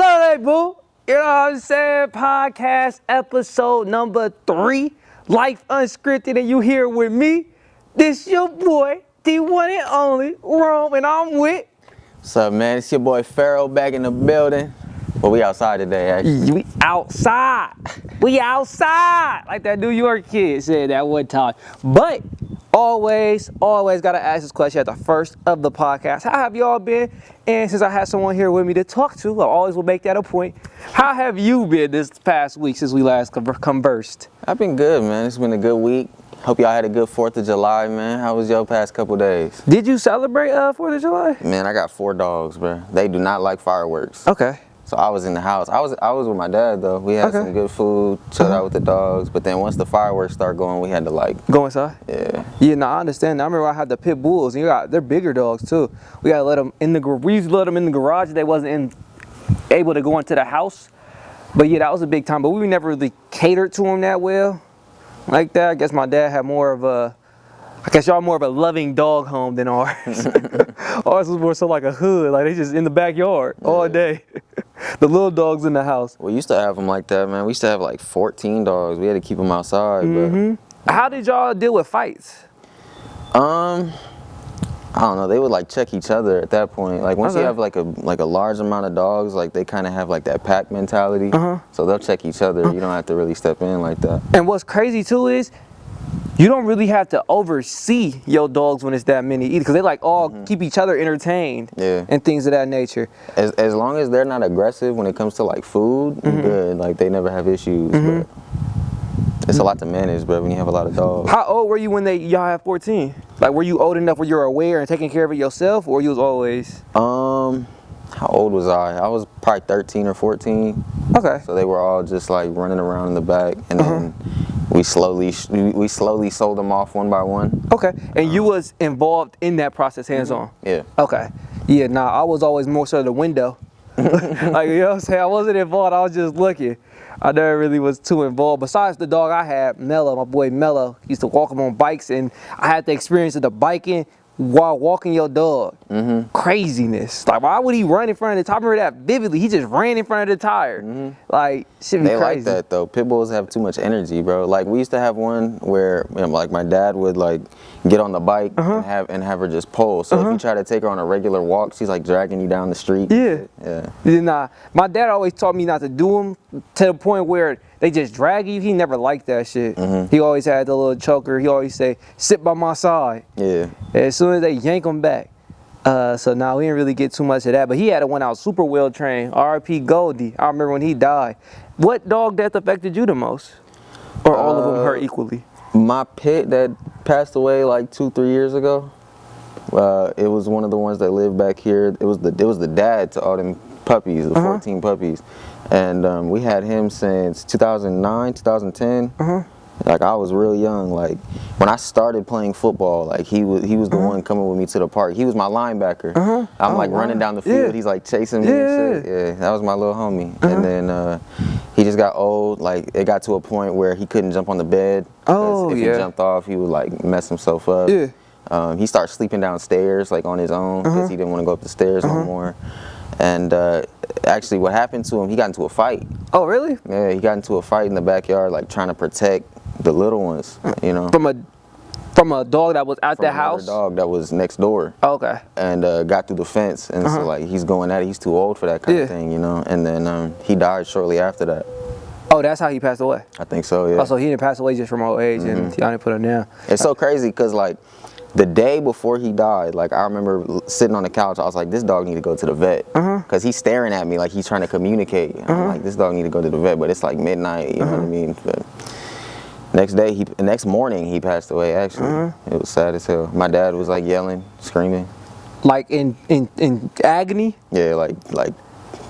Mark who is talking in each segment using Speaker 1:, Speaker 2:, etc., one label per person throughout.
Speaker 1: Hello, boo. You know what I'm saying? Podcast episode number 3, Life Unscripted, and you here with me. This your boy, the one and only Rome, and I'm with.
Speaker 2: What's up, man? It's your boy Pharaoh back in the building. Well, we outside today, actually.
Speaker 1: We outside. We outside. Like that New York kid said that one time. But always gotta ask this question at the first of the podcast. How have y'all been? And since I had someone here with me to talk to, I always will make that a point. How have you been this past week since we last conversed?
Speaker 2: I've been good, man. It's been a good week. Hope y'all had a good 4th of July, man. How was your past couple days?
Speaker 1: Did you celebrate 4th of July?
Speaker 2: Man, I got 4 dogs, bro. They do not like fireworks.
Speaker 1: Okay.
Speaker 2: So I was in the house. I was with my dad, though. We had some good food, chilled out with the dogs. But then once the fireworks start going, we had to
Speaker 1: go inside?
Speaker 2: Yeah.
Speaker 1: Yeah, no, I understand. I remember I had the pit bulls, and they're bigger dogs, too. We gotta let them in the garage. We used to let them in the garage. They wasn't able to go into the house. But yeah, that was a big time. But we never really catered to them that well. Like that. I guess my dad had more of a, y'all more of a loving dog home than ours. Ours was more so like a hood, like they just in the backyard all day. The little dogs in the house.
Speaker 2: We used to have them like that, man. We used to have like 14 dogs. We had to keep them outside. But
Speaker 1: how did y'all deal with fights?
Speaker 2: I don't know. They would like check each other at that point. Like once you have like a large amount of dogs, like they kind of have like that pack mentality. So they'll check each other. You don't have to really step in like that.
Speaker 1: And what's crazy too is you don't really have to oversee your dogs when it's that many either, because they like all keep each other entertained and things of that nature.
Speaker 2: As long as they're not aggressive when it comes to like food, good. Like they never have issues. But it's a lot to manage, bro, when you have a lot of dogs.
Speaker 1: How old were you when y'all had 14? Like, were you old enough where you were aware and taking care of it yourself, or you was always?
Speaker 2: How old was I? I was probably 13 or 14.
Speaker 1: Okay.
Speaker 2: So they were all just like running around in the back, and then we slowly sold them off one by one.
Speaker 1: Okay. And you was involved in that process, hands-on?
Speaker 2: Yeah.
Speaker 1: Okay. Yeah, nah, I was always more so the window. Like, you know what I'm saying? I wasn't involved, I was just looking. I never really was too involved. Besides the dog I had, Mello, my boy Mello, used to walk him on bikes, and I had the experience of the biking while walking your dog. Craziness. Like, why would he run in front of the tire? I remember that vividly. He just ran in front of the tire. Like, shit be
Speaker 2: they
Speaker 1: crazy.
Speaker 2: Like that though. Pit bulls have too much energy, bro. Like we used to have one where like my dad would like get on the bike and have her just pull. So if you try to take her on a regular walk, she's like dragging you down the street. Yeah.
Speaker 1: Nah, my dad always taught me not to do them to the point where they just drag you. He never liked that shit. He always had the little choker. He always say, "Sit by my side."
Speaker 2: Yeah.
Speaker 1: As soon as they yank him back. So now we didn't really get too much of that. But he had one out super well trained. R.I.P. Goldie. I remember when he died. What dog death affected you the most? Or all of them hurt equally?
Speaker 2: My pit that passed away like 2-3 years ago. It was one of the ones that lived back here. It was the dad to all them puppies, the 14 puppies. And we had him since 2009, 2010. Like I was real young. Like when I started playing football, like he was the one coming with me to the park. He was my linebacker. I'm like running down the field. He's like chasing me and shit. Yeah, that was my little homie. And then he just got old. Like it got to a point where he couldn't jump on the bed. If he jumped off, he would like mess himself up. He started sleeping downstairs like on his own because he didn't want to go up the stairs no more. And actually what happened to him, he got into a fight.
Speaker 1: Oh, really?
Speaker 2: Yeah, he got into a fight in the backyard, like trying to protect the little ones, you know.
Speaker 1: From a dog that was at the house?
Speaker 2: From a dog that was next door.
Speaker 1: Oh, okay.
Speaker 2: And got through the fence, and so like he's going at it. He's too old for that kind of thing, you know. And then he died shortly after that.
Speaker 1: Oh, that's how he passed away?
Speaker 2: I think so, yeah.
Speaker 1: Oh, so he didn't pass away just from old age, and y'all didn't put him down. It's
Speaker 2: so crazy because like the day before he died, like I remember sitting on the couch, I was like, this dog need to go to the vet. Because he's staring at me like he's trying to communicate. I'm like, this dog need to go to the vet, but it's like midnight, you know what I mean? But next morning he passed away, actually. It was sad as hell. My dad was like yelling, screaming.
Speaker 1: Like in agony?
Speaker 2: Yeah, like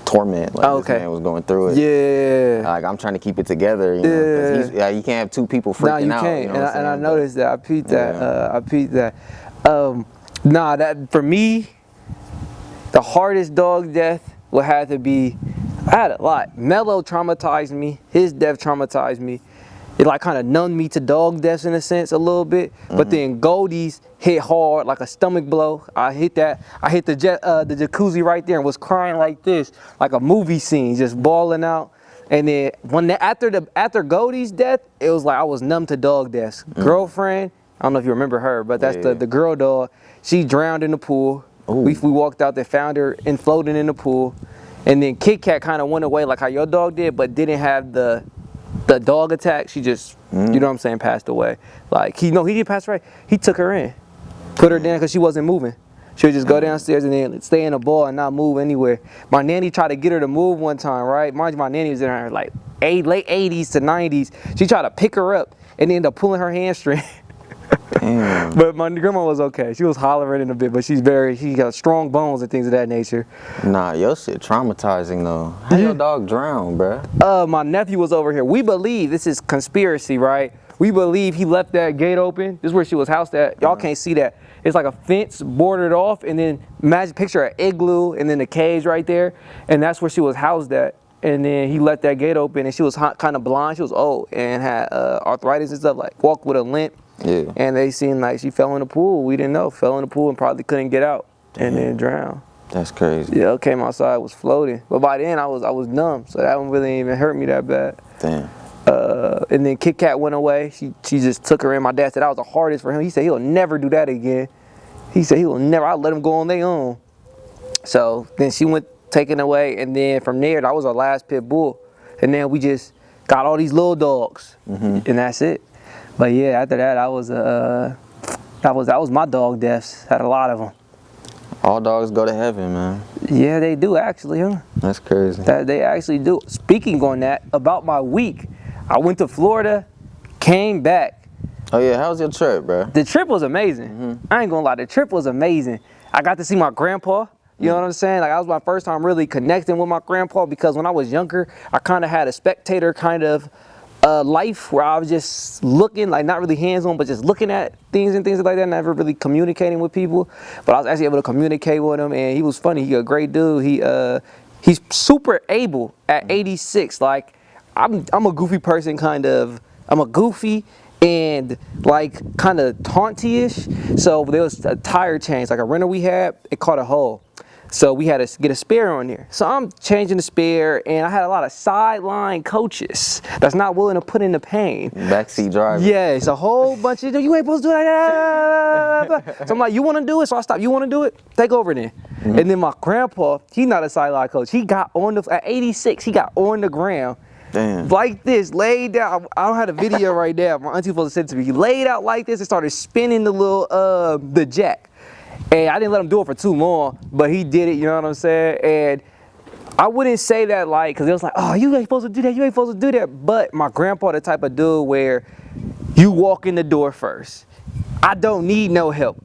Speaker 2: torment. Like this man was going through it.
Speaker 1: Yeah.
Speaker 2: Like I'm trying to keep it together, you know, because you can't have two people freaking out.
Speaker 1: No, you can't.
Speaker 2: You know
Speaker 1: and I noticed that. I peeped that. Nah, that for me, the hardest dog death would have to be, I had a lot. Mello traumatized me. His death traumatized me. it like kind of numbed me to dog deaths in a sense a little bit. But then Goldie's hit hard like a stomach blow. I hit the jacuzzi right there and was crying like this, like a movie scene, just bawling out. And then after Goldie's death, it was like I was numb to dog deaths. Girlfriend, I don't know if you remember her, but that's the girl dog. She drowned in the pool. We walked out there, found her and floating in the pool. And then Kit Kat kind of went away like how your dog did, but didn't have the dog attack. She just, you know what I'm saying, passed away. Like, he did pass away. He took her in, put her down because she wasn't moving. She would just go downstairs and then stay in a ball and not move anywhere. My nanny tried to get her to move one time, right? Mind you, my nanny was in her like late 80s to 90s. She tried to pick her up and ended up pulling her hamstring. But my grandma was okay. She was hollering in a bit, but she got strong bones and things of that nature.
Speaker 2: Nah, your shit traumatizing though. How your dog drowned, bruh?
Speaker 1: My nephew was over here. We believe, this is conspiracy, right? We believe he left that gate open. This is where she was housed at. Y'all can't see that. It's like a fence bordered off, and then picture an igloo and then the cage right there. And that's where she was housed at. And then he left that gate open, and she was kind of blind. She was old and had arthritis and stuff, like walked with a limp.
Speaker 2: Yeah.
Speaker 1: And they seen like she fell in the pool. We didn't know. Fell in the pool and probably couldn't get out. And then drowned.
Speaker 2: That's crazy.
Speaker 1: Yeah, came outside, was floating. But by then I was numb, so that one really didn't even hurt me that bad.
Speaker 2: Damn.
Speaker 1: And then Kit Kat went away. She just took her in. My dad said that was the hardest for him. He said he'll never do that again. He said he'll never. I'll let him go on their own. So then she went taken away, and then from there that was our last pit bull. And then we just got all these little dogs, and that's it. But yeah, after that, that was my dog deaths. Had a lot of them.
Speaker 2: All dogs go to heaven, man.
Speaker 1: Yeah, they do actually, huh?
Speaker 2: That's crazy.
Speaker 1: That they actually do. Speaking on that, about my week, I went to Florida, came back.
Speaker 2: Oh yeah, how was your trip, bro?
Speaker 1: The trip was amazing. I ain't gonna lie, the trip was amazing. I got to see my grandpa. You know what I'm saying? Like, that was my first time really connecting with my grandpa, because when I was younger, I kind of had a spectator kind of life where I was just looking, like not really hands-on, but just looking at things and things like that, never really communicating with people. But I was actually able to communicate with him, and he was funny. He a great dude. He's super able at 86. Like, I'm a goofy person, kind of. I'm a goofy and like kind of taunty-ish. So there was a tire change, like a rental we had, it caught a hole. So we had to get a spare on there. So I'm changing the spare, and I had a lot of sideline coaches that's not willing to put in the pain.
Speaker 2: Backseat driver.
Speaker 1: Yeah, it's a whole bunch of, you ain't supposed to do that. So I'm like, you want to do it? So I stopped. You want to do it? Take over then. And then my grandpa, he's not a sideline coach. He got at 86, he got on the ground.
Speaker 2: Damn.
Speaker 1: Like this, laid down. I don't have a video right now. My auntie supposed to send it to me. He laid out like this and started spinning the little, the jack. And I didn't let him do it for too long, but he did it, you know what I'm saying? And I wouldn't say that like, because it was like, oh, you ain't supposed to do that, you ain't supposed to do that. But my grandpa, the type of dude where you walk in the door first. I don't need no help.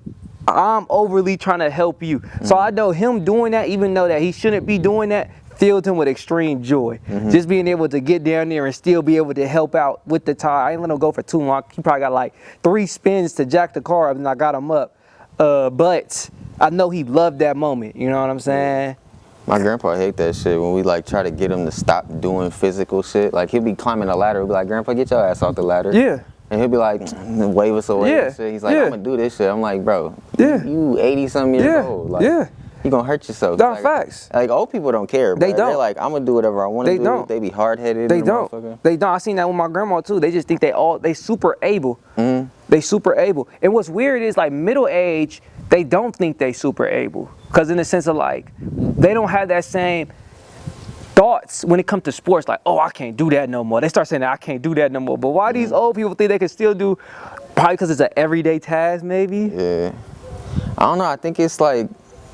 Speaker 1: I'm overly trying to help you. So I know him doing that, even though that he shouldn't be doing that, filled him with extreme joy. Just being able to get down there and still be able to help out with the tire. I ain't let him go for too long. He probably got like 3 spins to jack the car up, and I got him up. But I know he loved that moment, you know what I'm saying?
Speaker 2: My grandpa hate that shit when we like try to get him to stop doing physical shit. Like, he'll be climbing a ladder, we'll be like, Grandpa, get your ass off the ladder. Yeah. And he'll be like, wave us away and shit. He's like, I'm gonna do this shit. I'm like, bro, you 80-something years old. Like, you gonna hurt yourself.
Speaker 1: No,
Speaker 2: like,
Speaker 1: facts.
Speaker 2: Like, old people don't care, bro.
Speaker 1: They don't.
Speaker 2: They're like, I'm gonna do whatever I want to do.
Speaker 1: Don't.
Speaker 2: They be hard-headed.
Speaker 1: They don't. They don't. I seen that with my grandma too. They just think they super able. They super able. And what's weird is like middle age, they don't think they super able. Because in the sense of like, they don't have that same thoughts when it comes to sports, like, oh, I can't do that no more. They start saying that I can't do that no more. But why these old people think they can still do, probably because it's an everyday task maybe? Yeah.
Speaker 2: I don't know, I think it's like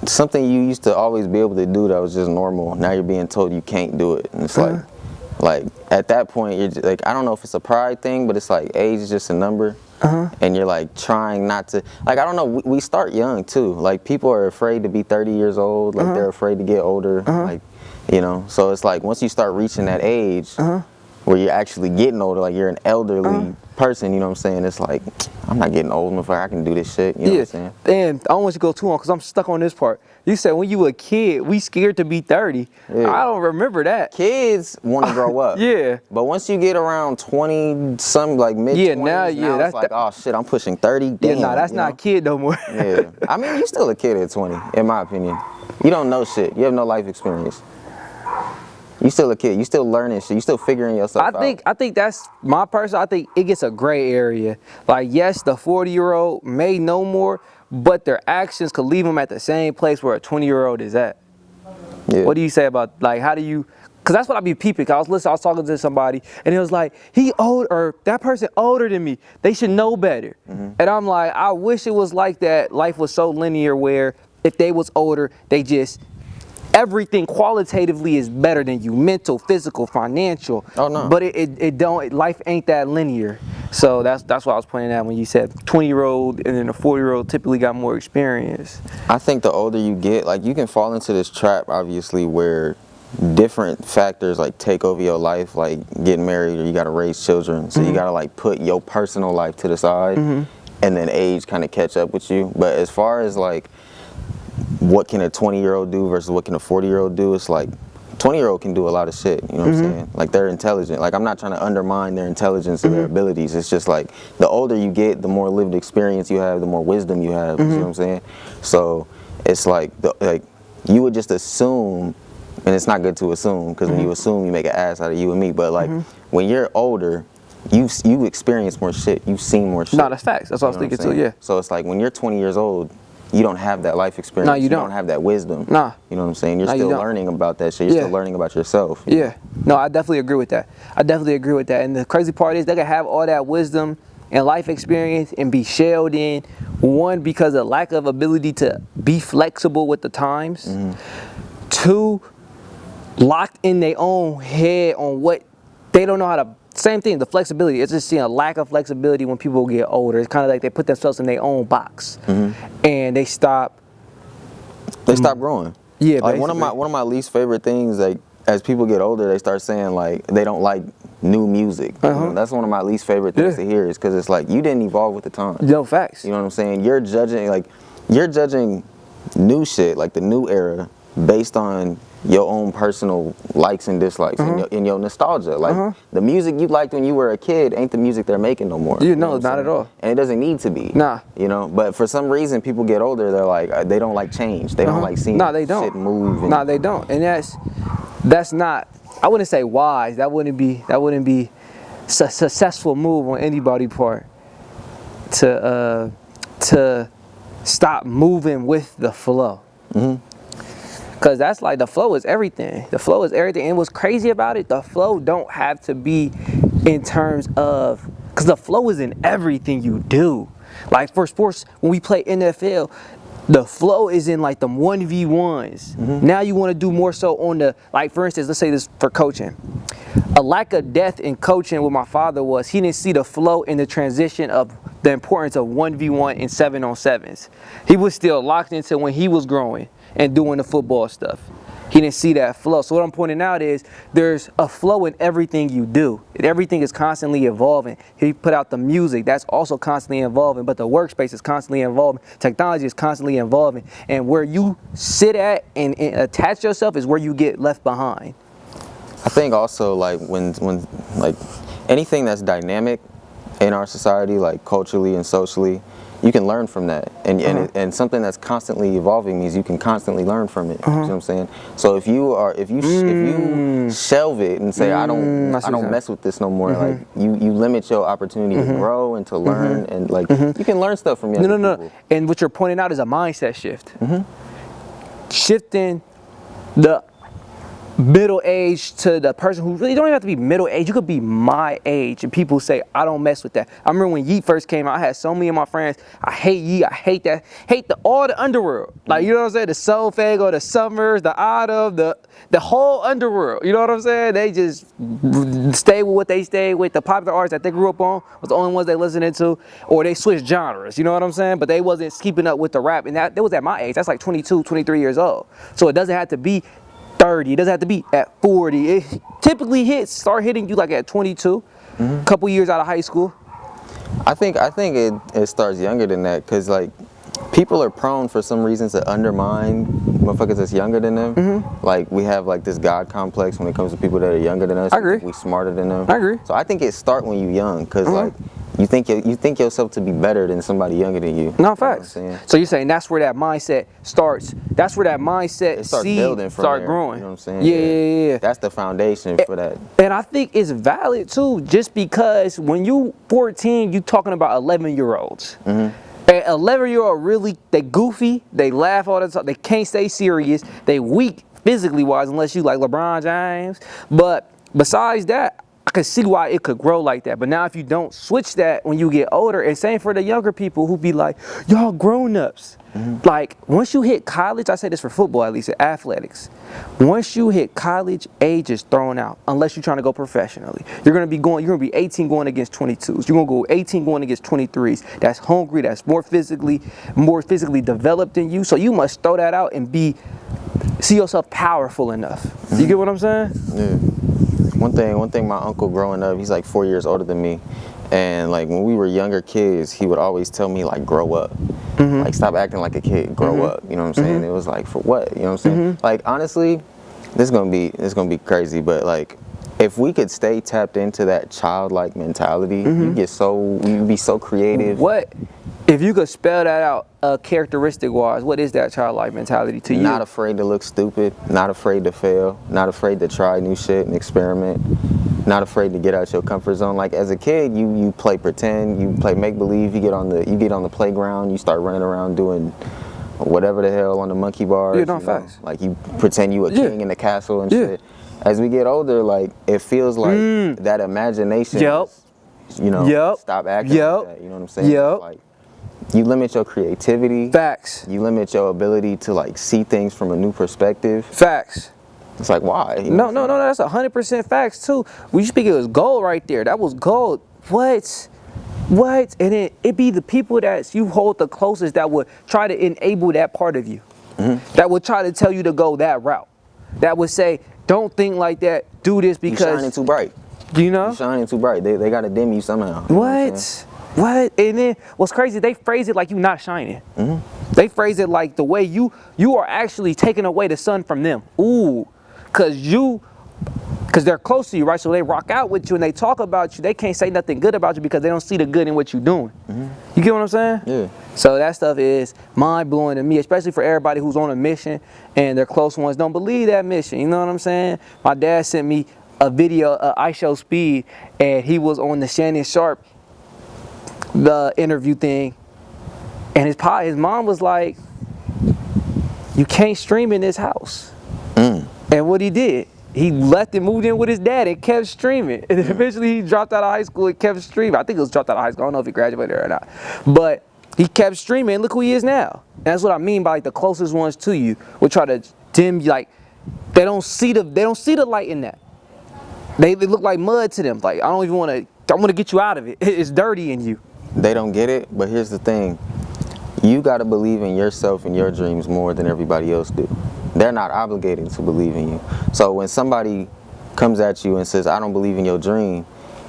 Speaker 2: something you used to always be able to do that was just normal. Now you're being told you can't do it. And it's like at that point, you're just, like, I don't know if it's a pride thing, but it's like age is just a number. And you're like trying not to, like, I don't know, we start young too. Like, people are afraid to be 30 years old, like they're afraid to get older, like, you know. So it's like once you start reaching that age where you're actually getting older, like you're an elderly person, you know what I'm saying, it's like, I'm not getting old enough where I can do this shit, you know what I'm saying?
Speaker 1: And I don't want you to go too long because I'm stuck on this part. You said when you were a kid, we scared to be 30.
Speaker 2: Yeah.
Speaker 1: I don't remember that.
Speaker 2: Kids want to grow up.
Speaker 1: Yeah.
Speaker 2: But once you get around 20, some like mid-20s, now it's like, oh shit, I'm pushing 30. Damn,
Speaker 1: Yeah, nah, that's not a kid no more.
Speaker 2: Yeah. I mean, you still a kid at 20, in my opinion. You don't know shit. You have no life experience. You still a kid. You still learning shit. You still figuring yourself out.
Speaker 1: I think that's my person. I think it gets a gray area. Like, yes, the 40-year-old may know more, but their actions could leave them at the same place where a 20-year-old is at.
Speaker 2: Yeah.
Speaker 1: What do you say about, like, how do you, because that's what I be peeping. I was talking to somebody, and it was like, he old, or that person older than me. They should know better. And I'm like, I wish it was like that. Life was so linear where if they was older, they just, everything qualitatively is better than you, mental, physical, financial.
Speaker 2: Oh no.
Speaker 1: But it don't, life ain't that linear. So that's what I was pointing out when you said 20-year-old and then a 40-year-old typically got more experience.
Speaker 2: I think the older you get, like, you can fall into this trap, obviously, where different factors like take over your life, like getting married or you got to raise children. So you got to like put your personal life to the side and then age kind of catch up with you. But as far as like what can a 20-year-old do versus what can a 40-year-old do, it's like 20-year-old can do a lot of shit, you know what I'm saying? Like, they're intelligent. Like, I'm not trying to undermine their intelligence or their abilities. It's just like the older you get, the more lived experience you have, the more wisdom you have, you know what I'm saying? So it's like you would just assume, and it's not good to assume, because when you assume, you make an ass out of you and me. But like when you're older, you experience more shit. You've seen more shit.
Speaker 1: No, that's facts. That's what I was thinking too. Yeah.
Speaker 2: So it's like when you're 20 years old, you don't have that life experience.
Speaker 1: No, you don't.
Speaker 2: You don't have that wisdom.
Speaker 1: Nah.
Speaker 2: You know what I'm saying? You're
Speaker 1: No,
Speaker 2: still
Speaker 1: you don't.
Speaker 2: learning about that shit. You're still learning about yourself.
Speaker 1: Yeah. No, I definitely agree with that. I definitely agree with that. And the crazy part is they can have all that wisdom and life experience and be shelled in, one, because of lack of ability to be flexible with the times. Two, locked in their own head on what they don't know how to. Same thing, the flexibility. It's just seeing a lack of flexibility when people get older. It's kind of like they put themselves in their own box and they stop.
Speaker 2: They stop growing.
Speaker 1: Yeah,
Speaker 2: like one of my least favorite things, like as people get older, they start saying like they don't like new music. You know, that's one of my least favorite things to hear, is because it's like you didn't evolve with the time.
Speaker 1: No, facts.
Speaker 2: You know what I'm saying? You're judging new shit, like the new era, based on your own personal likes and dislikes and your nostalgia. Like the music you liked when you were a kid ain't the music they're making no more.
Speaker 1: You know, not at all.
Speaker 2: And it doesn't need to be.
Speaker 1: Nah.
Speaker 2: You know, but for some reason people get older, they're like, they don't like change. They don't like seeing shit move.
Speaker 1: No, they don't. And that's not, I wouldn't say wise. That wouldn't be a successful move on anybody's part to stop moving with the flow. Because that's like, the flow is everything. The flow is everything. And what's crazy about it, the flow don't have to be in terms of, because the flow is in everything you do. Like for sports, when we play NFL, the flow is in like them 1v1s. Now you want to do more so on the, like for instance, let's say this for coaching. A lack of depth in coaching with my father was he didn't see the flow in the transition of the importance of 1v1 and 7-on-7s. He was still locked into when he was growing and doing the football stuff. He didn't see that flow. So what I'm pointing out is there's a flow in everything you do. Everything is constantly evolving. He put out the music, that's also constantly evolving, but the workspace is constantly evolving. Technology is constantly evolving. And where you sit at and attach yourself is where you get left behind.
Speaker 2: I think also like when like anything that's dynamic in our society, like culturally and socially, you can learn from that, and something that's constantly evolving means you can constantly learn from it. You know what I'm saying? So if you shelve it and say I don't mess with this no more, like you limit your opportunity to grow and to learn, and like you can learn stuff from younger people.
Speaker 1: And what you're pointing out is a mindset shift. Shifting the middle age to the person who really don't even have to be middle age. You could be my age, and people say I don't mess with that. I remember when Yeet first came out, I had so many of my friends, I hate Yeet, I hate that, all the underworld. Like, you know what I'm saying? The Soul Fago, the Summers, the Autumn, the whole underworld. You know what I'm saying? They just stay with what they stay with. The popular artists that they grew up on was the only ones they listening to, or they switched genres. You know what I'm saying? But they wasn't keeping up with the rap, and that was at my age. That's like 22, 23 years old. So it doesn't have to be 30, it doesn't have to be at 40. It typically start hitting you like at 22, couple years out of high school.
Speaker 2: I think it starts younger than that, because like people are prone for some reasons to undermine motherfuckers that's younger than them. Like we have like this God complex when it comes to people that are younger than us.
Speaker 1: I agree.
Speaker 2: We smarter than them.
Speaker 1: I agree.
Speaker 2: So I think it start when you young, because like you think yourself to be better than somebody younger than you.
Speaker 1: No, facts. So you're saying that's where that mindset starts. That's where that mindset
Speaker 2: It starts building from
Speaker 1: start
Speaker 2: there,
Speaker 1: growing.
Speaker 2: You know what I'm saying?
Speaker 1: Yeah.
Speaker 2: That's the foundation for that.
Speaker 1: And I think it's valid too, just because when you 14, you talking about 11-year-olds. And 11-year-old really, they goofy, they laugh all the time, they can't stay serious, they weak physically wise unless you like LeBron James. But besides that, I can see why it could grow like that. But now if you don't switch that when you get older, and same for the younger people who be like, y'all grown-ups. Like once you hit college, I say this for football at least, in athletics. Once you hit college, age is thrown out unless you're trying to go professionally. You're gonna be 18 going against 22s. You're gonna go 18 going against 23s. That's hungry, that's more physically developed than you. So you must throw that out and see yourself powerful enough. You get what I'm saying?
Speaker 2: Yeah. One thing my uncle growing up, he's like 4 years older than me. And like when we were younger kids, he would always tell me like, grow up. Like stop acting like a kid, grow up. You know what I'm saying? It was like, for what? You know what I'm saying? Like honestly, this is gonna be crazy, but like if we could stay tapped into that childlike mentality, you'd be so creative.
Speaker 1: What if you could spell that out characteristic wise? What is that childlike mentality to you?
Speaker 2: Not afraid to look stupid, not afraid to fail, not afraid to try new shit and experiment, not afraid to get out your comfort zone. Like as a kid, you play pretend, you play make believe. You get on the playground, you start running around doing whatever the hell on the monkey bars.
Speaker 1: Yeah, no facts.
Speaker 2: Like you pretend you a king in the castle and shit. As we get older, like it feels like that imagination. Stop acting like that. You know what I'm saying? Like you limit your creativity.
Speaker 1: Facts.
Speaker 2: You limit your ability to like see things from a new perspective.
Speaker 1: Facts.
Speaker 2: It's like, why?
Speaker 1: No, that's 100% facts too. When you speak, it was gold right there. That was gold. What? And then it be the people that you hold the closest that would try to enable that part of you. That would try to tell you to go that route. That would say, don't think like that. Do this because
Speaker 2: you're shining too bright.
Speaker 1: You know?
Speaker 2: You're shining too bright. They gotta dim you somehow.
Speaker 1: What? And then what's crazy, they phrase it like you not shining. They phrase it like the way you are actually taking away the sun from them. Ooh, because they're close to you, right? So they rock out with you and they talk about you. They can't say nothing good about you because they don't see the good in what you're doing. You get what I'm saying?
Speaker 2: Yeah.
Speaker 1: So that stuff is mind-blowing to me, especially for everybody who's on a mission and their close ones don't believe that mission. You know what I'm saying? My dad sent me a video, I Show Speed, and he was on the Shannon Sharp, the interview thing, and his mom was like, you can't stream in this house. And what he did, he left and moved in with his dad and kept streaming. And eventually he dropped out of high school and kept streaming. I think it was dropped out of high school. I don't know if he graduated or not. But he kept streaming. Look who he is now. And that's what I mean by like the closest ones to you will try to dim you. Like they don't see the light in that. They look like mud to them. Like I want to get you out of it. It's dirty in you.
Speaker 2: They don't get it, but here's the thing. You got to believe in yourself and your dreams more than everybody else do. They're not obligated to believe in you. So when somebody comes at you and says, I don't believe in your dream,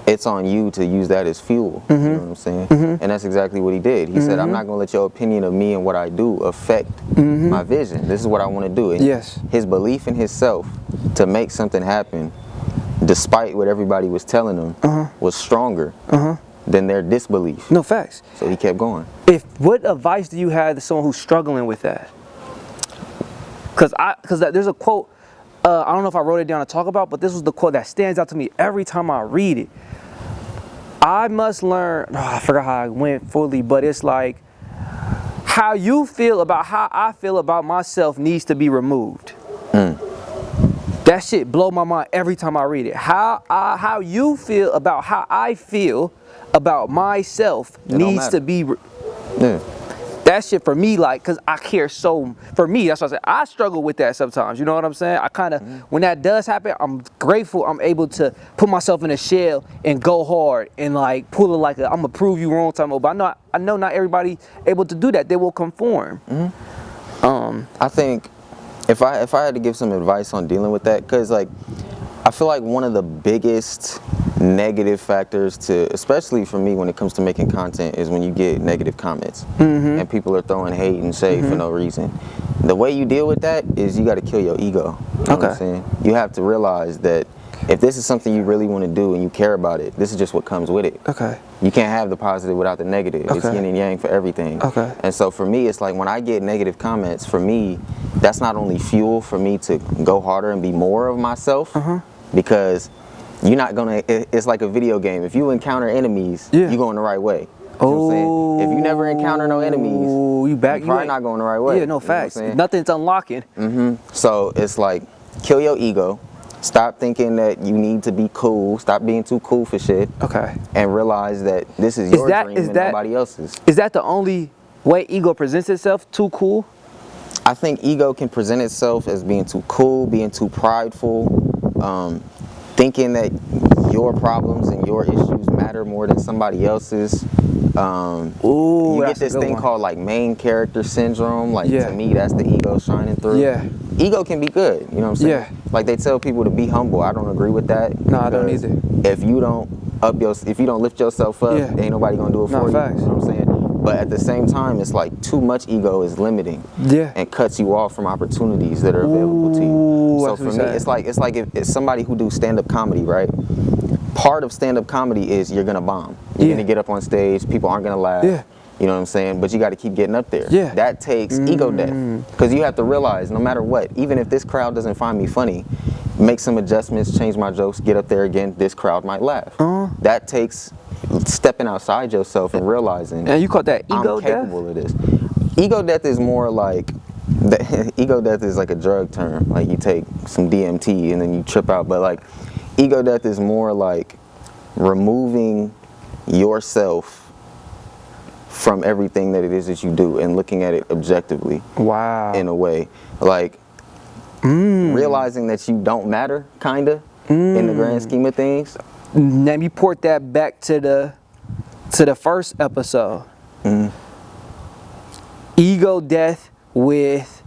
Speaker 2: it's on you to use that as fuel. You know what I'm saying? And that's exactly what he did. He said, I'm not going to let your opinion of me and what I do affect my vision. This is what I want to do. And his belief in himself to make something happen, despite what everybody was telling him, was stronger than their disbelief.
Speaker 1: No, facts.
Speaker 2: So he kept going.
Speaker 1: What advice do you have to someone who's struggling with that? Because there's a quote, I don't know if I wrote it down to talk about, but this was the quote that stands out to me every time I read it. I must learn, I forgot how I went fully, but it's like, how you feel about how I feel about myself needs to be removed. That shit blow my mind every time I read it. How you feel about how I feel about myself needs to be. That shit for me, like, cause I care so. For me, that's what I say. I struggle with that sometimes. You know what I'm saying? I kind of, when that does happen, I'm grateful. I'm able to put myself in a shell and go hard and like pull it like I'm gonna prove you wrong time. But I know not everybody able to do that. They will conform.
Speaker 2: I think if I had to give some advice on dealing with that, cause like I feel like one of the biggest negative factors to, especially for me when it comes to making content, is when you get negative comments and people are throwing hate and shade for no reason. The way you deal with that is you got to kill your ego. You know what I'm saying? You have to realize that if this is something you really want to do and you care about it, this is just what comes with it. You can't have the positive without the negative. It's yin and yang for everything. And so for me, it's like when I get negative comments, for me, that's not only fuel for me to go harder and be more of myself, because you're not gonna, it's like a video game. If you encounter enemies, you're going the right way. You know what I'm saying? If you never encounter no enemies, you're probably not going the right way.
Speaker 1: Yeah, no facts. Nothing's unlocking.
Speaker 2: So it's like, kill your ego. Stop thinking that you need to be cool. Stop being too cool for shit. And realize that this is your dream and nobody else's.
Speaker 1: Is that the only way ego presents itself? Too cool?
Speaker 2: I think ego can present itself as being too cool, being too prideful, thinking that your problems and your issues matter more than somebody else's.
Speaker 1: Ooh,
Speaker 2: you get this thing called like main character syndrome. Like to me, that's the ego shining through. Ego can be good, you know what I'm saying? Like they tell people to be humble. I don't agree with that.
Speaker 1: No, I don't either.
Speaker 2: If you don't lift yourself up, ain't nobody gonna do it for you.
Speaker 1: Facts.
Speaker 2: You know what I'm saying? But at the same time, it's like too much ego is limiting and cuts you off from opportunities that are available to you. So for me, it's like if somebody who do stand-up comedy, right? Part of stand-up comedy is you're gonna bomb. You're gonna get up on stage, people aren't gonna laugh. You know what I'm saying? But you got to keep getting up there. That takes ego death, because you have to realize no matter what, even if this crowd doesn't find me funny, make some adjustments, change my jokes, get up there again, this crowd might laugh. That takes stepping outside yourself and realizing.
Speaker 1: And you call that ego death?
Speaker 2: I'm capable of this. Ego death is more like, ego death is like a drug term. Like you take some DMT and then you trip out. But like ego death is more like removing yourself from everything that it is that you do and looking at it objectively. In a way. Like realizing that you don't matter, kinda, in the grand scheme of things.
Speaker 1: Let me port that back to the first episode. Ego death with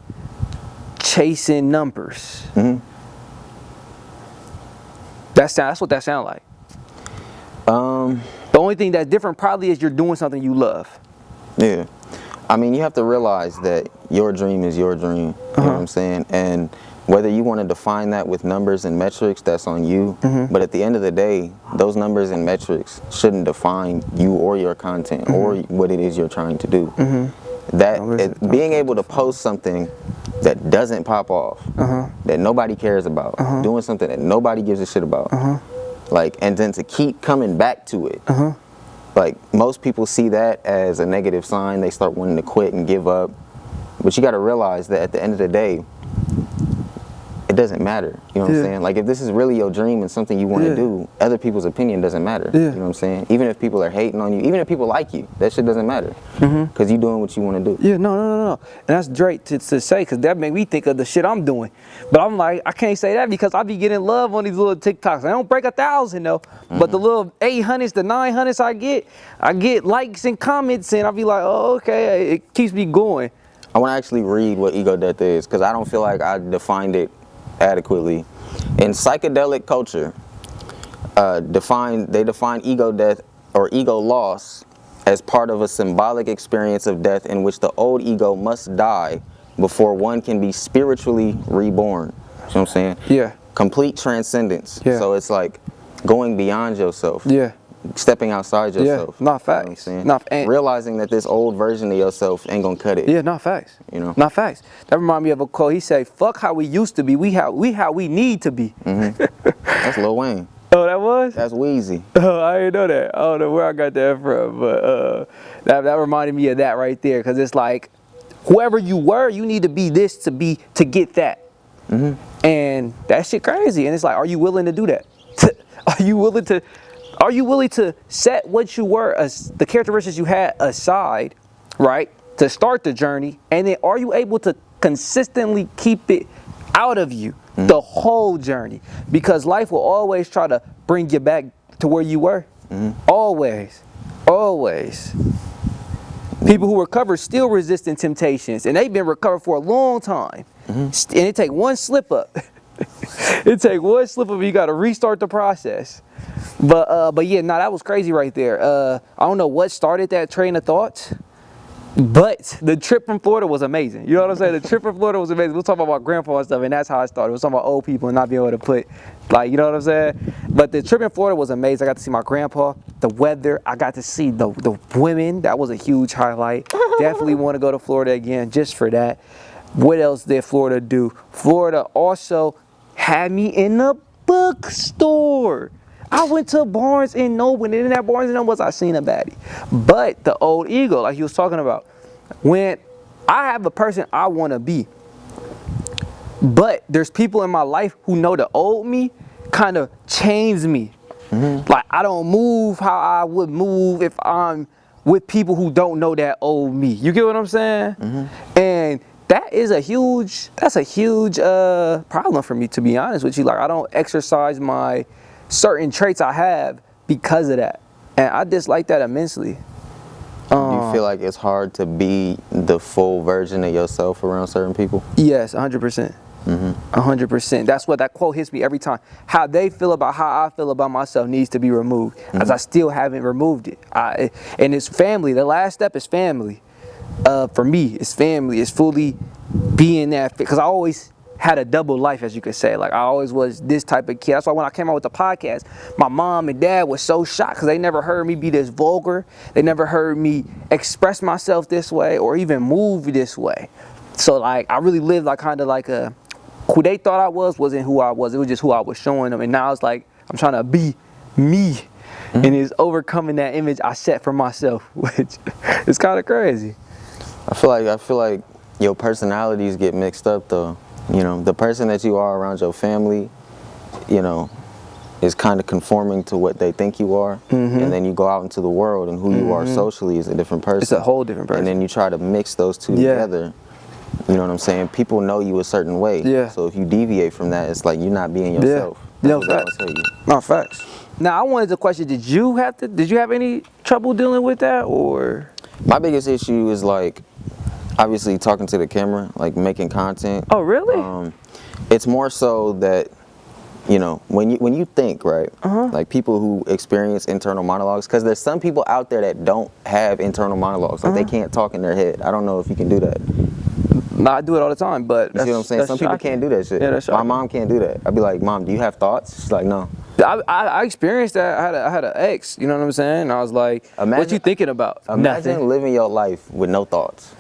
Speaker 1: chasing numbers. That's what that sounds like. The only thing that's different probably is you're doing something you love.
Speaker 2: I mean, you have to realize that your dream is your dream. You know what I'm saying? And whether you want to define that with numbers and metrics, that's on you. But at the end of the day, those numbers and metrics shouldn't define you or your content or what it is you're trying to do. Being able to post something that doesn't pop off, that nobody cares about, doing something that nobody gives a shit about, like, and then to keep coming back to it. Like, most people see that as a negative sign. They start wanting to quit and give up. But you got to realize that at the end of the day, it doesn't matter. You know what I'm saying? Like, if this is really your dream and something you want to do, other people's opinion doesn't matter. You know what I'm saying? Even if people are hating on you, even if people like you, that shit doesn't matter. Because you're doing what you want to do.
Speaker 1: No. And that's great to say, because that made me think of the shit I'm doing. But I'm like, I can't say that because I be getting love on these little TikToks. I don't break 1,000 though. But the little 800s, the 900s I get likes and comments, and I be like, oh, okay, it keeps me going.
Speaker 2: I want to actually read what ego death is, because I don't feel like I defined it adequately. In psychedelic culture, they define ego death or ego loss as part of a symbolic experience of death in which the old ego must die before one can be spiritually reborn. You know what I'm saying? Complete transcendence. So it's like going beyond yourself. Stepping outside yourself.
Speaker 1: Not facts.
Speaker 2: You know realizing that this old version of yourself ain't gonna cut it.
Speaker 1: Not facts.
Speaker 2: You know?
Speaker 1: Not facts. That remind me of a quote. He said, fuck how we used to be, we how we need to be.
Speaker 2: That's Lil Wayne.
Speaker 1: Oh, that was?
Speaker 2: That's Wheezy.
Speaker 1: Oh, I didn't know that. I don't know where I got that from, but that reminded me of that right there, because it's like, whoever you were, you need to be this to get that. And that shit crazy. And it's like, are you willing to do that? Are you willing to set what you were, the characteristics you had aside, right, to start the journey, and then are you able to consistently keep it out of you the whole journey? Because life will always try to bring you back to where you were. Always. People who recover still resisting temptations, and they've been recovered for a long time. And it take one slip up, It take one slip of it, you gotta restart the process. But yeah, nah, that was crazy right there. I don't know what started that train of thought, but the trip from Florida was amazing. You know what I'm saying? The trip from Florida was amazing. We were talking about grandpa and stuff, and that's how I started. We were talking about old people and not being able to put, like, you know what I'm saying? But the trip in Florida was amazing. I got to see my grandpa, the weather. I got to see the women. That was a huge highlight. Definitely want to go to Florida again just for that. What else did Florida do? Florida also had me in the bookstore. I went to Barnes and Noble, and in that Barnes and Noble, I seen a baddie. But the old ego, like he was talking about, when I have a person I want to be, but there's people in my life who know the old me kind of change me. Like I don't move how I would move if I'm with people who don't know that old me. You get what I'm saying? And that is a huge problem for me, to be honest with you. Like I don't exercise my certain traits I have because of that, and I dislike that immensely.
Speaker 2: Do you feel like it's hard to be the full version of yourself around certain people?
Speaker 1: Yes, 100%. 100%. That's what that quote hits me every time. How they feel about how I feel about myself needs to be removed, as I still haven't removed it. And it's family. The last step is family. For me, it's family. It's fully being that, because I always had a double life, as you could say. Like I always was this type of kid. That's why when I came out with the podcast, my mom and dad was so shocked, because they never heard me be this vulgar. They never heard me express myself this way or even move this way. So like I really lived like kind of like who they thought I wasn't who I was. It was just who I was showing them. And now it's like I'm trying to be me, and it's overcoming that image I set for myself, which is kind of crazy.
Speaker 2: I feel like your personalities get mixed up though. You know, the person that you are around your family, you know, is kind of conforming to what they think you are. And then you go out into the world, and who you are socially is a different person.
Speaker 1: It's a whole different person.
Speaker 2: And then you try to mix those two together. You know what I'm saying? People know you a certain way.
Speaker 1: Yeah.
Speaker 2: So if you deviate from that, it's like you're not being yourself.
Speaker 1: Yeah. No facts. No facts. Now I wanted to question: did you have any trouble dealing with that, or?
Speaker 2: My biggest issue is like, obviously talking to the camera, like making content.
Speaker 1: Oh really?
Speaker 2: It's more so that, you know, when you think, right, like people who experience internal monologues, because there's some people out there that don't have internal monologues, like they can't talk in their head. I don't know if you can do that.
Speaker 1: No, I do it all the time, but
Speaker 2: you see what I'm saying? Some people can't do that shit.
Speaker 1: Yeah, that's
Speaker 2: my mom can't do that. I'd be like, Mom, do you have thoughts? She's like, no.
Speaker 1: I experienced that. I had an ex, you know what I'm saying? And I was like, what you thinking about?
Speaker 2: Imagine
Speaker 1: Nothing.
Speaker 2: living your life with no thoughts.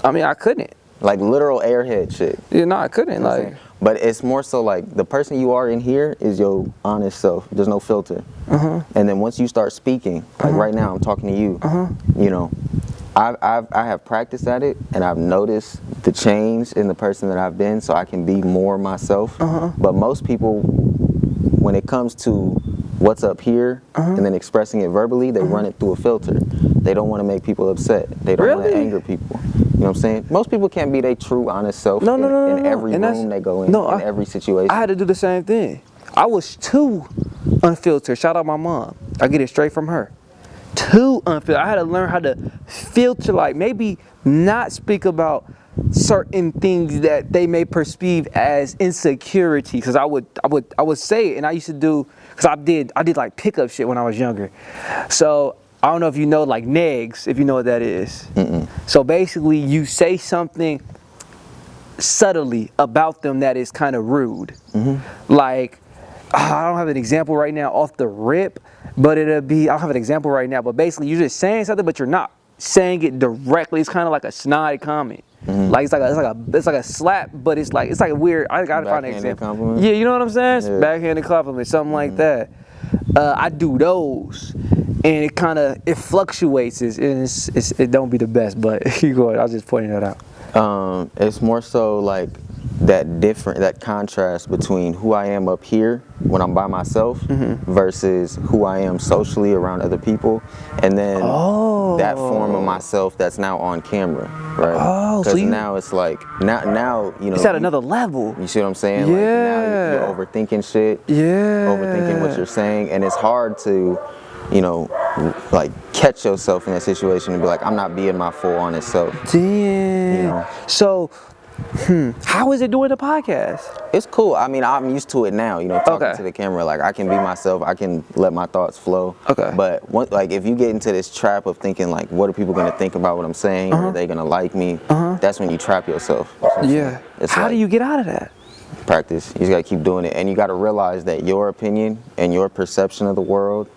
Speaker 1: I mean, I couldn't.
Speaker 2: Like literal airhead shit.
Speaker 1: Yeah, no, I couldn't. Like,
Speaker 2: but it's more so like the person you are in here is your honest self. There's no filter. And then once you start speaking, like right now I'm talking to you, you know, I have practiced at it, and I've noticed the change in the person that I've been, so I can be more myself. But most people, when it comes to what's up here and then expressing it verbally, they run it through a filter. They don't want to make people upset. They don't want to anger people. You know what I'm saying? Most people can't be their true, honest self in every room they go in every situation.
Speaker 1: I had to do the same thing. I was too unfiltered. Shout out my mom. I get it straight from her. Too unfiltered. I had to learn how to filter, like maybe not speak about certain things that they may perceive as insecurity, because I would say it, and I used to do, because I did like pickup shit when I was younger. So I don't know if you know like negs, if you know what that is. So basically you say something subtly about them that is kind of rude. Like, I don't have an example right now off the rip, but I don't have an example right now, but basically you're just saying something, but you're not saying it directly. It's kind of like a snide comment. Like it's like a slap, but it's like a weird. I gotta find an example.
Speaker 2: Compliment?
Speaker 1: Yeah, you know what I'm saying? Yeah. Backhanded compliment, something like that. I do those, and it fluctuates. It don't be the best, but you go ahead. I was just pointing that out.
Speaker 2: It's more so like that contrast between who I am up here when I'm by myself versus who I am socially around other people, and then that form of myself that's now on camera, right? Because now it's like now you know
Speaker 1: it's at another level.
Speaker 2: You see what I'm saying?
Speaker 1: Yeah.
Speaker 2: Like now you're overthinking shit.
Speaker 1: Yeah.
Speaker 2: Overthinking what you're saying, and it's hard to, you know, like catch yourself in that situation and be like, I'm not being my full honest self.
Speaker 1: Damn.
Speaker 2: You know?
Speaker 1: So How is it doing the podcast?
Speaker 2: It's cool. I mean, I'm used to it now. You know, talking
Speaker 1: Okay.
Speaker 2: to the camera, like I can be myself. I can let my thoughts flow.
Speaker 1: Okay.
Speaker 2: But like, if you get into this trap of thinking like, what are people gonna think about what I'm saying? Are they gonna like me? That's when you trap yourself. That's what I'm
Speaker 1: Yeah.
Speaker 2: saying. It's
Speaker 1: How
Speaker 2: like
Speaker 1: do you get out of that?
Speaker 2: practice? You just gotta keep doing it, and you gotta realize that your opinion and your perception of the world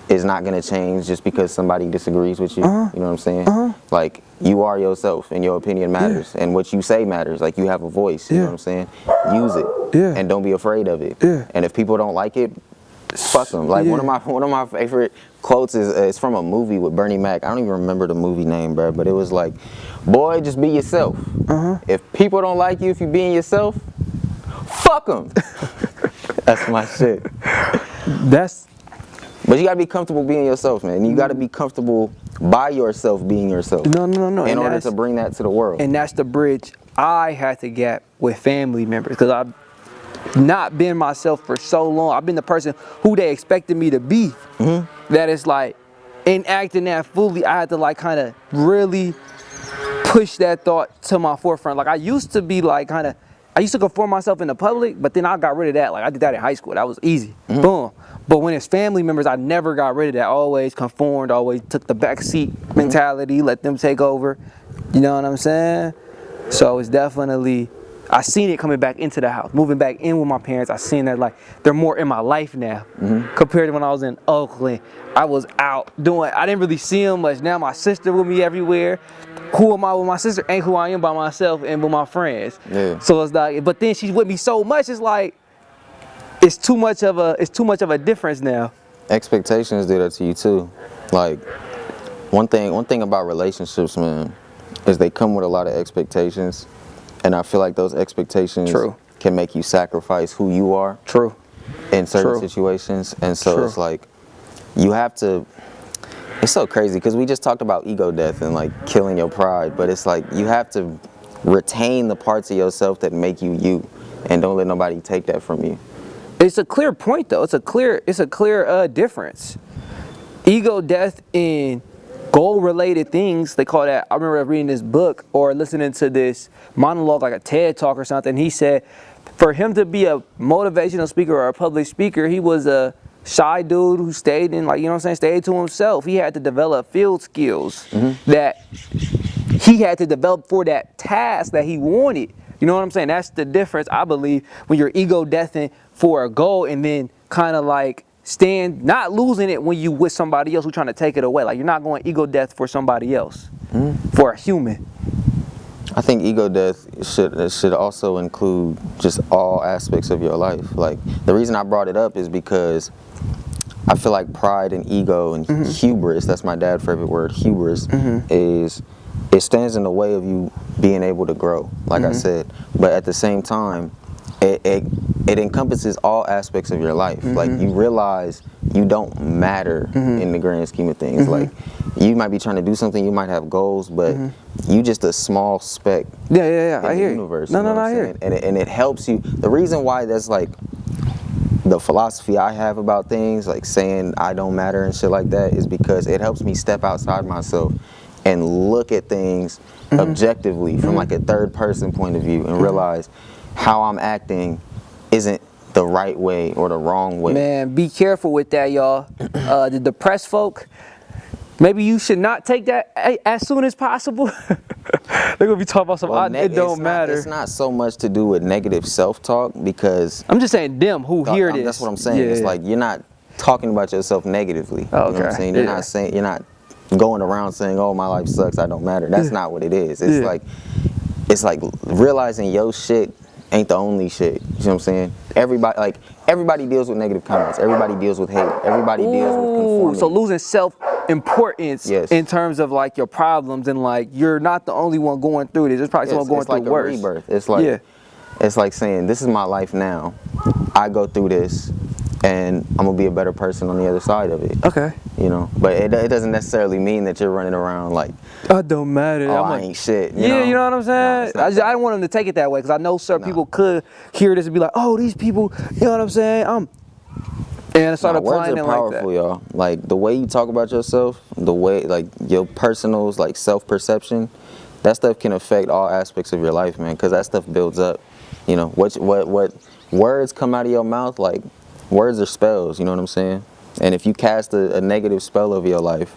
Speaker 2: is not gonna change just because somebody disagrees with you. You know what I'm saying? Like, you are yourself, and your opinion matters, and what you say matters. Like, you have a voice. You know what I'm saying? Use it, and don't be afraid of it. And if people don't like it, fuck them. Like one of my favorite quotes is from a movie with Bernie Mac. I don't even remember the movie name, bro, but it was like, "Boy, just be yourself. If people don't like you if you being yourself, fuck them." That's my shit. But you gotta be comfortable being yourself, man. You gotta be comfortable by yourself being yourself.
Speaker 1: No.
Speaker 2: In order to bring that to the world.
Speaker 1: And that's the bridge I had to gap with family members, because I've not been myself for so long. I've been the person who they expected me to be. That it's like, in acting that fully, I had to like kind of really push that thought to my forefront. Like, I used to be like I used to conform myself in the public, but then I got rid of that. Like, I did that in high school. That was easy. Boom. But when it's family members, I never got rid of that. Always conformed, always took the back seat mentality, let them take over. You know what I'm saying? So it's definitely, I seen it coming back into the house, moving back in with my parents. I seen that like they're more in my life now compared to when I was in Oakland. I was out doing, I didn't really see them much. Now my sister with me everywhere. Who am I with my sister ain't who I am by myself and with my friends. So it's like, but then she's with me so much, it's like, it's too much of a difference now.
Speaker 2: Expectations do that to you too. Like, one thing about relationships, man, is they come with a lot of expectations, and I feel like those expectations can make you sacrifice who you are in certain situations. And so it's like, you have to, it's so crazy because we just talked about ego death and like killing your pride, but it's like you have to retain the parts of yourself that make you you, and don't let nobody take that from you.
Speaker 1: It's a clear point though. It's a clear difference. Ego death in goal-related things, they call that. I remember reading this book or listening to this monologue, like a TED talk or something. He said, for him to be a motivational speaker or a public speaker, he was a shy dude who stayed in, like, you know what I'm saying, stayed to himself. He had to develop field skills that he had to develop for that task that he wanted. You know what I'm saying? That's the difference, I believe, when you're ego deathing for a goal and then kind of like not losing it when you with somebody else who's trying to take it away. Like, you're not going ego death for somebody else, for a human.
Speaker 2: I think ego death should also include just all aspects of your life. Like, the reason I brought it up is because I feel like pride and ego and hubris, that's my dad's favorite word, hubris, is, it stands in the way of you being able to grow, like I said. But at the same time, it encompasses all aspects of your life. Like, you realize you don't matter in the grand scheme of things. Like, you might be trying to do something, you might have goals, but you just a small speck
Speaker 1: in
Speaker 2: the
Speaker 1: I hear
Speaker 2: universe.
Speaker 1: You.
Speaker 2: No, I hear you. And it helps you. The reason why that's like the philosophy I have about things, like saying I don't matter and shit like that, is because it helps me step outside myself and look at things objectively from like a third person point of view and realize how I'm acting isn't the right way or the wrong way.
Speaker 1: Man, be careful with that, y'all. The depressed folk, maybe you should not take that as soon as possible. They're gonna be talking about something. It don't matter.
Speaker 2: It's not so much to do with negative self-talk, because
Speaker 1: I'm just saying them who hear this.
Speaker 2: That's what I'm saying. It's like, you're not talking about yourself negatively. You know what I'm saying? You're not going around saying, "Oh, my life sucks, I don't matter." That's not what it is. It's like realizing your shit ain't the only shit. You know what I'm saying? Everybody deals with negative comments. Everybody deals with hate. Everybody deals with conformity.
Speaker 1: So losing self-importance in terms of like your problems, and like you're not the only one going through this. There's probably someone going through worse.
Speaker 2: It's like a rebirth. It's like saying, this is my life now. I go through this, and I'm gonna be a better person on the other side of it.
Speaker 1: Okay.
Speaker 2: You know, but it doesn't necessarily mean that you're running around like,
Speaker 1: it don't matter.
Speaker 2: I ain't shit. You
Speaker 1: know what I'm saying?
Speaker 2: No,
Speaker 1: I don't want them to take it that way, because I know certain people could hear this and be like, "Oh, these people," you know what I'm saying? And start applying it like that.
Speaker 2: Words are powerful, y'all. Like, the way you talk about yourself, the way, like, your personal, like, self-perception, that stuff can affect all aspects of your life, man, because that stuff builds up. You know, what words come out of your mouth, like, words are spells, you know what I'm saying? And if you cast a negative spell over your life,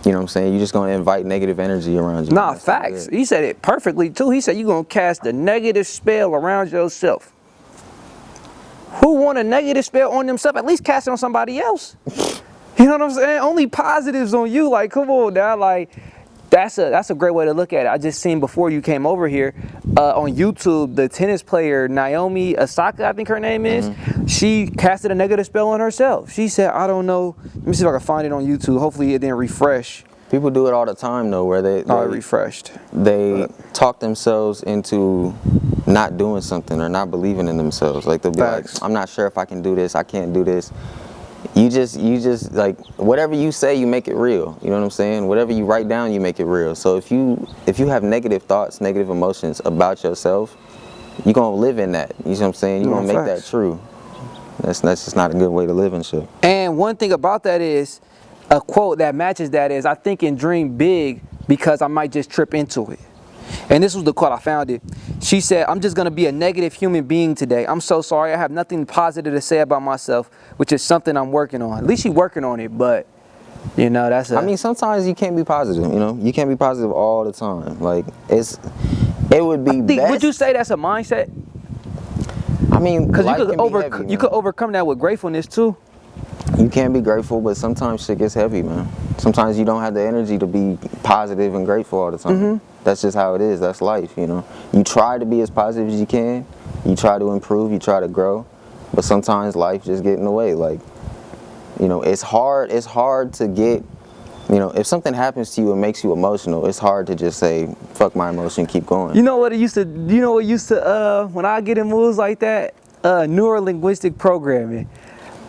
Speaker 2: you know what I'm saying, you're just going to invite negative energy around you.
Speaker 1: Nah, facts. He said it perfectly, too. He said you're going to cast a negative spell around yourself. Who want a negative spell on themselves? At least cast it on somebody else. You know what I'm saying? Only positives on you. Like, come on now. Like, that's a great way to look at it. I just seen before you came over here on YouTube, the tennis player Naomi Osaka, I think her name is. She casted a negative spell on herself. She said, I don't know. Let me see if I can find it on YouTube. Hopefully it didn't refresh.
Speaker 2: People do it all the time, though, where they
Speaker 1: refreshed.
Speaker 2: They talk themselves into not doing something or not believing in themselves. Like, they'll be like, I'm not sure if I can do this. I can't do this. You just like, whatever you say, you make it real. You know what I'm saying? Whatever you write down, you make it real. So if you have negative thoughts, negative emotions about yourself, you're gonna live in that. You know what I'm saying? You're gonna make that true. That's just not a good way to live and shit.
Speaker 1: And one thing about that is, a quote that matches that is, I think and dream big because I might just trip into it. And this was the quote, I found it. She said, I'm just going to be a negative human being today. I'm so sorry. I have nothing positive to say about myself, which is something I'm working on. At least she's working on it, but, you know, that's
Speaker 2: I mean, sometimes you can't be positive, you know? You can't be positive all the time. Like, it would be best.
Speaker 1: Would you say that's a mindset?
Speaker 2: I mean,
Speaker 1: because you could overcome that with gratefulness, too.
Speaker 2: You can be grateful, but sometimes shit gets heavy, man. Sometimes you don't have the energy to be positive and grateful all the time. That's just how it is. That's life, you know. You try to be as positive as you can. You try to improve. You try to grow. But sometimes life just gets in the way. Like, you know, it's hard to get, you know, if something happens to you and makes you emotional, it's hard to just say, fuck my emotion, keep going.
Speaker 1: You know what it used to, when I get in moods like that, neuro-linguistic programming.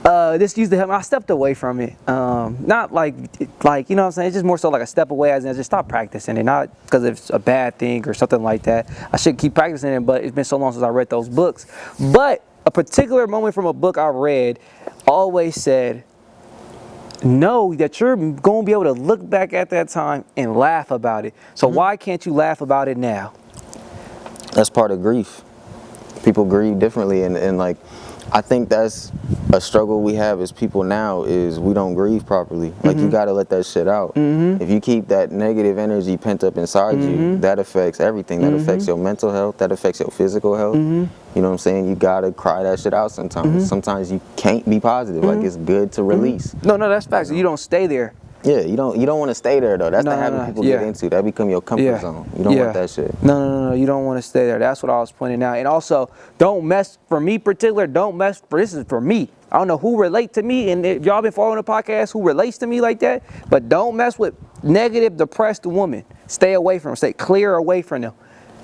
Speaker 1: This used to help me. I stepped away from it. Not like, you know what I'm saying? It's just more so like a step away, as in I just stop practicing it. Not because it's a bad thing or something like that. I should keep practicing it, but it's been so long since I read those books. But a particular moment from a book I read always said, know that you're going to be able to look back at that time and laugh about it. So why can't you laugh about it now?
Speaker 2: That's part of grief. People grieve differently, and like, I think that's a struggle we have as people now, is we don't grieve properly. Like, you gotta let that shit out. If you keep that negative energy pent up inside you, that affects everything. That affects your mental health, that affects your physical health. You know what I'm saying? You gotta cry that shit out sometimes. Sometimes you can't be positive. Like, it's good to release.
Speaker 1: No, that's facts. You don't stay there.
Speaker 2: Yeah, you don't want to stay there, though. That's the habit people get into. That become your comfort zone. You don't want that shit.
Speaker 1: No, you don't want to stay there. That's what I was pointing out. And also, don't mess, for me particular, this is for me. I don't know who relate to me, and if y'all been following the podcast, who relates to me like that, but don't mess with negative, depressed women. Stay away from them. Stay clear away from them.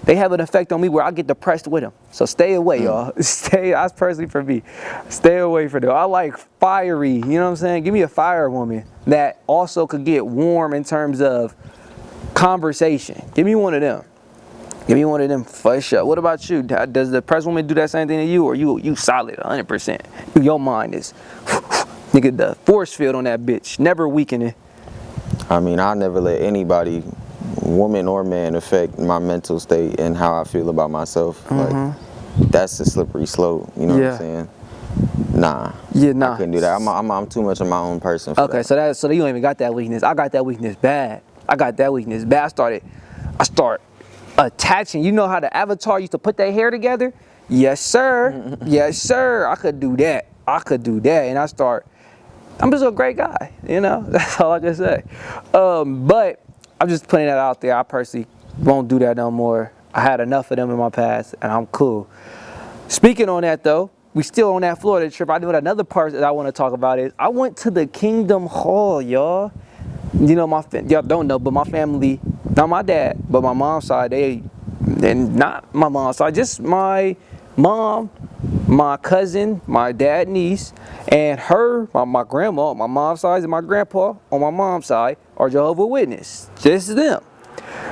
Speaker 1: They have an effect on me where I get depressed with them. So stay away, y'all. That's personally for me. Stay away from them. I like fiery, you know what I'm saying? Give me a fire woman that also could get warm in terms of conversation. Give me one of them. Give me one of them for sure. What about you? Does the depressed woman do that same thing to you, or you solid 100%? Your mind is, nigga, the force field on that bitch. Never weakening.
Speaker 2: I mean, I'll never let anybody, woman or man, affect my mental state and how I feel about myself. Like, that's a slippery slope, you know what I'm saying? Nah. I couldn't do that. I'm too much of my own person for that.
Speaker 1: So you don't even got that weakness. I got that weakness bad. I start attaching. You know how the Avatar used to put their hair together? Yes, sir. Yes, sir. I could do that. And I'm just a great guy, you know? That's all I can say. But I'm just putting that out there. I personally won't do that no more. I had enough of them in my past, and I'm cool. Speaking on that, though, we still on that Florida trip. I know another part that I want to talk about is I went to the Kingdom Hall, y'all. You know, y'all don't know, but my family, not my dad, but my mom's side, and not my mom's side, just my mom, my cousin, my dad, niece, and my grandma on my mom's side, and my grandpa on my mom's side are Jehovah's Witness. Just them.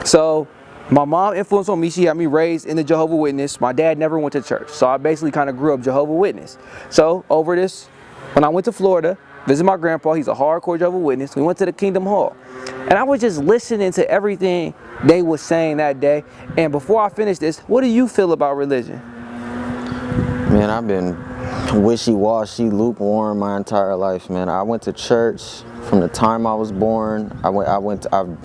Speaker 1: So my mom influenced on me. She had me raised in the Jehovah's Witness. My dad never went to church, so I basically kind of grew up Jehovah's Witness. So over this, when I went to Florida, visit my grandpa, he's a hardcore Jehovah's Witness. We went to the Kingdom Hall. And I was just listening to everything they was saying that day. And before I finish this, what do you feel about religion?
Speaker 2: Man, I've been wishy-washy, lukewarm my entire life, man. I went to church from the time I was born. I've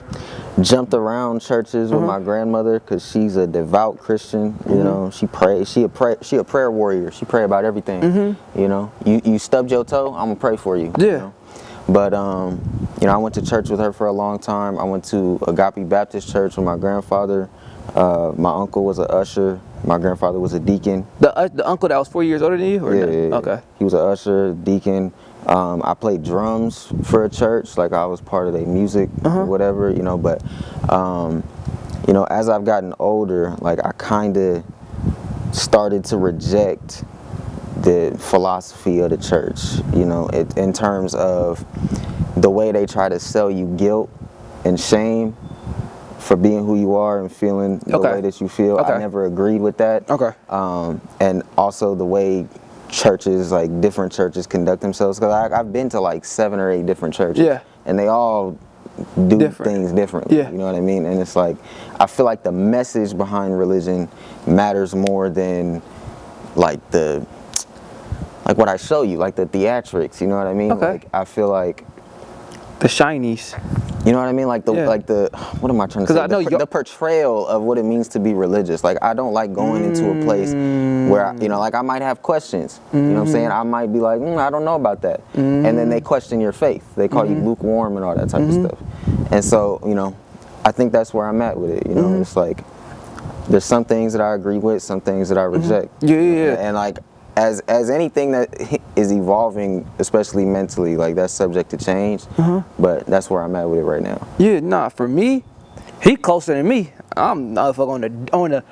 Speaker 2: jumped around churches with my grandmother because she's a devout Christian. You know, she prays. She a prayer warrior. She pray about everything. You know, you stubbed your toe, I'm gonna pray for you.
Speaker 1: Yeah.
Speaker 2: You know? But you know, I went to church with her for a long time. I went to Agape Baptist Church with my grandfather. My uncle was an usher. My grandfather was a deacon.
Speaker 1: The uncle that was 4 years older than you? Or
Speaker 2: Yeah,
Speaker 1: no?
Speaker 2: yeah.
Speaker 1: Okay.
Speaker 2: He was an usher, deacon. I played drums for a church, like I was part of their music or whatever, you know. But you know, as I've gotten older, like I kind of started to reject the philosophy of the church, you know, in terms of the way they try to sell you guilt and shame for being who you are and feeling the way that you feel. I never agreed with that. Okay. And also the way churches, like different churches, conduct themselves. Because I've been to like 7 or 8 different churches. Yeah. And they all do things differently. Yeah. You know what I mean? And it's like, I feel like the message behind religion matters more than like what I show you, like the theatrics, you know what I mean? Okay. Like, I feel like
Speaker 1: the shinies.
Speaker 2: You know what I mean? Like the what am I trying to say? The portrayal of what it means to be religious. Like I don't like going into a place where you know, like I might have questions. You know what I'm saying? I might be like, I don't know about that. And then they question your faith. They call you lukewarm and all that type of stuff. And so, you know, I think that's where I'm at with it. You know, it's like there's some things that I agree with, some things that I reject. Yeah. And like as anything that is evolving, especially mentally, like that's subject to change. But that's where I'm at with it right now.
Speaker 1: Yeah, nah, for me, he closer than me. I'm motherfucking on the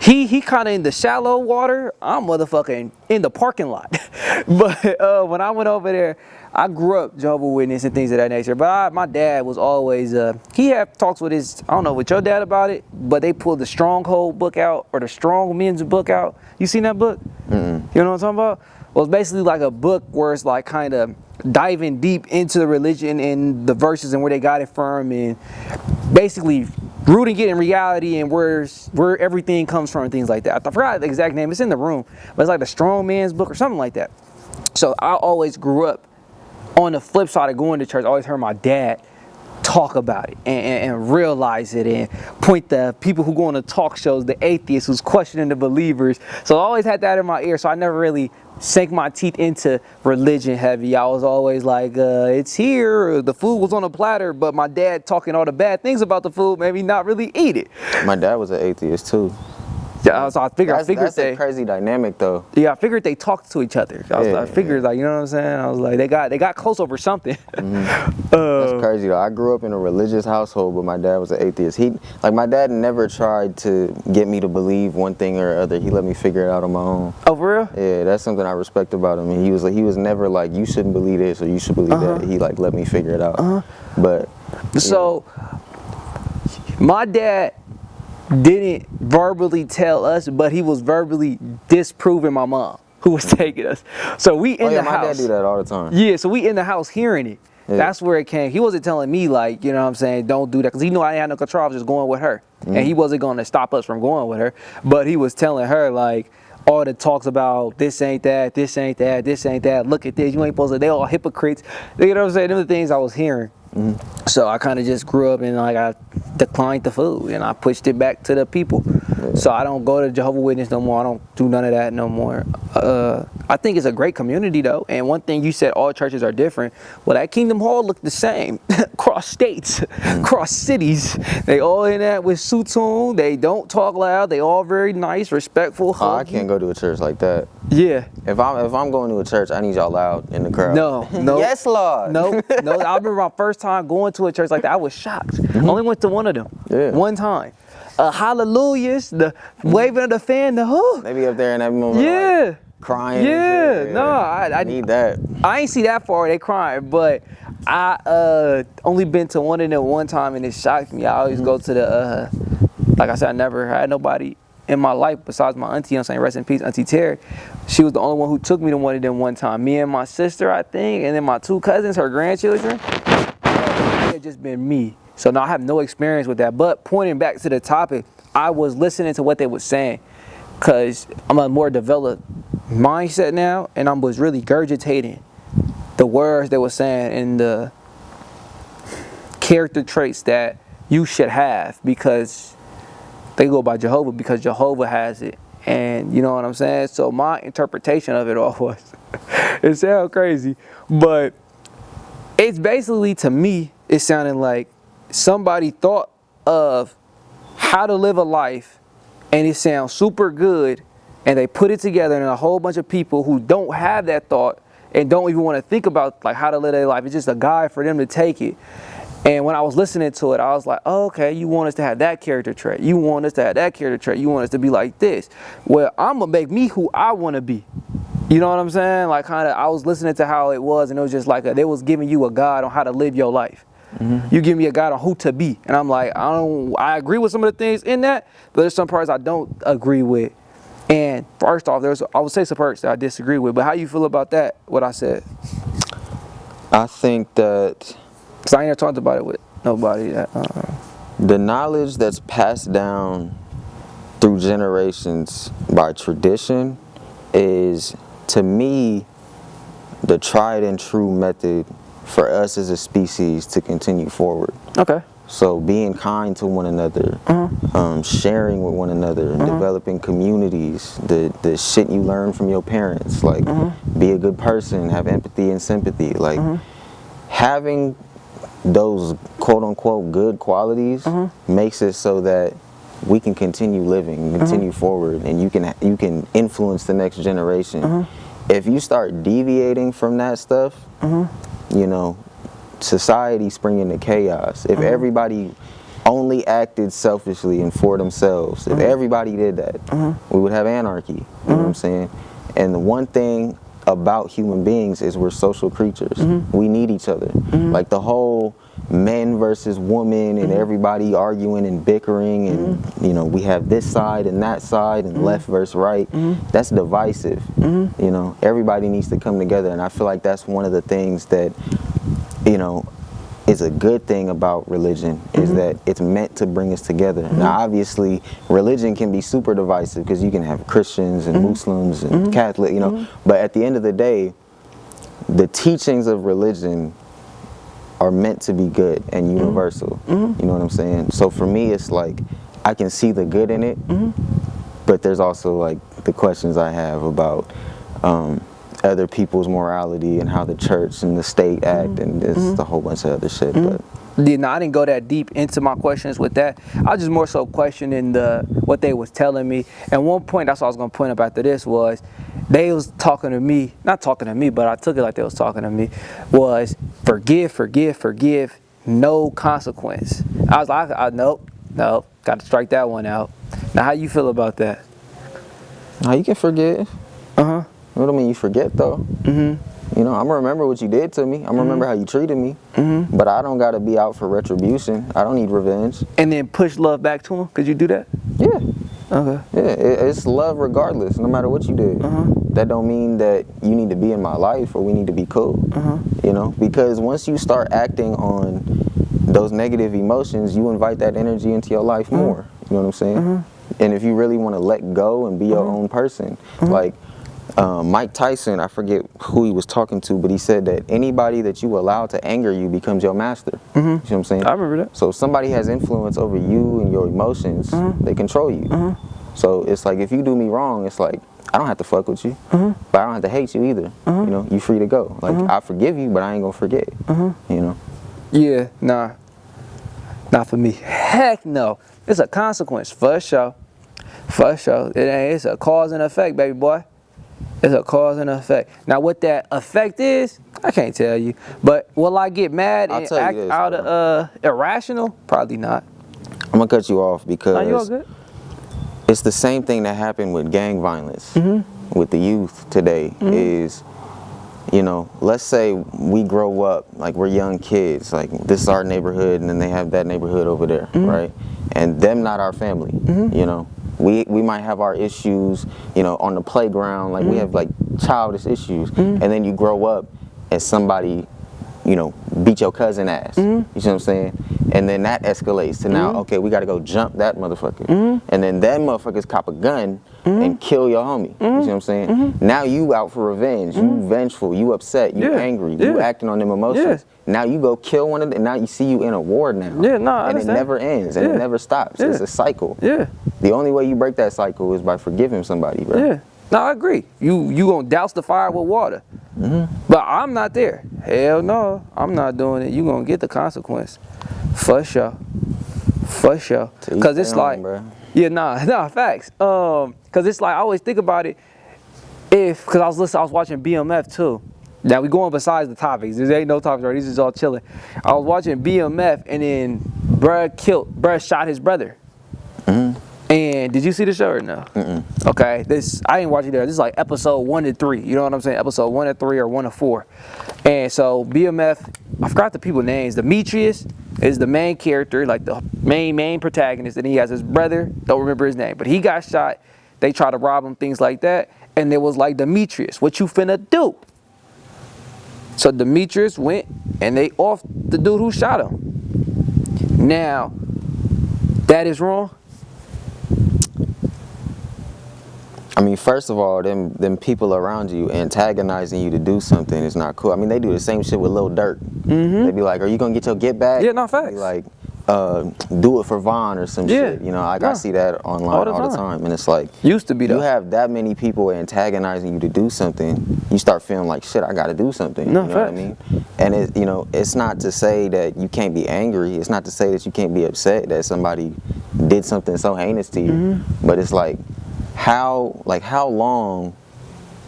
Speaker 1: he kind of in the shallow water. I'm motherfucking in the parking lot. But when I went over there, I grew up Jehovah's Witness and things of that nature. But my dad was always, he had talks with his, I don't know, with your dad about it, but they pulled the Stronghold book out, or the Strong Men's book out. You seen that book? You know what I'm talking about? Well, it's basically like a book where it's like kind of diving deep into the religion and the verses and where they got it from, and basically rooting it in reality and where everything comes from and things like that. I forgot the exact name. It's in the room, but it's like the Strong Man's book or something like that. So I always grew up on the flip side of going to church. I always heard my dad talk about it and realize it and point the people who go on the talk shows, the atheists who's questioning the believers. So I always had that in my ear. So I never really sank my teeth into religion heavy. I was always like, it's here, the food was on a platter, but my dad talking all the bad things about the food made me not really eat it.
Speaker 2: My dad was an athist too.
Speaker 1: Yeah, so I figured
Speaker 2: that's a crazy dynamic though.
Speaker 1: Yeah, I figured they talked to each other. I figured like, you know what I'm saying? I was like, they got close over something.
Speaker 2: That's crazy though. I grew up in a religious household, but my dad was an atheist. My dad never tried to get me to believe one thing or other. He let me figure it out on my own.
Speaker 1: Oh, for real?
Speaker 2: Yeah, that's something I respect about him. And he was never like, you shouldn't believe this or you should believe that. He like let me figure it out. But
Speaker 1: so my dad didn't verbally tell us, but he was verbally disproving my mom, who was taking us. So we in the house.
Speaker 2: My dad do that all the time.
Speaker 1: Yeah, so we in the house hearing it. Yeah. That's where it came. He wasn't telling me like, you know what I'm saying, don't do that, because he knew I didn't have no control. I was just going with her. And he wasn't going to stop us from going with her. But he was telling her like, all the talks about this ain't that, this ain't that, this ain't that, look at this, you ain't supposed to, they all hypocrites. You know what I'm saying? Them are the things I was hearing. So I kind of just grew up and like I declined the food and I pushed it back to the people. So I don't go to Jehovah's Witness no more. I don't do none of that no more. I think it's a great community though. And one thing you said, all churches are different. Well, that Kingdom Hall looked the same across states, across cities. They all in that with suits on. They don't talk loud. They all very nice, respectful.
Speaker 2: I can't go to a church like that.
Speaker 1: Yeah.
Speaker 2: If I'm going to a church, I need y'all loud in the crowd.
Speaker 1: No.
Speaker 2: Yes, Lord.
Speaker 1: No. I remember my first time going to a church like that. I was shocked. I only went to one of them. Yeah. One time. Hallelujahs, the waving of the fan, the whoo.
Speaker 2: They be up there in that moment. Yeah. Like, crying.
Speaker 1: Yeah. No, I need that. I ain't see that far. They crying, but I only been to one of them one time and it shocked me. I always go to the like I said, I never had nobody in my life besides my auntie. I'm saying rest in peace, Auntie Terry. She was the only one who took me to one of them one time. Me and my sister, I think, and then my 2 cousins, her grandchildren. just been me. So no, I have no experience with that. But pointing back to the topic, I was listening to what they were saying, because I'm a more developed mindset now, and I was really regurgitating the words they were saying and the character traits that you should have, because they go by Jehovah, because Jehovah has it. And you know what I'm saying? So my interpretation of it all was, it sounds crazy, but it's basically, to me, it sounded like somebody thought of how to live a life, and it sounds super good, and they put it together, and a whole bunch of people who don't have that thought and don't even want to think about like how to live their life, it's just a guide for them to take it. And when I was listening to it, I was like, oh, okay, you want us to have that character trait. You want us to have that character trait. You want us to be like this. Well, I'm going to make me who I want to be. You know what I'm saying? Like, kind of, I was listening to how it was, and it was just like, they was giving you a guide on how to live your life. You give me a guide on who to be. And I'm like, I agree with some of the things in that, but there's some parts I don't agree with. And first off, I would say some parts that I disagree with. But how you feel about that, what I said?
Speaker 2: I think that,
Speaker 1: Because I ain't never talked about it with nobody.
Speaker 2: the knowledge that's passed down through generations by tradition is, to me, the tried and true method for us as a species to continue forward.
Speaker 1: Okay.
Speaker 2: So being kind to one another, sharing with one another, developing communities, the shit you learn from your parents, like be a good person, have empathy and sympathy, like having those quote unquote good qualities makes it so that we can continue living, continue forward, and you can influence the next generation. If you start deviating from that stuff, you know, society spring into chaos. If everybody only acted selfishly and for themselves, if everybody did that, we would have anarchy. You know what I'm saying? And the one thing about human beings is we're social creatures. We need each other. Like the whole men versus woman and everybody arguing and bickering and you know, we have this side and that side and left versus right. That's divisive. You know, everybody needs to come together, and I feel like that's one of the things that, you know, is a good thing about religion, is that it's meant to bring us together. Now obviously religion can be super divisive, because you can have Christians and Muslims and Catholic, you know, but at the end of the day, the teachings of religion are meant to be good and universal. You know what I'm saying? So for me, it's like I can see the good in it, but there's also like the questions I have about other people's morality and how the church and the state act, and there's a whole bunch of other shit. But
Speaker 1: yeah, no, I didn't go that deep into my questions with that. I was just more so questioning what they was telling me. And one point, that's what I was gonna point up after this, was they was talking to me, not talking to me, but I took it like they was talking to me, was forgive, forgive, forgive, no consequence. I was like, nope, got to strike that one out. Now, how you feel about that?
Speaker 2: how you can forgive? What do I mean you forget though? You know, I'm gonna remember what you did to me. I'm gonna remember how you treated me. But I don't gotta be out for retribution. I don't need revenge.
Speaker 1: And then push love back to them? Could you do that?
Speaker 2: Yeah.
Speaker 1: Okay.
Speaker 2: Yeah, it's love regardless, no matter what you did. That don't mean that you need to be in my life or we need to be cool. You know, because once you start acting on those negative emotions, you invite that energy into your life more. You know what I'm saying? And if you really want to let go and be your own person, like Mike Tyson, I forget who he was talking to, but he said that anybody that you allow to anger you becomes your master. You know what I'm saying?
Speaker 1: I remember that.
Speaker 2: So if somebody has influence over you and your emotions, they control you. So it's like, if you do me wrong, it's like, I don't have to fuck with you, but I don't have to hate you either. You know, you free to go. Like, I forgive you, but I ain't gonna forget. You know?
Speaker 1: Yeah, nah. Not for me. Heck no. It's a consequence, for sure. For sure. It's a cause and effect, baby boy. It's a cause and effect. Now, what that effect is, I can't tell you. But will I get mad and act out of irrational? Probably not.
Speaker 2: I'm gonna cut you off because
Speaker 1: Are you all good?
Speaker 2: it's the same thing that happened with gang violence with the youth today. Is, you know, let's say we grow up, like we're young kids, like this is our neighborhood and then they have that neighborhood over there, right? And them not our family, you know. We might have our issues, you know, on the playground, like we have like childish issues, and then you grow up and somebody, you know, beat your cousin ass. You see what I'm saying? And then that escalates to now, okay, we gotta go jump that motherfucker. And then that motherfuckers cop a gun and kill your homie. You see what I'm saying? Now you out for revenge. You vengeful. You upset. You angry. You acting on them emotions. Now you go kill one of them. Now you see you in a war now.
Speaker 1: Yeah, no, I
Speaker 2: and
Speaker 1: understand.
Speaker 2: it never ends and it never stops. It's a cycle.
Speaker 1: Yeah.
Speaker 2: The only way you break that cycle is by forgiving somebody, bro.
Speaker 1: Yeah. No, I agree. You gonna douse the fire with water. But I'm not there. Hell no, I'm not doing it. You gonna get the consequence. For sure. For sure. Cause it's like, yeah, nah, facts. Cause it's like I always think about it. Cause I was watching BMF too. Now we going besides the topics. There ain't no topics right. These is all chilling. I was watching BMF and then bruh shot his brother. And did you see the show or no? Okay, I ain't watching there. This is like episode 1 to 3. You know what I'm saying? Episode 1 to 3 or 1 to 4. And so BMF, I forgot the people's names. Demetrius is the main character, like the main protagonist, and he has his brother. Don't remember his name, but he got shot. They try to rob him, things like that. And it was like, Demetrius, what you finna do? So Demetrius went and they off the dude who shot him. Now, that is wrong.
Speaker 2: I mean, first of all, them people around you antagonizing you to do something is not cool. I mean, they do the same shit with Lil Durk. They be like, are you gonna get your get back?
Speaker 1: Yeah, no facts.
Speaker 2: Be like, do it for Vaughn or some shit. You know, like I see that online all the time. And it's like,
Speaker 1: used to be though.
Speaker 2: You have that many people antagonizing you to do something, you start feeling like, shit, I gotta do something.
Speaker 1: No,
Speaker 2: you know
Speaker 1: facts.
Speaker 2: what I mean? And it, you know, it's not to say that you can't be angry. It's not to say that you can't be upset that somebody did something so heinous to you. But it's like, how long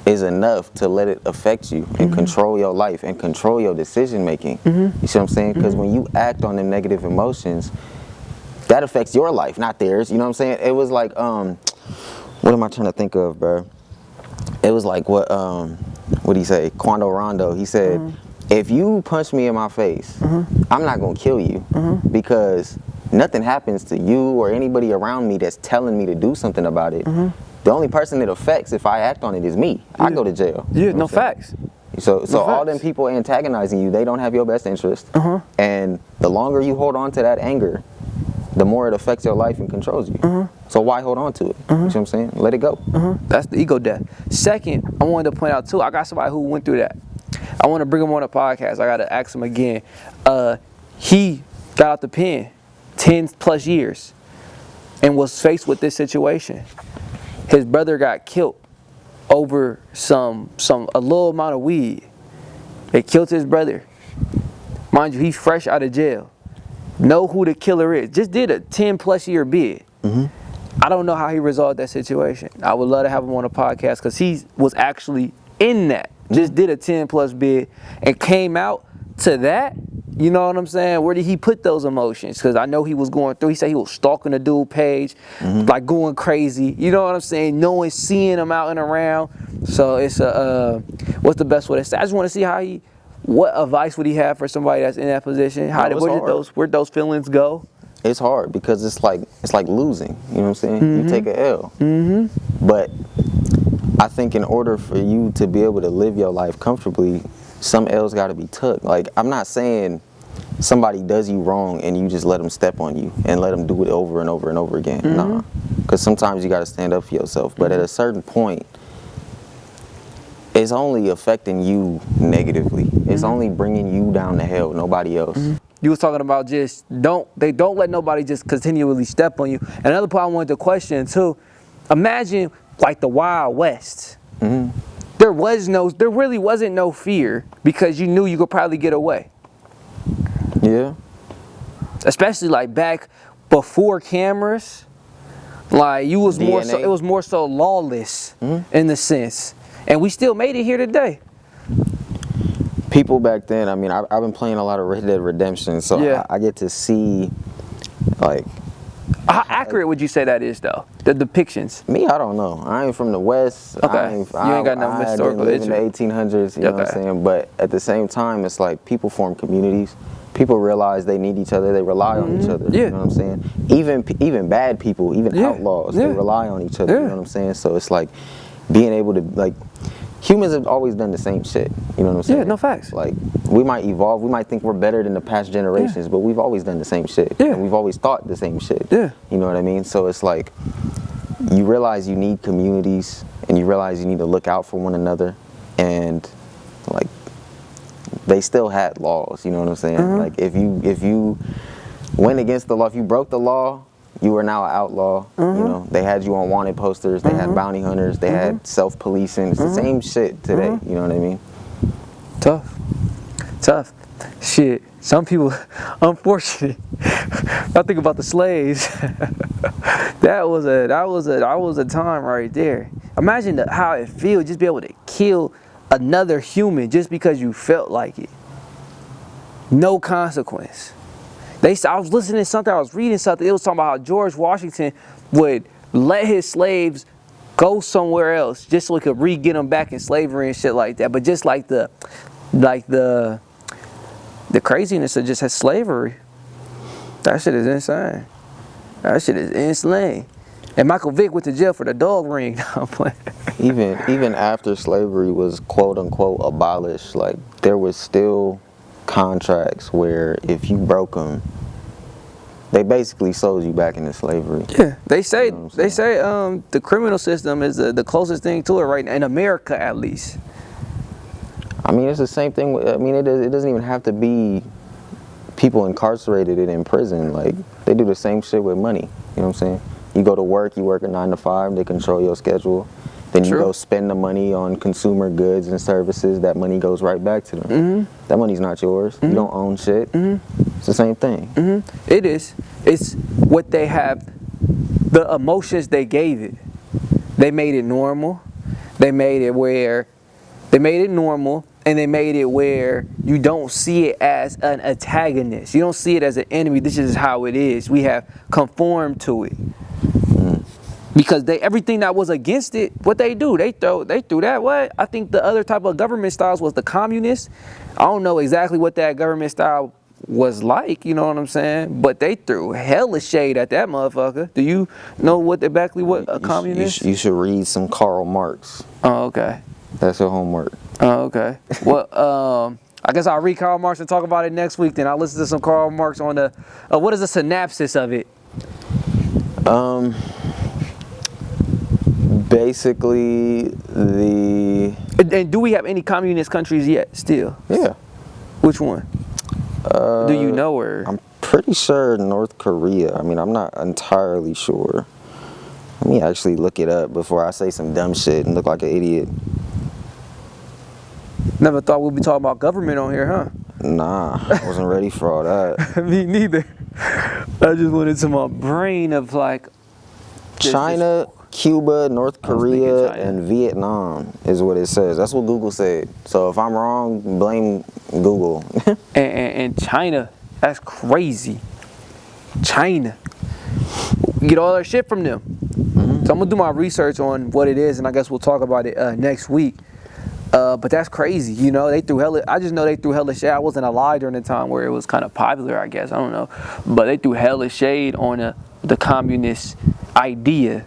Speaker 2: is enough to let it affect you and control your life and control your decision making? You see what I'm saying? Because when you act on them negative emotions, that affects your life, not theirs. You know what I'm saying? It was like, what am I trying to think of, bro? It was like what did he say? Quando Rondo. He said, if you punch me in my face, I'm not gonna kill you because nothing happens to you or anybody around me that's telling me to do something about it. The only person it affects if I act on it is me. I go to jail.
Speaker 1: Yeah,
Speaker 2: you know
Speaker 1: no facts.
Speaker 2: So all them people antagonizing you, they don't have your best interest. And the longer you hold on to that anger, the more it affects your life and controls you. So why hold on to it? You see what I'm saying? Let it go.
Speaker 1: That's the ego death. Second, I wanted to point out too, I got somebody who went through that. I want to bring him on a podcast. I got to ask him again. He got out the pen 10 plus years and was faced with this situation. His brother got killed over a little amount of weed. They killed his brother. Mind you, he's fresh out of jail. Know who the killer is. Just did a 10 plus year bid. I don't know how he resolved that situation. I would love to have him on a podcast because he was actually in that. Just did a 10 plus bid and came out to that. You know what I'm saying? Where did he put those emotions? Because I know he was going through. He said he was stalking the dude page, like going crazy. You know what I'm saying? Seeing him out and around. So it's what's the best way to say? I just want to see what advice would he have for somebody that's in that position? Where'd those feelings go?
Speaker 2: It's hard because it's like losing. You know what I'm saying? You take an L. But I think in order for you to be able to live your life comfortably, some L's got to be took. Like, I'm not saying somebody does you wrong and you just let them step on you and let them do it over and over and over again. Nah, because sometimes you got to stand up for yourself. But at a certain point, it's only affecting you negatively. It's only bringing you down to hell, nobody else.
Speaker 1: You was talking about don't let nobody just continually step on you. Another part I wanted to question too, imagine like the Wild West. There really wasn't no fear because you knew you could probably get away.
Speaker 2: Yeah.
Speaker 1: Especially like back before cameras, like it was more so lawless in the sense, and we still made it here today.
Speaker 2: People back then, I mean, I've been playing a lot of Red Dead Redemption, so
Speaker 1: yeah.
Speaker 2: I get to see, like.
Speaker 1: How accurate would you say that is, though? The depictions?
Speaker 2: Me, I don't know. I ain't from the West.
Speaker 1: Okay. You ain't got no historical
Speaker 2: live in the 1800s, you know what I'm saying? But at the same time, it's like people form communities. People realize they need each other. They rely on each other.
Speaker 1: Yeah.
Speaker 2: You know what I'm saying? Even bad people, even outlaws, they rely on each other. You know what I'm saying? So it's like being able to, like, humans have always done the same shit. You know what I'm saying?
Speaker 1: Yeah, no facts.
Speaker 2: Like, we might evolve, we might think we're better than the past generations, but we've always done the same shit.
Speaker 1: Yeah.
Speaker 2: And we've always thought the same shit.
Speaker 1: Yeah.
Speaker 2: You know what I mean? So it's like, you realize you need communities, and you realize you need to look out for one another, and like, they still had laws, you know what I'm saying? Like, if you went against the law, if you broke the law, you are now an outlaw. You know, they had you on wanted posters, they had bounty hunters, they had self-policing. It's the same shit today, you know what I mean?
Speaker 1: Tough. Shit. Some people, unfortunately, I think about the slaves. that was a time right there. Imagine how it feels just be able to kill another human just because you felt like it. No consequence. I was listening to something, I was reading something, it was talking about how George Washington would let his slaves go somewhere else just so he could re-get them back in slavery and shit like that. But just like the craziness of just slavery, that shit is insane. That shit is insane. And Michael Vick went to jail for the dog ring. I'm playing.
Speaker 2: Even after slavery was quote unquote abolished, like, there was still contracts where if you broke them, they basically sold you back into slavery.
Speaker 1: Yeah, they say the criminal system is the closest thing to it right now, in America at least.
Speaker 2: I mean, it's the same thing. I mean, it doesn't even have to be people incarcerated and in prison. Like, they do the same shit with money. You know what I'm saying? You go to work, you work a 9 to 5, they control your schedule. Then you go spend the money on consumer goods and services. That money goes right back to them. That money's not yours. You don't own shit. It's the same thing.
Speaker 1: It is. It's what they have, the emotions they gave it. They made it normal. They made it normal, and they made it where you don't see it as an antagonist. You don't see it as an enemy. This is how it is. We have conformed to it. Because everything that was against it, what they do, they threw that. What? I think the other type of government styles was the communists. I don't know exactly what that government style was like, you know what I'm saying? But they threw hella shade at that motherfucker. Do you know exactly what a communist?
Speaker 2: You should read some Karl Marx.
Speaker 1: Oh, okay.
Speaker 2: That's your homework.
Speaker 1: Oh, okay. Well, I guess I'll read Karl Marx and talk about it next week. Then I'll listen to some Karl Marx on the what is the synopsis of it?
Speaker 2: Basically,
Speaker 1: And do we have any communist countries yet? Still?
Speaker 2: Yeah.
Speaker 1: Which one? Do you know where?
Speaker 2: I'm pretty sure North Korea. I mean, I'm not entirely sure. Let me actually look it up before I say some dumb shit and look like an idiot.
Speaker 1: Never thought we'd be talking about government on here, huh?
Speaker 2: Nah, I wasn't ready for all that.
Speaker 1: Me neither. I just went into my brain of like
Speaker 2: China, Cuba, North Korea, and Vietnam is what it says. That's what Google said. So if I'm wrong, blame Google.
Speaker 1: and China, that's crazy. China. We get all our shit from them. So I'm gonna do my research on what it is, and I guess we'll talk about it next week. But that's crazy, you know. They threw hella. I just know they threw hella shade. I wasn't alive during the time where it was kind of popular, I guess. I don't know, but they threw hella shade on the communist idea,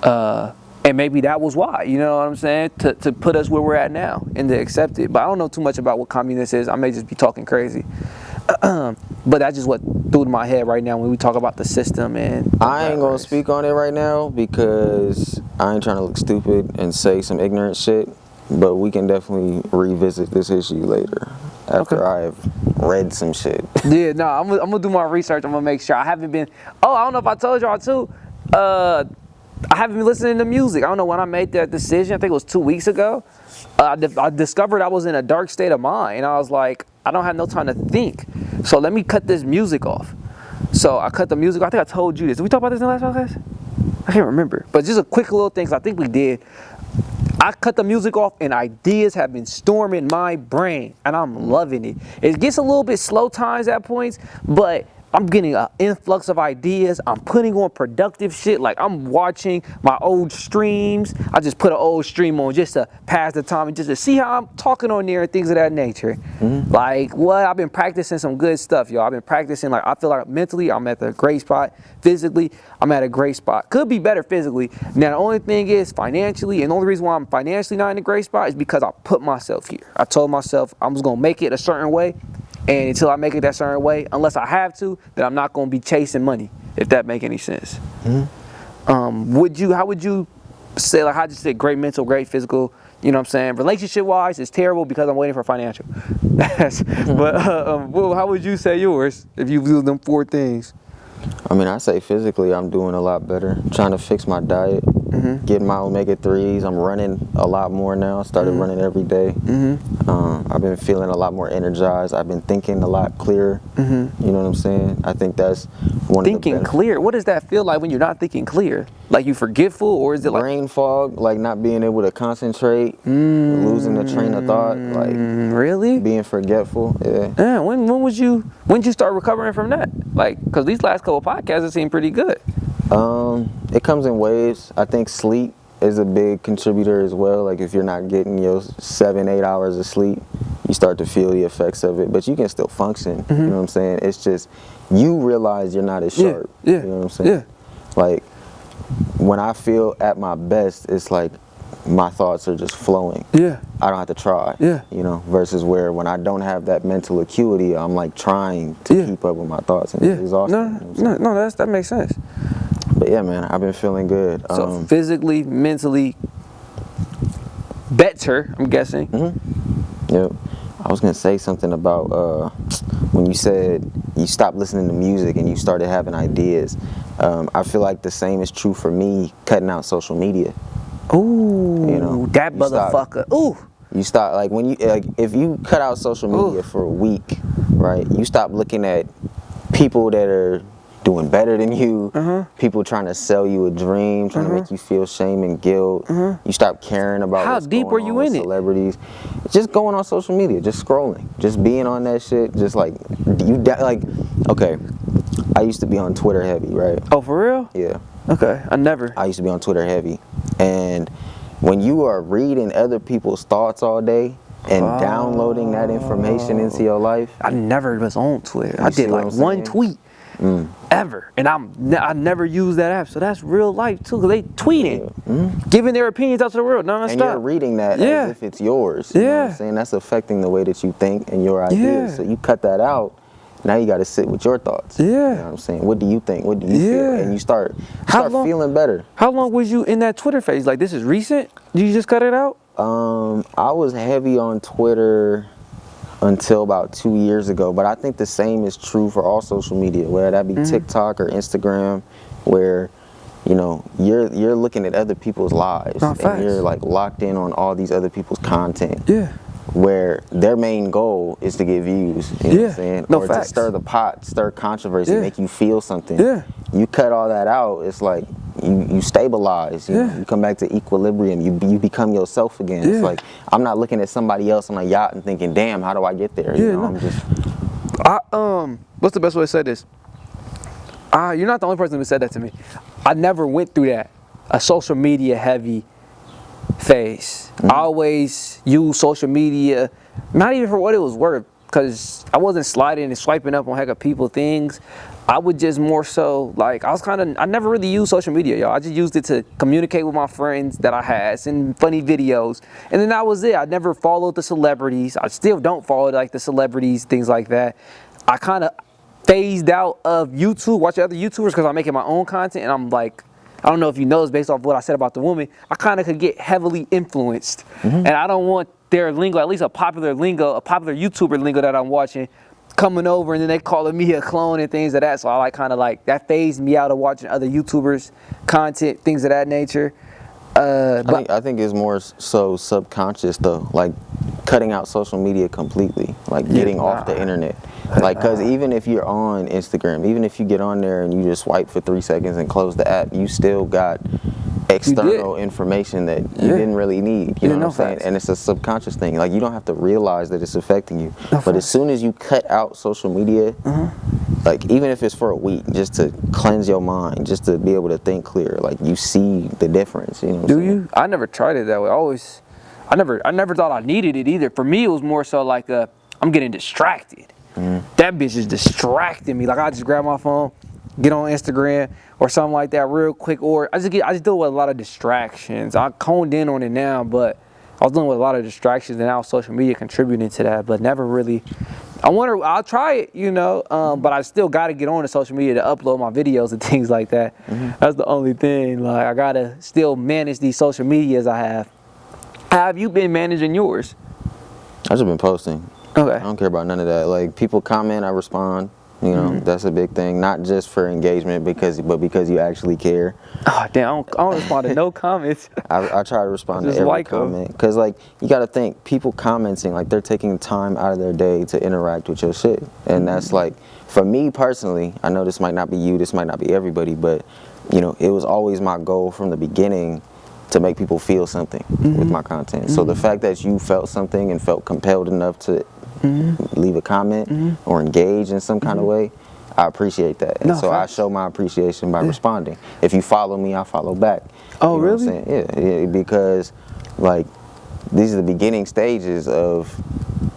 Speaker 1: and maybe that was why. You know what I'm saying? To put us where we're at now and to accept it. But I don't know too much about what communist is. I may just be talking crazy. But that's just what threw to my head right now when we talk about the system. And
Speaker 2: I ain't gonna speak on it right now because I ain't trying to look stupid and say some ignorant shit. But we can definitely revisit this issue later after I have read some shit.
Speaker 1: Yeah, no, I'm gonna do my research. I'm gonna make sure. I haven't been. Oh, I don't know if I told y'all too. I haven't been listening to music. I don't know when I made that decision. I think it was 2 weeks ago. I discovered I was in a dark state of mind, and I was like, I don't have no time to think. So let me cut this music off. So I cut the music off. I think I told you this. Did we talk about this in the last podcast? I can't remember. But just a quick little thing. I think we did. I cut the music off and ideas have been storming my brain and I'm loving it. It gets a little bit slow times at points, but I'm getting an influx of ideas. I'm putting on productive shit. Like I'm watching my old streams. I just put an old stream on just to pass the time and just to see how I'm talking on there and things of that nature. Like what? I've been practicing some good stuff, y'all. I've been practicing. Like I feel like mentally I'm at the great spot. Physically, I'm at a great spot. Could be better physically. Now the only thing is financially, and the only reason why I'm financially not in a great spot is because I put myself here. I told myself I was gonna make it a certain way. And until I make it that certain way, unless I have to, then I'm not going to be chasing money, if that make any sense. How would you say, like, how'd you say great mental, great physical, you know what I'm saying? Relationship-wise, it's terrible because I'm waiting for financial. But how would you say yours if you do them 4 things?
Speaker 2: I mean, I say physically, I'm doing a lot better. I'm trying to fix my diet, getting my omega-3s. I'm running a lot more now. Started running every day. I've been feeling a lot more energized. I've been thinking a lot clearer. You know what I'm saying? I think that's one of the
Speaker 1: Thinking clear? What does that feel like when you're not thinking clear? Like you forgetful, or is it like
Speaker 2: brain fog, like not being able to concentrate, losing the train of thought, like
Speaker 1: really
Speaker 2: being forgetful.
Speaker 1: Yeah. When did you start recovering from that? Like, because these last couple podcasts have seemed pretty good.
Speaker 2: It comes in waves. I think sleep is a big contributor as well. Like if you're not getting your 7-8 hours of sleep, you start to feel the effects of it, but you can still function. You know what I'm saying? It's just you realize you're not as sharp. You know what I'm saying? Like when I feel at my best, it's like my thoughts are just flowing. I don't have to try. You know, versus where when I don't have that mental acuity, I'm like trying to keep up with my thoughts, and it's exhausting.
Speaker 1: No, that makes sense.
Speaker 2: But yeah, man, I've been feeling good.
Speaker 1: So physically, mentally, better, I'm guessing.
Speaker 2: Yep. I was gonna say something about when you said you stopped listening to music and you started having ideas. I feel like the same is true for me cutting out social media.
Speaker 1: Ooh,
Speaker 2: you know,
Speaker 1: that motherfucker. Ooh.
Speaker 2: You start, like, when you, like, if you cut out social media for a week, right, you stop looking at people that are doing better than you, people trying to sell you a dream, trying to make you feel shame and guilt. You stop caring about
Speaker 1: how
Speaker 2: what's
Speaker 1: deep
Speaker 2: going
Speaker 1: were you
Speaker 2: on
Speaker 1: in
Speaker 2: with
Speaker 1: it?
Speaker 2: celebrities. Just going on social media, just scrolling, just being on that shit, just like, like, okay, I used to be on Twitter heavy, right?
Speaker 1: Oh, for real?
Speaker 2: Yeah.
Speaker 1: Okay, I
Speaker 2: used to be on Twitter heavy, and when you are reading other people's thoughts all day and downloading that information into your life,
Speaker 1: I never was on Twitter. I did like one tweet ever, and I never used that app. So that's real life too, because they tweeting, giving their opinions out to the world nonstop.
Speaker 2: And you're reading that as if it's yours. You know what I'm saying? That's affecting the way that you think and your ideas. So you cut that out. Now you got to sit with your thoughts. You know what I'm saying? What do you think? What do you feel? And you start feeling better.
Speaker 1: How long was you in that Twitter phase? Like, this is recent? Did you just cut it out?
Speaker 2: I was heavy on Twitter until about 2 years ago, but I think the same is true for all social media, whether that be TikTok or Instagram, where, you know, you're looking at other people's lives and you're like locked in on all these other people's content. Where their main goal is to get views, you know what I'm saying? Or to stir the pot, stir controversy, make you feel something. You cut all that out, it's like you stabilize, you know? You come back to equilibrium, you become yourself again. It's like, I'm not looking at somebody else on a yacht and thinking, damn, how do I get there? You know, I'm just...
Speaker 1: what's the best way to say this? You're not the only person who said that to me. I never went through that, a social media heavy phase. I always use social media, not even for what it was worth, because I wasn't sliding and swiping up on heck of people things. I would just more so, like, I never really used social media, y'all. I just used it to communicate with my friends that I had, send funny videos, and then that was it. I never followed the celebrities. I still don't follow, like, the celebrities, things like that. I kind of phased out of YouTube, watching other YouTubers, because I'm making my own content, and I'm like, I don't know if you know this based off what I said about the woman, I kind of could get heavily influenced. And I don't want their lingo, at least a popular YouTuber lingo that I'm watching, coming over and then they calling me a clone and things of that. So I like kind of like, that phased me out of watching other YouTubers' content, things of that nature.
Speaker 2: I think it's more so subconscious though, like cutting out social media completely, like getting off the internet. Like, cause even if you're on Instagram, even if you get on there and you just swipe for 3 seconds and close the app, you still got external information that you didn't really need. You know what I'm saying? And it's a subconscious thing. Like, you don't have to realize that it's affecting you. But as soon as you cut out social media, like even if it's for a week, just to cleanse your mind, just to be able to think clear. Like you see the difference. You know. What
Speaker 1: Do
Speaker 2: I'm saying?
Speaker 1: you? I never tried it that way. I never thought I needed it either. For me, it was more so like I'm getting distracted. That bitch is distracting me. Like I just grab my phone, get on Instagram or something like that real quick, or I just deal with a lot of distractions. I honed in on it now, but I was dealing with a lot of distractions, and now social media contributing to that, but never really. I'll try it, you know, but I still got to get on to social media to upload my videos and things like that. That's the only thing. Like I gotta still manage these social medias I have. How have you been managing yours?
Speaker 2: I've just been posting.
Speaker 1: Okay.
Speaker 2: I don't care about none of that. Like people comment, I respond. You know, that's a big thing. Not just for engagement, but because you actually care.
Speaker 1: Oh damn! I don't respond to no comments.
Speaker 2: I try to respond to
Speaker 1: Just
Speaker 2: every
Speaker 1: like 'em.
Speaker 2: comment, because like you got to think, people commenting, like they're taking time out of their day to interact with your shit, and that's like, for me personally, I know this might not be you, this might not be everybody, but you know, it was always my goal from the beginning to make people feel something with my content. So the fact that you felt something and felt compelled enough to leave a comment or engage in some kind of way, I appreciate that. And
Speaker 1: No,
Speaker 2: so
Speaker 1: facts.
Speaker 2: I show my appreciation by responding. If you follow me, I follow back.
Speaker 1: Oh,
Speaker 2: You know what I'm
Speaker 1: really?
Speaker 2: saying? Yeah, because like these are the beginning stages of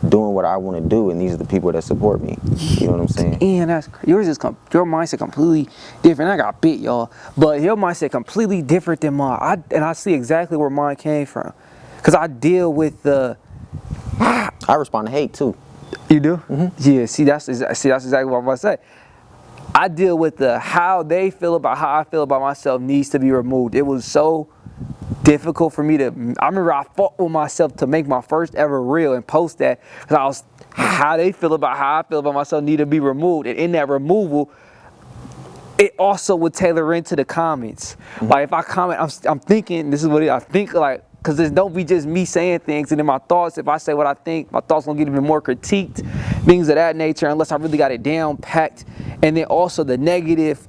Speaker 2: doing what I want to do, and these are the people that support me. You know what I'm saying?
Speaker 1: And your mindset completely different. I got bit, y'all, but your mindset completely different than mine. I see exactly where mine came from, cause I deal with the.
Speaker 2: I respond to hate too.
Speaker 1: You do? Yeah. See, that's exactly what I'm about to say. I deal with the how they feel about how I feel about myself needs to be removed. It was so difficult for me to. I remember I fought with myself to make my first ever reel and post that, because how they feel about how I feel about myself need to be removed, and in that removal, it also would tailor into the comments. Like if I comment, I'm thinking this is what I think, like, because this don't be just me saying things, and then my thoughts, if I say what I think, my thoughts gonna get even more critiqued, things of that nature, unless I really got it down packed. And then also the negative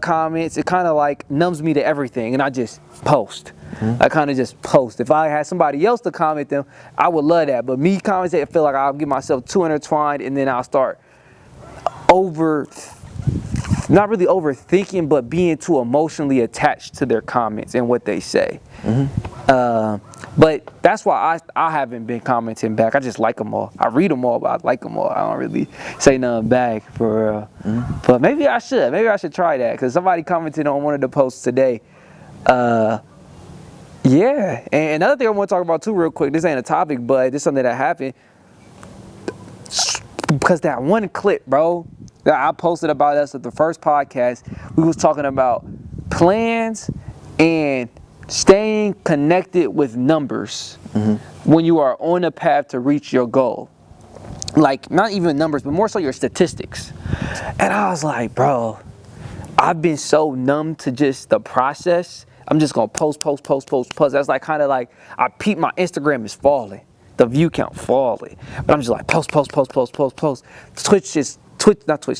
Speaker 1: comments, it kind of like numbs me to everything, and I just post. I kind of just post. If I had somebody else to comment them, I would love that. But me commenting, I feel like I'll get myself too intertwined, and then I'll start not really overthinking, but being too emotionally attached to their comments and what they say. But that's why I haven't been commenting back. I just like them all. I read them all, but I like them all. I don't really say nothing back for real. But maybe I should. Maybe I should try that, because somebody commented on one of the posts today. Yeah. And another thing I want to talk about too real quick, this ain't a topic, but this is something that happened. Because that one clip, bro, that I posted about us at the first podcast, we was talking about plans and staying connected with numbers when you are on a path to reach your goal. Like, not even numbers, but more so your statistics. And I was like, bro, I've been so numb to just the process. I'm just gonna post. That's like kind of like, I peep my Instagram is falling, the view count falling, but I'm just like post.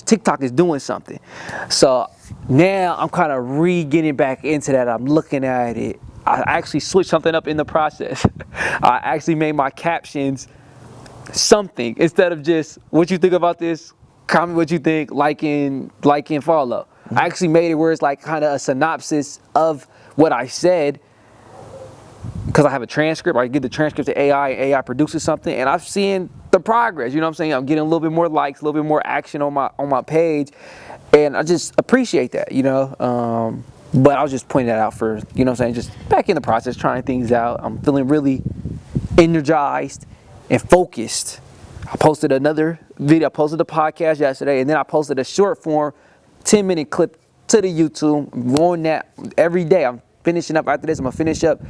Speaker 1: TikTok is doing something. So now I'm kind of getting back into that. I'm looking at it. I actually switched something up in the process. I actually made my captions something, instead of just what you think about this, comment what you think, like and follow. I actually made it where it's like kind of a synopsis of what I said, because I have a transcript. I give the transcript to AI, and AI produces something, and I'm seeing the progress. You know what I'm saying? I'm getting a little bit more likes, a little bit more action on my page, and I just appreciate that, you know. But I was just pointing that out for, you know what I'm saying, just back in the process, trying things out. I'm feeling really energized and focused. I posted another video. I posted the podcast yesterday, and then I posted a short form 10-minute clip to the YouTube. I'm on that every day. I'm finishing up after this. I'm gonna finish up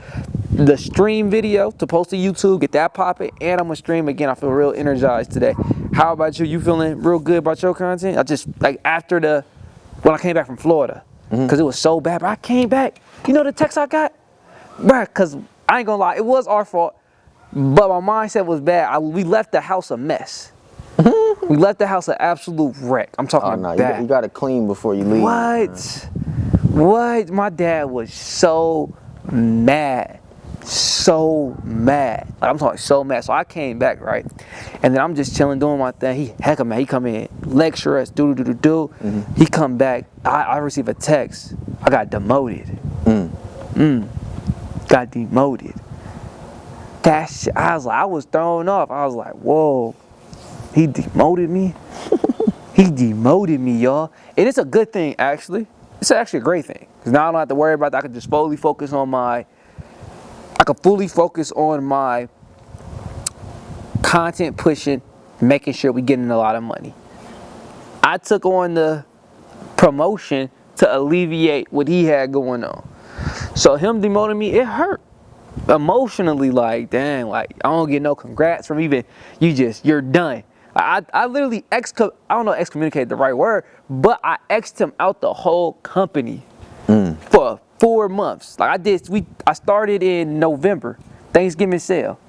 Speaker 1: the stream video to post to YouTube, get that popping, and I'm gonna stream again. I feel real energized today. How about you? You feeling real good about your content? I just, like, after when I came back from Florida, because it was so bad, but I came back. You know the text I got? Bruh, because I ain't gonna lie, it was our fault, but my mindset was bad. We left the house a mess. We left the house an absolute wreck. I'm talking bad.
Speaker 2: You gotta clean before you leave.
Speaker 1: What? My dad was so mad. so mad. Like, I'm talking so mad. So I came back, right? And then I'm just chilling, doing my thing. He come in, lecture us, He come back. I receive a text. I got demoted. Got demoted. That shit, I was thrown off. I was like, whoa, he demoted me? He demoted me, y'all. And it's a good thing, actually. It's actually a great thing. Because now I don't have to worry about that. I can just fully focus on my content pushing, making sure we getting a lot of money. I took on the promotion to alleviate what he had going on. So him demoting me, it hurt. Emotionally, like, dang, like, I don't get no congrats from even, you're done. I literally I don't know excommunicate the right word, but I X'd him out the whole company for 4 months. Like I started in November, Thanksgiving sale.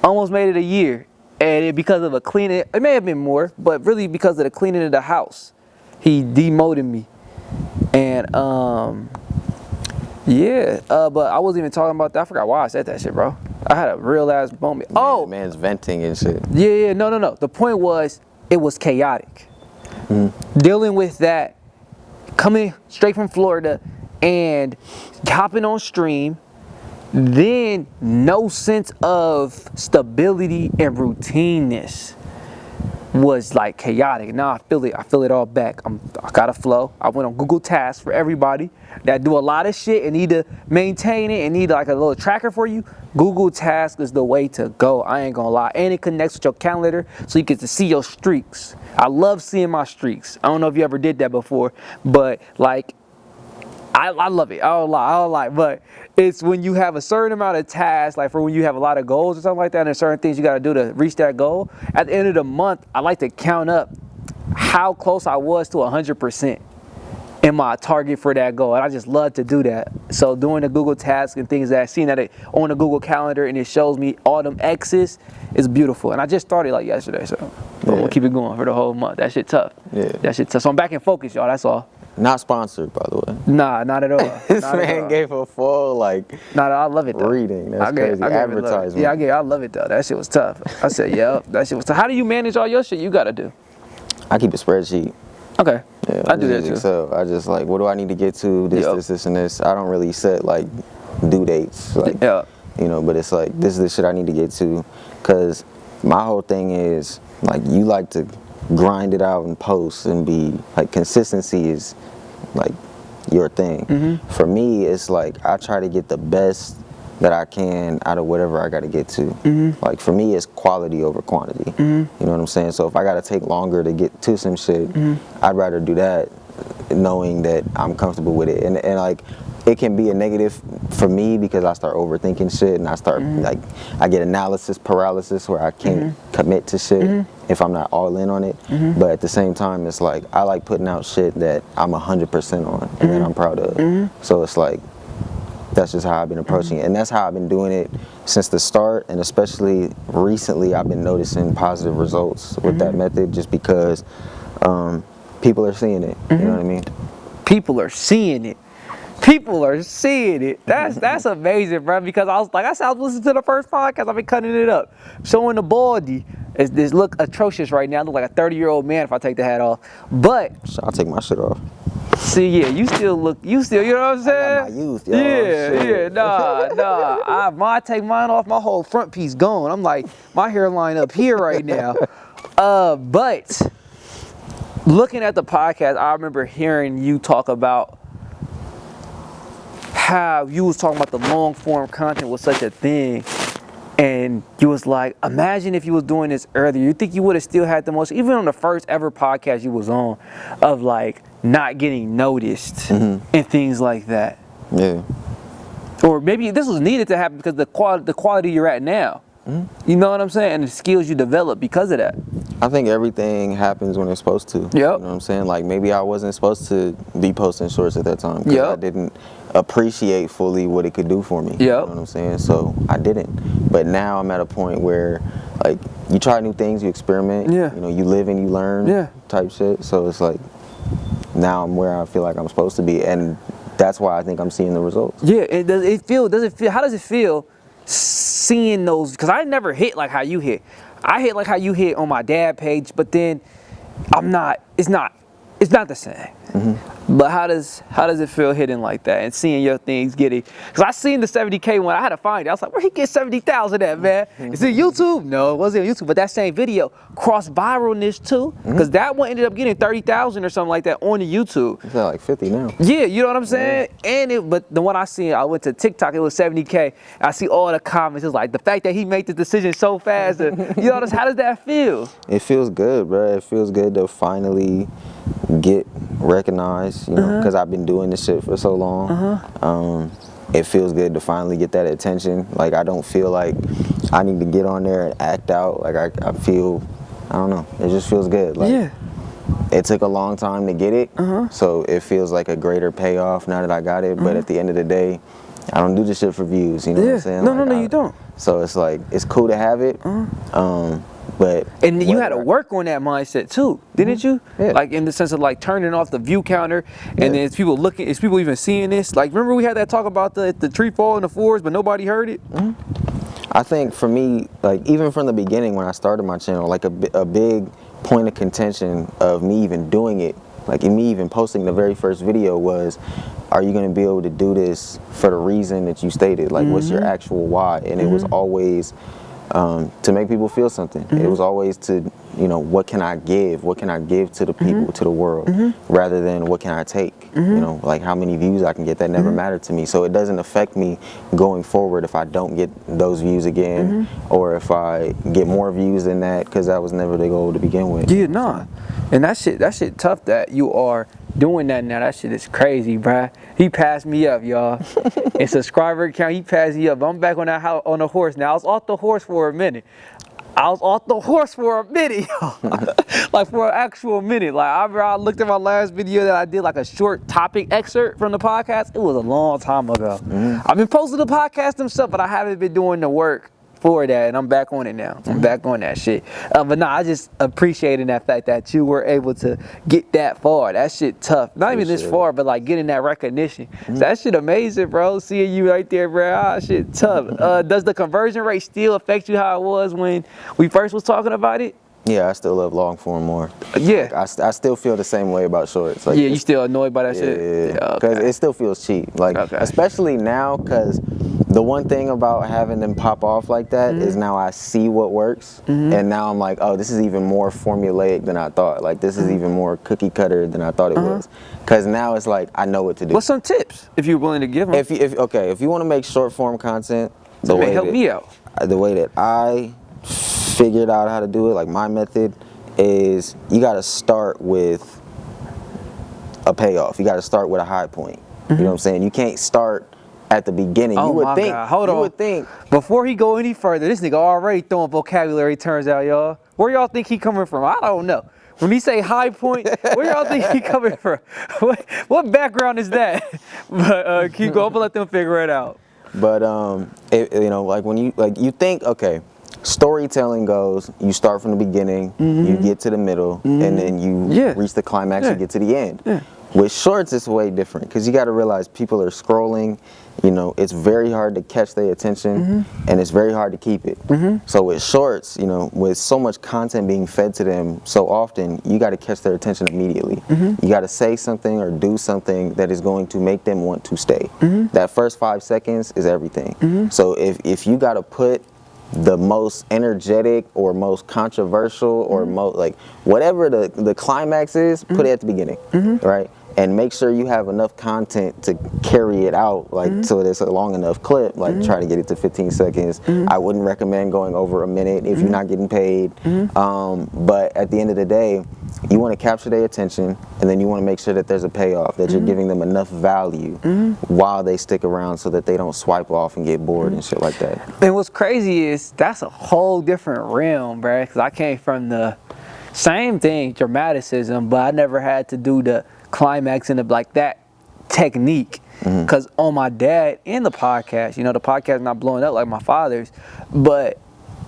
Speaker 1: Almost made it a year. And because of a cleaning, it may have been more, but really because of the cleaning of the house, he demoted me. And but I wasn't even talking about that. I forgot why I said that shit, bro. I had a real ass moment.
Speaker 2: Man's venting and shit.
Speaker 1: Yeah, no. The point was, it was chaotic. Dealing with that, coming straight from Florida and hopping on stream, then no sense of stability and routineness was like chaotic. Now I feel it all back. I got a flow. I went on Google Tasks for everybody that do a lot of shit and need to maintain it and need like a little tracker for you. Google Tasks is the way to go. I ain't gonna lie. And it connects with your calendar so you get to see your streaks. I love seeing my streaks. I don't know if you ever did that before, but like I love it. I don't lie. But it's when you have a certain amount of tasks, like for when you have a lot of goals or something like that, and there's certain things you got to do to reach that goal. At the end of the month, I like to count up how close I was to 100% in my target for that goal. And I just love to do that. So doing the Google Tasks and things that, seeing that it on the Google Calendar and it shows me all them X's is beautiful. And I just started like yesterday, so I'm gonna keep it going for the whole month. That shit tough.
Speaker 2: Yeah.
Speaker 1: That shit tough. So I'm back in focus, y'all. That's all.
Speaker 2: Not sponsored, by the way.
Speaker 1: Nah, not at all.
Speaker 2: This man gave a full
Speaker 1: I love it though.
Speaker 2: reading. That's crazy. Advertisement.
Speaker 1: I love it though. That shit was tough. I said, that shit was tough. How do you manage all your shit you gotta do?
Speaker 2: I keep a spreadsheet.
Speaker 1: Okay.
Speaker 2: Yeah,
Speaker 1: I do that too.
Speaker 2: Excel. I just what do I need to get to? This, and this. I don't really set like due dates. But it's like this is the shit I need to get to, cause my whole thing is like you like to grind it out and post and be like consistency is like your thing. For me, it's like I try to get the best that I can out of whatever I got to get to. Like for me, it's quality over quantity. You know what I'm saying? So if I got to take longer to get to some shit, I'd rather do that knowing that I'm comfortable with it. And like it can be a negative for me because I start overthinking shit and I start like I get analysis paralysis where I can't commit to shit if I'm not all in on it. But at the same time, it's like I like putting out shit that I'm 100% on and that I'm proud of. So it's like that's just how I've been approaching it, and that's how I've been doing it since the start. And especially recently, I've been noticing positive results with that method, just because people are seeing it. You know what I mean?
Speaker 1: People are seeing it. People are seeing it. That's amazing, bro. Because I was listening to the first podcast. I've been cutting it up, showing the baldy. This look atrocious right now. I look like a 30-year-old man if I take the hat off. But
Speaker 2: I'll take my shit off.
Speaker 1: See, yeah, you know what I'm saying?
Speaker 2: I got my youth, yo.
Speaker 1: Nah. I take mine off, my whole front piece gone. I'm like, my hairline up here right now. But looking at the podcast, I remember hearing you talk about how you was talking about the long form content was such a thing. And you was like, imagine if you was doing this earlier. You think you would have still had the most, even on the first ever podcast you was on, of like not getting noticed and things like that.
Speaker 2: Yeah.
Speaker 1: Or maybe this was needed to happen because the quality you're at now. You know what I'm saying? And the skills you develop because of that.
Speaker 2: I think everything happens when it's supposed to.
Speaker 1: Yep.
Speaker 2: You know what I'm saying? Like maybe I wasn't supposed to be posting shorts at that time because I didn't appreciate fully what it could do for me. You know what I'm saying? So I didn't. But now I'm at a point where like you try new things, you experiment. You know, you live and you learn type shit. So it's like now I'm where I feel like I'm supposed to be, and that's why I think I'm seeing the results.
Speaker 1: Yeah. How does it feel seeing those, because I never hit like how you hit. I hit like how you hit on my dad page, but then it's not the same. But how does it feel hitting like that and seeing your things get it? Because I seen the 70K one, I had to find it. I was like, where he get 70,000 at, man? Is it YouTube? No, it wasn't on YouTube. But that same video crossed viralness too, because that one ended up getting 30,000 or something like that on the YouTube.
Speaker 2: It's at like 50 now.
Speaker 1: Yeah, you know what I'm saying? But the one I seen, I went to TikTok, it was 70K. I see all the comments. It's like the fact that he made the decision so fast. You know, how does that feel?
Speaker 2: It feels good, bro. It feels good to finally get recognized, you know, because I've been doing this shit for so long. It feels good to finally get that attention. Like, I don't feel like I need to get on there and act out. Like, I feel, I don't know, it just feels good. Like, it took a long time to get it, so it feels like a greater payoff now that I got it. But at the end of the day, I don't do this shit for views, you know what I'm saying?
Speaker 1: No, you don't.
Speaker 2: So it's like, it's cool to have it, but...
Speaker 1: And you had to work on that mindset too, didn't you?
Speaker 2: Yeah.
Speaker 1: Like, in the sense of like turning off the view counter, and then is people even seeing this? Like, remember we had that talk about the tree fall in the forest, but nobody heard it?
Speaker 2: I think for me, like, even from the beginning when I started my channel, like a big point of contention of me even doing it, like me even posting the very first video was, are you going to be able to do this for the reason that you stated? Like, what's your actual why? And it was always to make people feel something. It was always to, you know, what can I give? What can I give to the people, to the world, rather than what can I take? You know, like how many views I can get, that never mattered to me. So it doesn't affect me going forward if I don't get those views again, or if I get more views than that, because that was never the goal to begin with.
Speaker 1: Yeah, nah. And that shit tough that you are doing that now. That shit is crazy, bruh. He passed me up, y'all. In subscriber count, he passed me up. I'm back on on the horse now. I was off the horse for a minute. Y'all. Like, for an actual minute. Like, I looked at my last video that I did, like a short topic excerpt from the podcast. It was a long time ago. I've been posting the podcast themselves, but I haven't been doing the work for that, and I'm back on it now. I'm back on that shit. But nah, I just appreciating that fact that you were able to get that far. That shit tough. Not even this far, but like getting that recognition. So that shit amazing, bro. Seeing you right there, bro. Ah, shit tough. Does the conversion rate still affect you how it was when we first was talking about it?
Speaker 2: Yeah, I still love long form more.
Speaker 1: Yeah.
Speaker 2: Like, I still feel the same way about shorts. Like,
Speaker 1: yeah, you still annoyed by that shit?
Speaker 2: Yeah, because it still feels cheap. Like, especially now, because the one thing about having them pop off like that is now I see what works, and now I'm like, oh, this is even more formulaic than I thought. Like, this is even more cookie cutter than I thought it was. Because now it's like, I know what to do.
Speaker 1: What's some tips, if you're willing to give them?
Speaker 2: If you want to make short form content,
Speaker 1: help me out.
Speaker 2: The way that I figured out how to do it, like my method, is you got to start with a payoff. You got to start with a high point. You know what I'm saying? You can't start at the beginning.
Speaker 1: Oh,
Speaker 2: you would
Speaker 1: my
Speaker 2: think.
Speaker 1: God. Hold on.
Speaker 2: You would think.
Speaker 1: Before he go any further, this nigga already throwing vocabulary terms out, y'all. Where y'all think he coming from? I don't know. When he say high point, where y'all think he coming from? What background is that? But keep going, but let them figure it out.
Speaker 2: But you know, like when you think, okay, storytelling goes, you start from the beginning, you get to the middle, and then you reach the climax and get to the end. With shorts, it's way different, because you got to realize people are scrolling. You know, it's very hard to catch their attention, and it's very hard to keep it. So with shorts, you know, with so much content being fed to them so often, you got to catch their attention immediately. You got to say something or do something that is going to make them want to stay. That first 5 seconds is everything. So if you got to put the most energetic or most controversial or most, like, whatever the climax is, put it at the beginning, right? And make sure you have enough content to carry it out, like, so it's a long enough clip, like try to get it to 15 seconds. I wouldn't recommend going over a minute if you're not getting paid. But at the end of the day, you want to capture their attention, and then you want to make sure that there's a payoff, that you're giving them enough value while they stick around, so that they don't swipe off and get bored and shit like that.
Speaker 1: And what's crazy is that's a whole different realm, bruh, because I came from the same thing, dramaticism, but I never had to do the climax and like that technique, because on my dad in the podcast, you know, the podcast not blowing up like my father's, but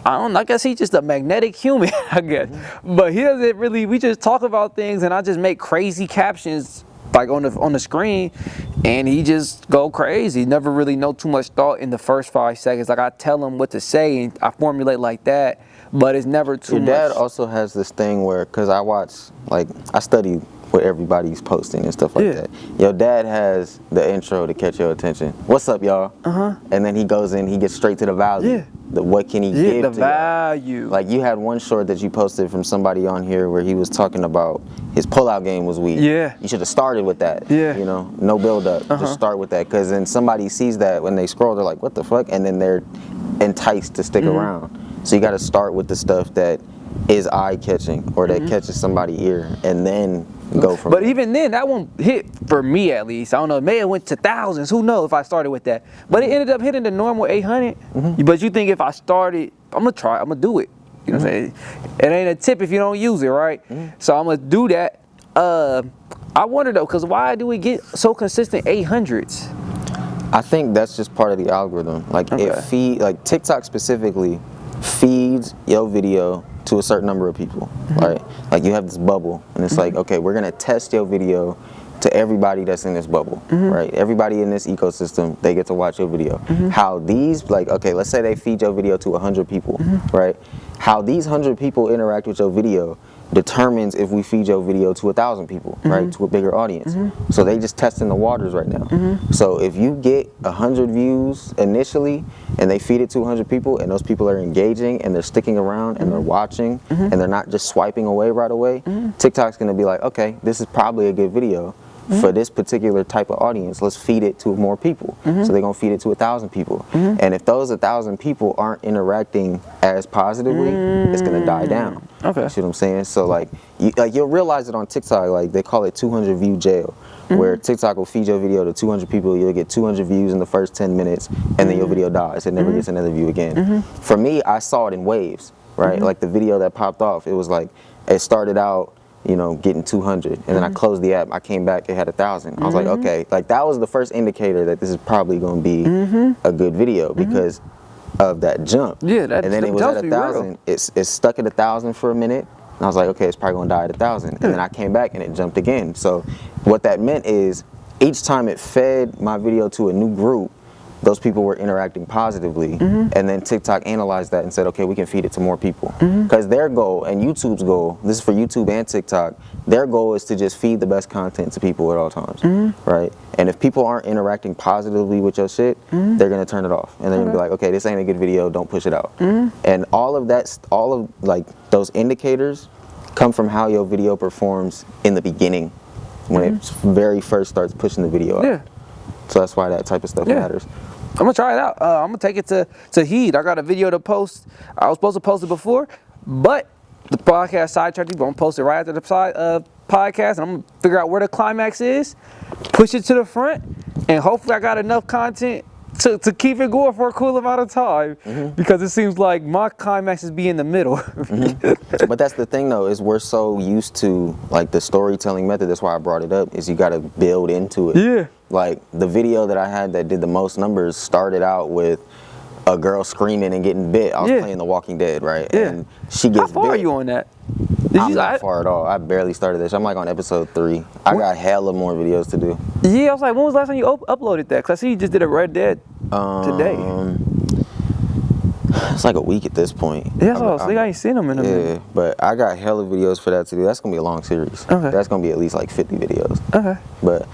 Speaker 1: I guess he's just a magnetic human, I guess. But he doesn't really, we just talk about things and I just make crazy captions like on the screen, and he just go crazy. Never really know too much thought in the first 5 seconds. Like I tell him what to say and I formulate like that, but it's never too much.
Speaker 2: Your dad also has this thing where, cause I study what everybody's posting and stuff like that. Your dad has the intro to catch your attention. What's up, y'all? And then he goes in, he gets straight to the value. What can he give
Speaker 1: the
Speaker 2: to
Speaker 1: value.
Speaker 2: y'all? Like you had one short that you posted from somebody on here where he was talking about his pullout game was weak.
Speaker 1: Yeah.
Speaker 2: You should have started with that.
Speaker 1: Yeah.
Speaker 2: You know, no build up. Just start with that. Cause then somebody sees that when they scroll, they're like, what the fuck? And then they're enticed to stick around. So you got to start with the stuff that is eye catching or that catches somebody's ear, and then go from
Speaker 1: But
Speaker 2: there.
Speaker 1: even then, that won't hit for me at least. I don't know. It may have went to thousands. Who knows if I started with that? But it ended up hitting the normal 800. But you think if I started, I'm gonna try. I'm gonna do it. You know what I'm saying? It ain't a tip if you don't use it, right? So I'm gonna do that. I wonder though, cause why do we get so consistent 800s?
Speaker 2: I think that's just part of the algorithm. Like like TikTok specifically feeds your video to a certain number of people, right? Like you have this bubble, and it's like, okay, we're gonna test your video to everybody that's in this bubble, right? Everybody in this ecosystem, they get to watch your video. How these, like, okay, let's say they feed your video to 100 people, right? How these 100 people interact with your video determines if we feed your video to 1,000 people, right? To a bigger audience. So they just testing the waters right now. So if you get 100 views initially and they feed it to 100 people and those people are engaging and they're sticking around and they're watching and they're not just swiping away right away, TikTok's gonna be like, okay, this is probably a good video for this particular type of audience. Let's feed it to more people. So they're gonna feed it to 1,000 people. And if those 1,000 people aren't interacting as positively, it's gonna die down.
Speaker 1: Okay.
Speaker 2: You see what I'm saying? So like you'll realize it on TikTok, like they call it 200 view jail, where TikTok will feed your video to 200 people, you'll get 200 views in the first 10 minutes, and then your video dies. It never gets another view again. For me, I saw it in waves, right? Like the video that popped off, it was like, it started out, you know, getting 200, and then I closed the app, I came back, it had 1,000. I was like, okay, like that was the first indicator that this is probably gonna be a good video because of that jump.
Speaker 1: Yeah, that
Speaker 2: and then it was at
Speaker 1: jump's
Speaker 2: 1,000. It stuck at 1,000 for a minute, and I was like, okay, it's probably gonna die at 1,000. And then I came back and it jumped again. So what that meant is each time it fed my video to a new group, those people were interacting positively, and then TikTok analyzed that and said, okay, we can feed it to more people. Because their goal, and YouTube's goal, this is for YouTube and TikTok, their goal is to just feed the best content to people at all times, right? And if people aren't interacting positively with your shit, they're gonna turn it off. And they're gonna be like, okay, this ain't a good video, don't push it out. And all of like those indicators come from how your video performs in the beginning, when it very first starts pushing the video out. So that's why that type of stuff matters.
Speaker 1: I'm gonna try it out. I'm gonna take it to heed. I got a video to post. I was supposed to post it before, but the podcast sidetracked me. I'm gonna post it right after the podcast, and I'm gonna figure out where the climax is, push it to the front, and hopefully I got enough content to keep it going for a cool amount of time, because it seems like my climax is be in the middle.
Speaker 2: But that's the thing though, is we're so used to like the storytelling method, that's why I brought it up, is you gotta build into it.
Speaker 1: Yeah.
Speaker 2: Like the video that I had that did the most numbers started out with a girl screaming and getting bit. I was playing The Walking Dead, right? And she gets bit.
Speaker 1: How far are you on that?
Speaker 2: I'm not far at all. I barely started this. I'm like on episode 3. I got hella more videos to do.
Speaker 1: Yeah, I was like, when was the last time you uploaded that? Cause I see you just did a Red Dead today.
Speaker 2: It's like a week at this point.
Speaker 1: Yeah, so I ain't seen them in a minute.
Speaker 2: But I got hella videos for that to do. That's gonna be a long series.
Speaker 1: Okay.
Speaker 2: That's gonna be at least like 50 videos.
Speaker 1: Okay.
Speaker 2: But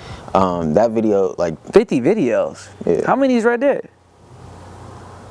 Speaker 2: that video, like
Speaker 1: 50 videos.
Speaker 2: Yeah.
Speaker 1: How many is Red Dead?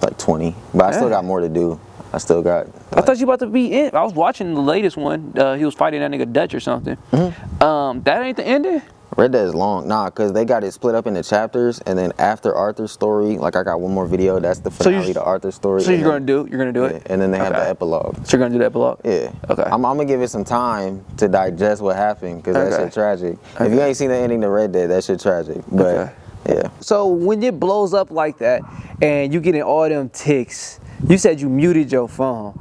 Speaker 2: like 20. But I still got more to do. I still got.
Speaker 1: I thought you about to be in. I was watching the latest one. He was fighting that nigga Dutch or something. That ain't the ending?
Speaker 2: Red Dead is long. Nah, because they got it split up into chapters, and then after Arthur's story, like I got one more video. That's the finale to Arthur's story.
Speaker 1: So you're gonna do it?
Speaker 2: And then they have the epilogue.
Speaker 1: So you're gonna do the epilogue?
Speaker 2: Yeah.
Speaker 1: Okay.
Speaker 2: I'm gonna give it some time to digest what happened, because that shit tragic. If you ain't seen the ending to Red Dead, that shit tragic. But yeah.
Speaker 1: So when it blows up like that, and you getting all them ticks, you said you muted your phone,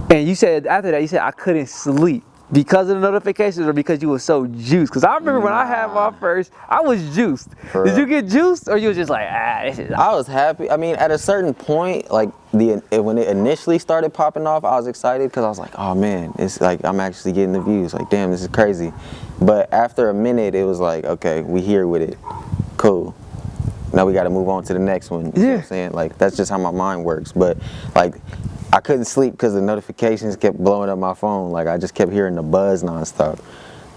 Speaker 1: and you said after that you said I couldn't sleep because of the notifications or because you were so juiced? Because I remember when I had my first, I was juiced. Did you get juiced, or you was just like, this is...
Speaker 2: I was happy. I mean, at a certain point, like when it initially started popping off, I was excited because I was like, oh man, it's like I'm actually getting the views. Like, damn, this is crazy. But after a minute, it was like, okay, we here with it. Cool. Now we got to move on to the next one. You know what I'm saying? Like, that's just how my mind works. But like, I couldn't sleep because the notifications kept blowing up my phone. Like, I just kept hearing the buzz nonstop.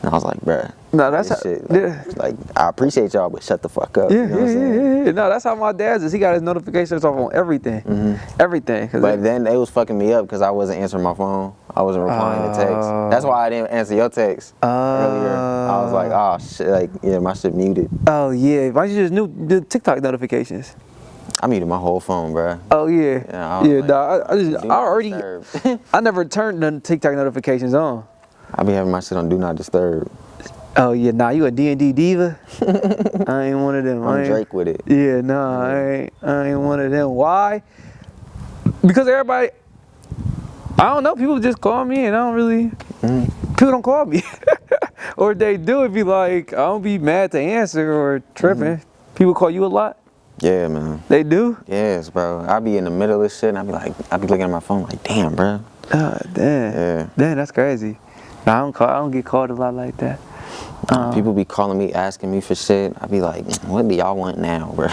Speaker 2: And I was like, bruh,
Speaker 1: no, that's how,
Speaker 2: shit, like, I appreciate y'all, but shut the fuck up. You know what I'm saying?
Speaker 1: No, that's how my dad's is. He got his notifications off on everything. Everything.
Speaker 2: But then it was fucking me up because I wasn't answering my phone. I wasn't replying to texts. That's why I didn't answer your text earlier. I was like, oh shit, like, yeah, my shit muted.
Speaker 1: Oh yeah, why you just knew the TikTok notifications?
Speaker 2: I muted my whole phone, bro.
Speaker 1: Oh yeah,
Speaker 2: Yeah,
Speaker 1: I never turned the TikTok notifications on.
Speaker 2: I be having my shit on Do Not Disturb.
Speaker 1: Oh yeah, nah, you a D&D diva? I ain't one of them.
Speaker 2: I'm Drake with it.
Speaker 1: Yeah, nah, I ain't one of them. Why? Because everybody, I don't know, people just call me and I don't really, people don't call me. Or if they do, it be like, I don't be mad to answer or tripping. People call you a lot?
Speaker 2: Yeah, man.
Speaker 1: They do?
Speaker 2: Yes, bro. I be in the middle of shit and I be looking at my phone like, damn, bro.
Speaker 1: Oh, damn.
Speaker 2: Yeah.
Speaker 1: Damn, that's crazy. Nah, I don't get called a lot like that.
Speaker 2: People be calling me, asking me for shit. I be like, what do y'all want now, bro?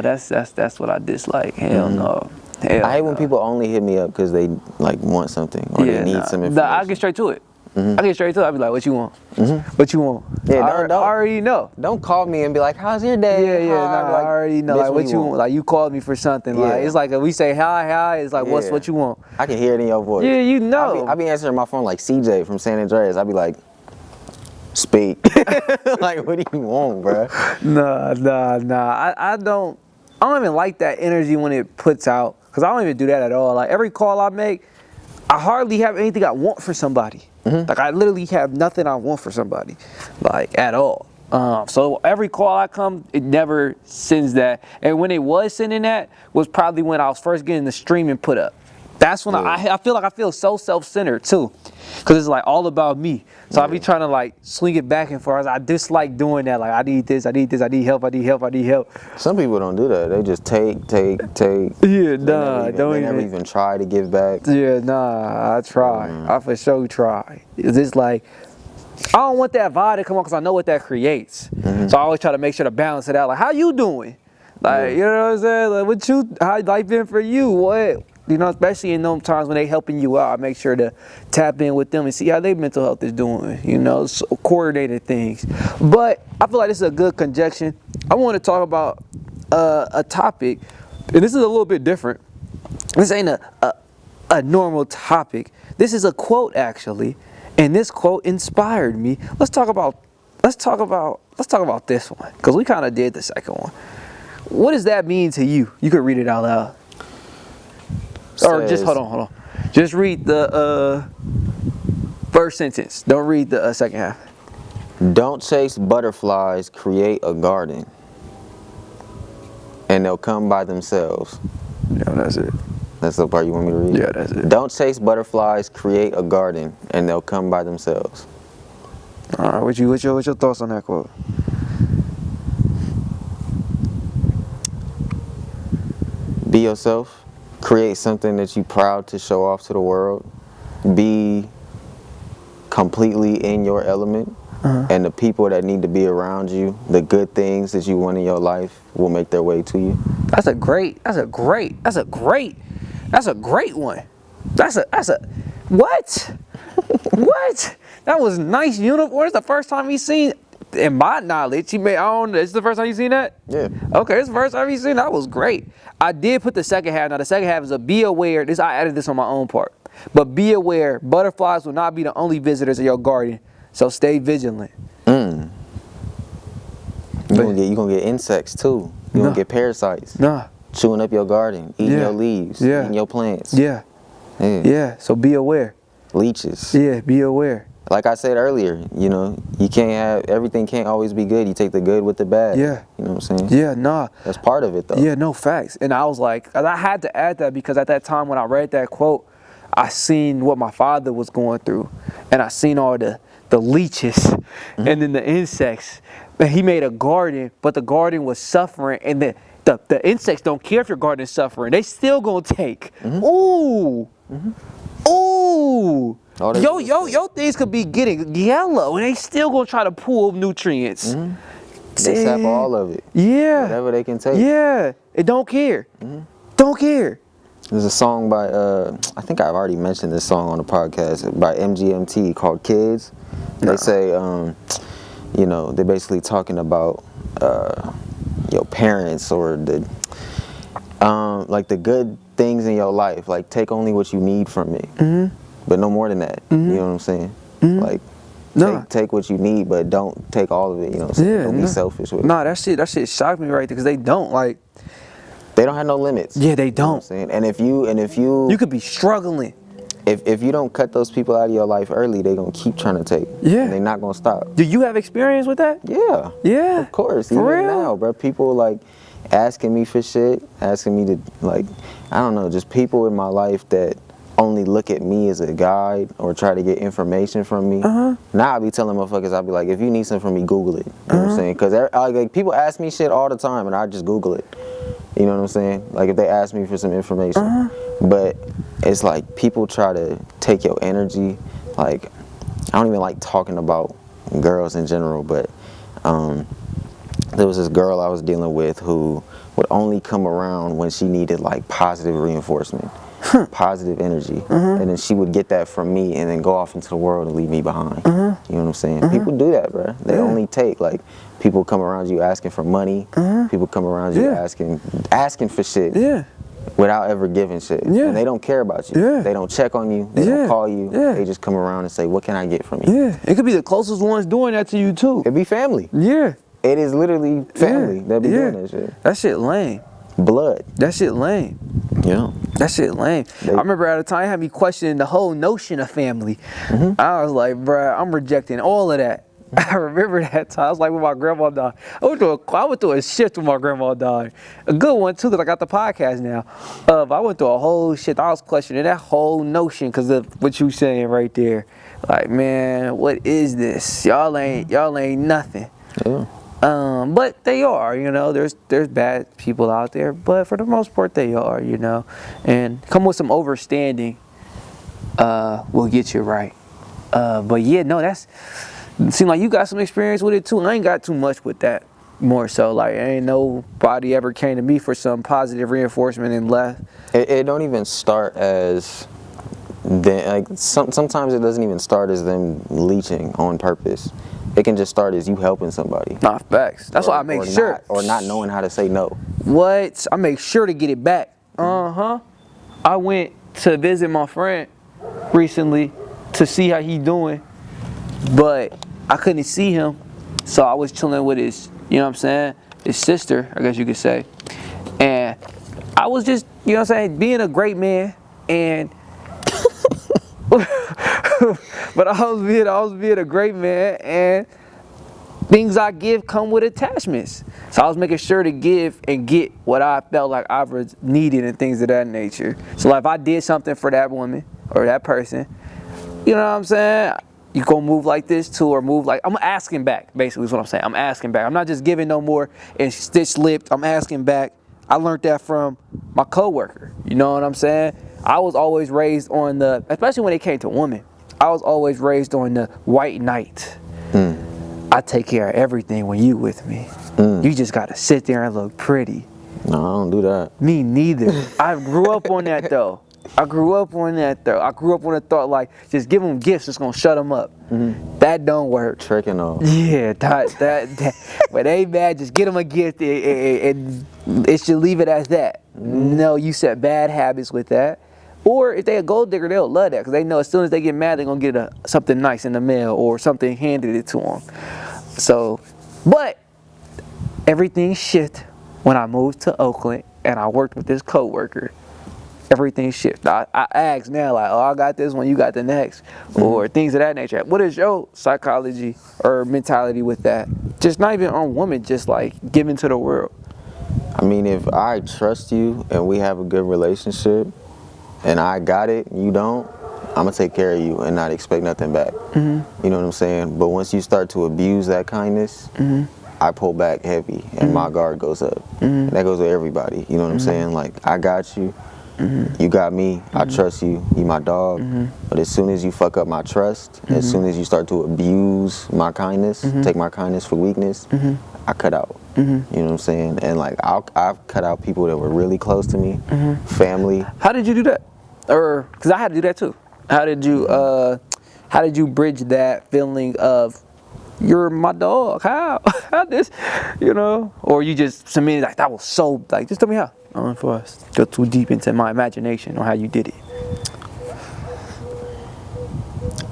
Speaker 1: That's what I dislike. Hell no. Hell
Speaker 2: I hate when people only hit me up because they like want something or they need some information.
Speaker 1: I get straight to it. I get straight to it. I be like, what you want? What you want?
Speaker 2: Yeah,
Speaker 1: I already know.
Speaker 2: Don't call me and be like, how's your day?
Speaker 1: Yeah, nah, I already know. Like, what you want? Like, you called me for something. Yeah. Like, it's like if we say hi, it's like, what you want?
Speaker 2: I can hear it in your voice.
Speaker 1: Yeah, you know.
Speaker 2: I be answering my phone like CJ from San Andreas. I be like, speak. Like, what do you want, bro?
Speaker 1: Nah. I don't even like that energy when it puts out, because I don't even do that at all. Like, every call I make, I hardly have anything I want for somebody. Like, I literally have nothing I want for somebody, like, at all. So every call I come, it never sends that. And when it was sending that was probably when I was first getting the streaming put up. That's when I feel like I feel so self-centered too, because it's like all about me. So I be trying to like swing it back and forth. I dislike doing that. Like, I need this, I need help.
Speaker 2: Some people don't do that. They just take.
Speaker 1: Yeah, nah,
Speaker 2: they never even try to give back.
Speaker 1: Yeah, nah, I try. I for sure try. It's like, I don't want that vibe to come on because I know what that creates. So I always try to make sure to balance it out. Like, how you doing? Like, you know what I'm saying? Like, how life been for you? What? You know, especially in those times when they helping you out, I make sure to tap in with them and see how their mental health is doing, you know, so coordinated things. But I feel like this is a good conjunction. I want to talk about a topic, and this is a little bit different. This ain't a normal topic. This is a quote, actually, and this quote inspired me. Let's talk about this one, because we kind of did the second one. What does that mean to you? You could read it out loud. Or just hold on. Just read the first sentence. Don't read the second half.
Speaker 2: Don't chase butterflies, create a garden. And they'll come by themselves.
Speaker 1: Yeah, that's it.
Speaker 2: That's the part you want me to read?
Speaker 1: Yeah, that's it.
Speaker 2: Don't chase butterflies, create a garden, and they'll come by themselves.
Speaker 1: All right, what's your thoughts on that quote?
Speaker 2: Be yourself. Create something that you're proud to show off to the world. Be completely in your element. And the people that need to be around you, the good things that you want in your life will make their way to you. That's a great one.
Speaker 1: What? What? That was nice uniform. It's the first time we seen, in my knowledge, it's the first time you seen that?
Speaker 2: Yeah.
Speaker 1: Okay, it's the first time you seen that. That was great. I did put the second half. Now, the second half is a be aware. I added this on my own part. But be aware, butterflies will not be the only visitors in your garden. So stay vigilant.
Speaker 2: You're gonna get insects too. You're gonna get parasites. Chewing up your garden, eating your leaves, eating your plants.
Speaker 1: Yeah, so be aware.
Speaker 2: Leeches.
Speaker 1: Yeah, be aware.
Speaker 2: Like I said earlier, you know, everything can't always be good. You take the good with the bad.
Speaker 1: Yeah.
Speaker 2: You know what I'm saying?
Speaker 1: Yeah, nah.
Speaker 2: That's part of it though.
Speaker 1: Yeah, no, facts. And I was like, I had to add that because at that time when I read that quote, I seen what my father was going through. and I seen all the leeches and then the insects. And he made a garden, but the garden was suffering, and the insects don't care if your garden is suffering. They still gonna take. Ooh. Ooh. Yo, things could be getting yellow, and they still gonna try to pull nutrients.
Speaker 2: They sap all of it.
Speaker 1: Yeah.
Speaker 2: Whatever they can take.
Speaker 1: Yeah. It don't care. Don't care.
Speaker 2: There's a song by, I think I've already mentioned this song on the podcast, by MGMT called Kids. They say, you know, they're basically talking about your parents or the, like the good things in your life. Like, take only what you need from me, but no more than that. You know what I'm saying? Like, take what you need, but don't take all of it. You know what I'm saying? Don't be selfish with it.
Speaker 1: Nah, that shit shocked me right there, because they don't, like.
Speaker 2: They don't have no limits.
Speaker 1: Yeah, they don't.
Speaker 2: You know what I'm saying? And if you
Speaker 1: could be struggling.
Speaker 2: If you don't cut those people out of your life early, they gonna keep trying to take.
Speaker 1: Yeah.
Speaker 2: And they're not gonna stop.
Speaker 1: Do you have experience with that?
Speaker 2: Yeah.
Speaker 1: Yeah.
Speaker 2: Of course.
Speaker 1: For
Speaker 2: Even
Speaker 1: real?
Speaker 2: now, bro. People like asking me for shit, asking me to, like, I don't know, just people in my life that only look at me as a guide or try to get information from me. Now I be telling motherfuckers, I'll be like, if you need something from me, Google it. You know what I'm saying? Because like, people ask me shit all the time, and I just Google it. You know what I'm saying? Like, if they ask me for some information. But it's like people try to take your energy. Like, I don't even like talking about girls in general, but there was this girl I was dealing with who would only come around when she needed like positive reinforcement, positive energy. And then she would get that from me and then go off into the world and leave me behind. You know what I'm saying? People do that, bro. They only take, like, people come around you asking for money. People come around you asking for shit without ever giving shit. And they don't care about you. They don't check on you. They don't call you. They just come around and say, what can I get from you?
Speaker 1: Yeah. It could be the closest ones doing that to you too.
Speaker 2: It be family.
Speaker 1: Yeah.
Speaker 2: It is literally family that be doing that shit.
Speaker 1: That shit lame.
Speaker 2: Blood.
Speaker 1: That shit lame.
Speaker 2: Yeah.
Speaker 1: That shit lame. I remember at a time it had me questioning the whole notion of family. I was like, bruh, I'm rejecting all of that. I remember that time. I was like, when my grandma died. I went through a shift when my grandma died. A good one too, because I got the podcast now. I went through a whole shift. I was questioning that whole notion because of what you saying right there. Like, man, what is this? Y'all ain't nothing.
Speaker 2: Yeah.
Speaker 1: But they are, you know, there's bad people out there, but for the most part they are, you know, and come with some overstanding, will get you right. But yeah, no, seem like you got some experience with it too, and I ain't got too much with that. More so, like, ain't nobody ever came to me for some positive reinforcement and left.
Speaker 2: It don't even start as like sometimes it doesn't even start as them leeching on purpose. It can just start as you helping somebody.
Speaker 1: Nah, facts. That's why I make sure.
Speaker 2: Or not knowing how to say no.
Speaker 1: What? I make sure to get it back. I went to visit my friend recently to see how he doing, but I couldn't see him, so I was chilling with his, you know what I'm saying, his sister, I guess you could say. And I was just, you know what I'm saying, being a great man, and but I was being a great man, and things I give come with attachments. So I was making sure to give and get what I felt like I was needed and things of that nature. So like if I did something for that woman or that person, you know what I'm saying, you gonna move like this too, or move like, I'm asking back, basically is what I'm saying. I'm asking back. I'm not just giving no more and stitch-lipped. I'm asking back. I learned that from my coworker. You know what I'm saying? I was always raised on the, especially when it came to women, I was always raised on the white knight. I take care of everything when you with me. You just gotta sit there and look pretty.
Speaker 2: No, I don't do that.
Speaker 1: Me neither. I grew up on that though. I grew up on the thought like, just give them gifts, it's gonna shut them up. That don't work.
Speaker 2: Tricking off.
Speaker 1: Yeah, that when they mad, just get them a gift and it should leave it as that. No, you set bad habits with that. Or if they a gold digger, they'll love that because they know as soon as they get mad, they're gonna get something nice in the mail or something handed it to them. So, but everything shifted when I moved to Oakland and I worked with this coworker. Everything shifted. I ask now, like, oh, I got this one, you got the next, or things of that nature. What is your psychology or mentality with that? Just not even on women, just like giving to the world.
Speaker 2: I mean, if I trust you and we have a good relationship and I got it and you don't, I'm gonna take care of you and not expect nothing back. You know what I'm saying? But once you start to abuse that kindness, I pull back heavy and my guard goes up. And that goes with everybody. You know what I'm saying? Like, I got you. You got me. I trust you. You my dog. But as soon as you fuck up my trust, as soon as you start to abuse my kindness, take my kindness for weakness, I cut out. You know what I'm saying? And like, I've cut out people that were really close to me, family.
Speaker 1: How did you do that? Or because I had to do that too. How did you bridge that feeling of you're my dog? How this, you know? Or you just submitted like that was so like just tell me how. I don't know if I was go too deep into my imagination on how you did it.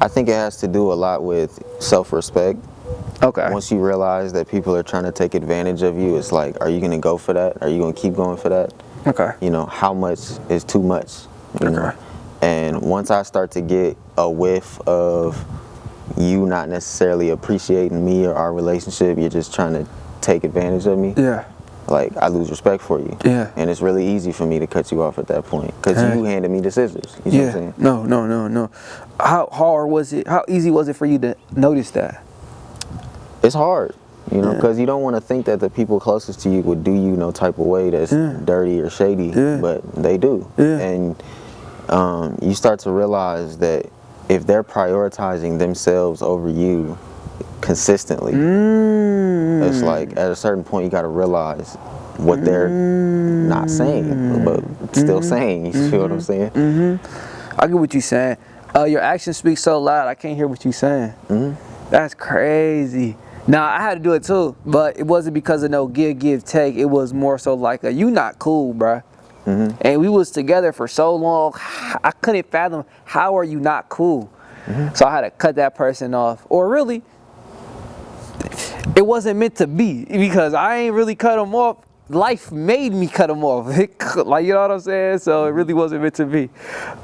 Speaker 2: I think it has to do a lot with self-respect.
Speaker 1: Okay.
Speaker 2: Once you realize that people are trying to take advantage of you, it's like, are you gonna go for that? Are you gonna keep going for that?
Speaker 1: Okay.
Speaker 2: You know, how much is too much? You know? And once I start to get a whiff of you not necessarily appreciating me or our relationship, you're just trying to take advantage of me.
Speaker 1: Yeah.
Speaker 2: Like, I lose respect for you.
Speaker 1: Yeah.
Speaker 2: And it's really easy for me to cut you off at that point because you handed me the scissors. You know what I'm saying?
Speaker 1: No. How hard was it? How easy was it for you to notice that?
Speaker 2: It's hard, you know, because you don't want to think that the people closest to you would do you no type of way that's dirty or shady, but they do. And you start to realize that if they're prioritizing themselves over you consistently, it's like at a certain point you got to realize what they're not saying, but still saying. You feel what I'm saying?
Speaker 1: I get what you're saying. Your actions speak so loud, I can't hear what you're saying. That's crazy. Nah, I had to do it too, but it wasn't because of no give, take. It was more so like, you not cool, bruh. And we was together for so long, I couldn't fathom, how are you not cool? So I had to cut that person off. Or really, it wasn't meant to be, because I ain't really cut him off. Life made me cut him off. Like, you know what I'm saying? So it really wasn't meant to be.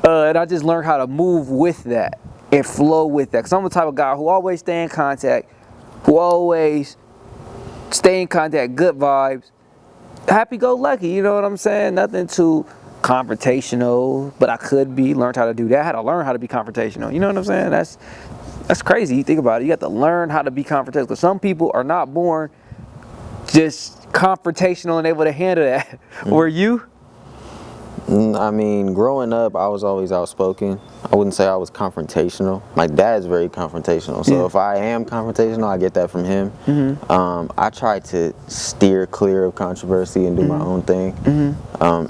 Speaker 1: And I just learned how to move with that and flow with that. Because I'm the type of guy who always stay in contact, good vibes, happy-go-lucky, you know what I'm saying? Nothing too confrontational, but I could be. Learned how to do that. I had to learn how to be confrontational. You know what I'm saying? That's crazy. You think about it. You got to learn how to be confrontational. Because some people are not born just confrontational and able to handle that. Were you?
Speaker 2: I mean, growing up, I was always outspoken. I wouldn't say I was confrontational. My dad's very confrontational, so if I am confrontational, I get that from him. I try to steer clear of controversy and do my own thing.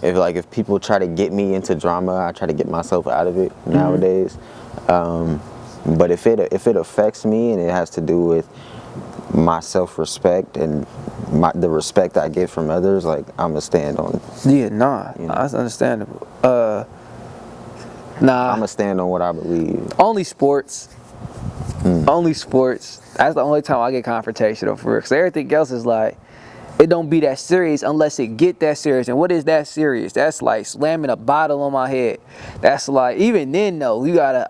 Speaker 2: If people try to get me into drama, I try to get myself out of it nowadays. But if it affects me and it has to do with my self-respect and the respect I get from others, like, I'm gonna stand on.
Speaker 1: Yeah, nah, you know? That's understandable. Nah,
Speaker 2: I'm gonna stand on what I believe.
Speaker 1: Only sports. Only sports. That's the only time I get confrontational for real. Cause everything else is like, it don't be that serious unless it get that serious. And what is that serious? That's like slamming a bottle on my head. That's like, even then though, I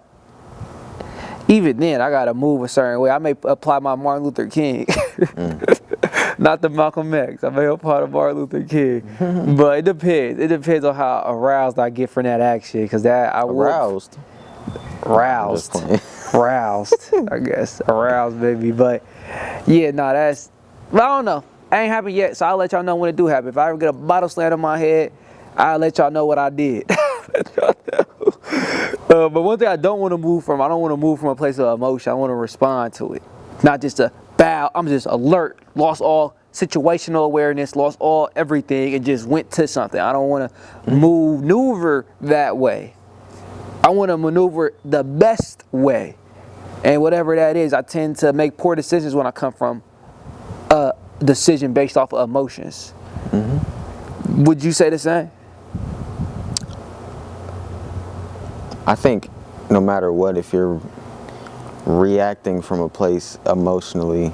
Speaker 1: gotta move a certain way. I may apply my Martin Luther King. Not the Malcolm X. I may apply the Martin Luther King. But it depends. It depends on how aroused I get from that action. Cause
Speaker 2: Aroused,
Speaker 1: I guess. Aroused, baby. But yeah, no, I don't know. It ain't happened yet, so I'll let y'all know when it do happen. If I ever get a bottle slammed on my head, I'll let y'all know what I did. But one thing I don't want to move from a place of emotion. I want to respond to it. Not just a bow. I'm just alert, lost all situational awareness, lost all everything, and just went to something. I don't want to maneuver that way. I want to maneuver the best way. And whatever that is, I tend to make poor decisions when I come from a decision based off of emotions. Would you say the same?
Speaker 2: I think no matter what, if you're reacting from a place emotionally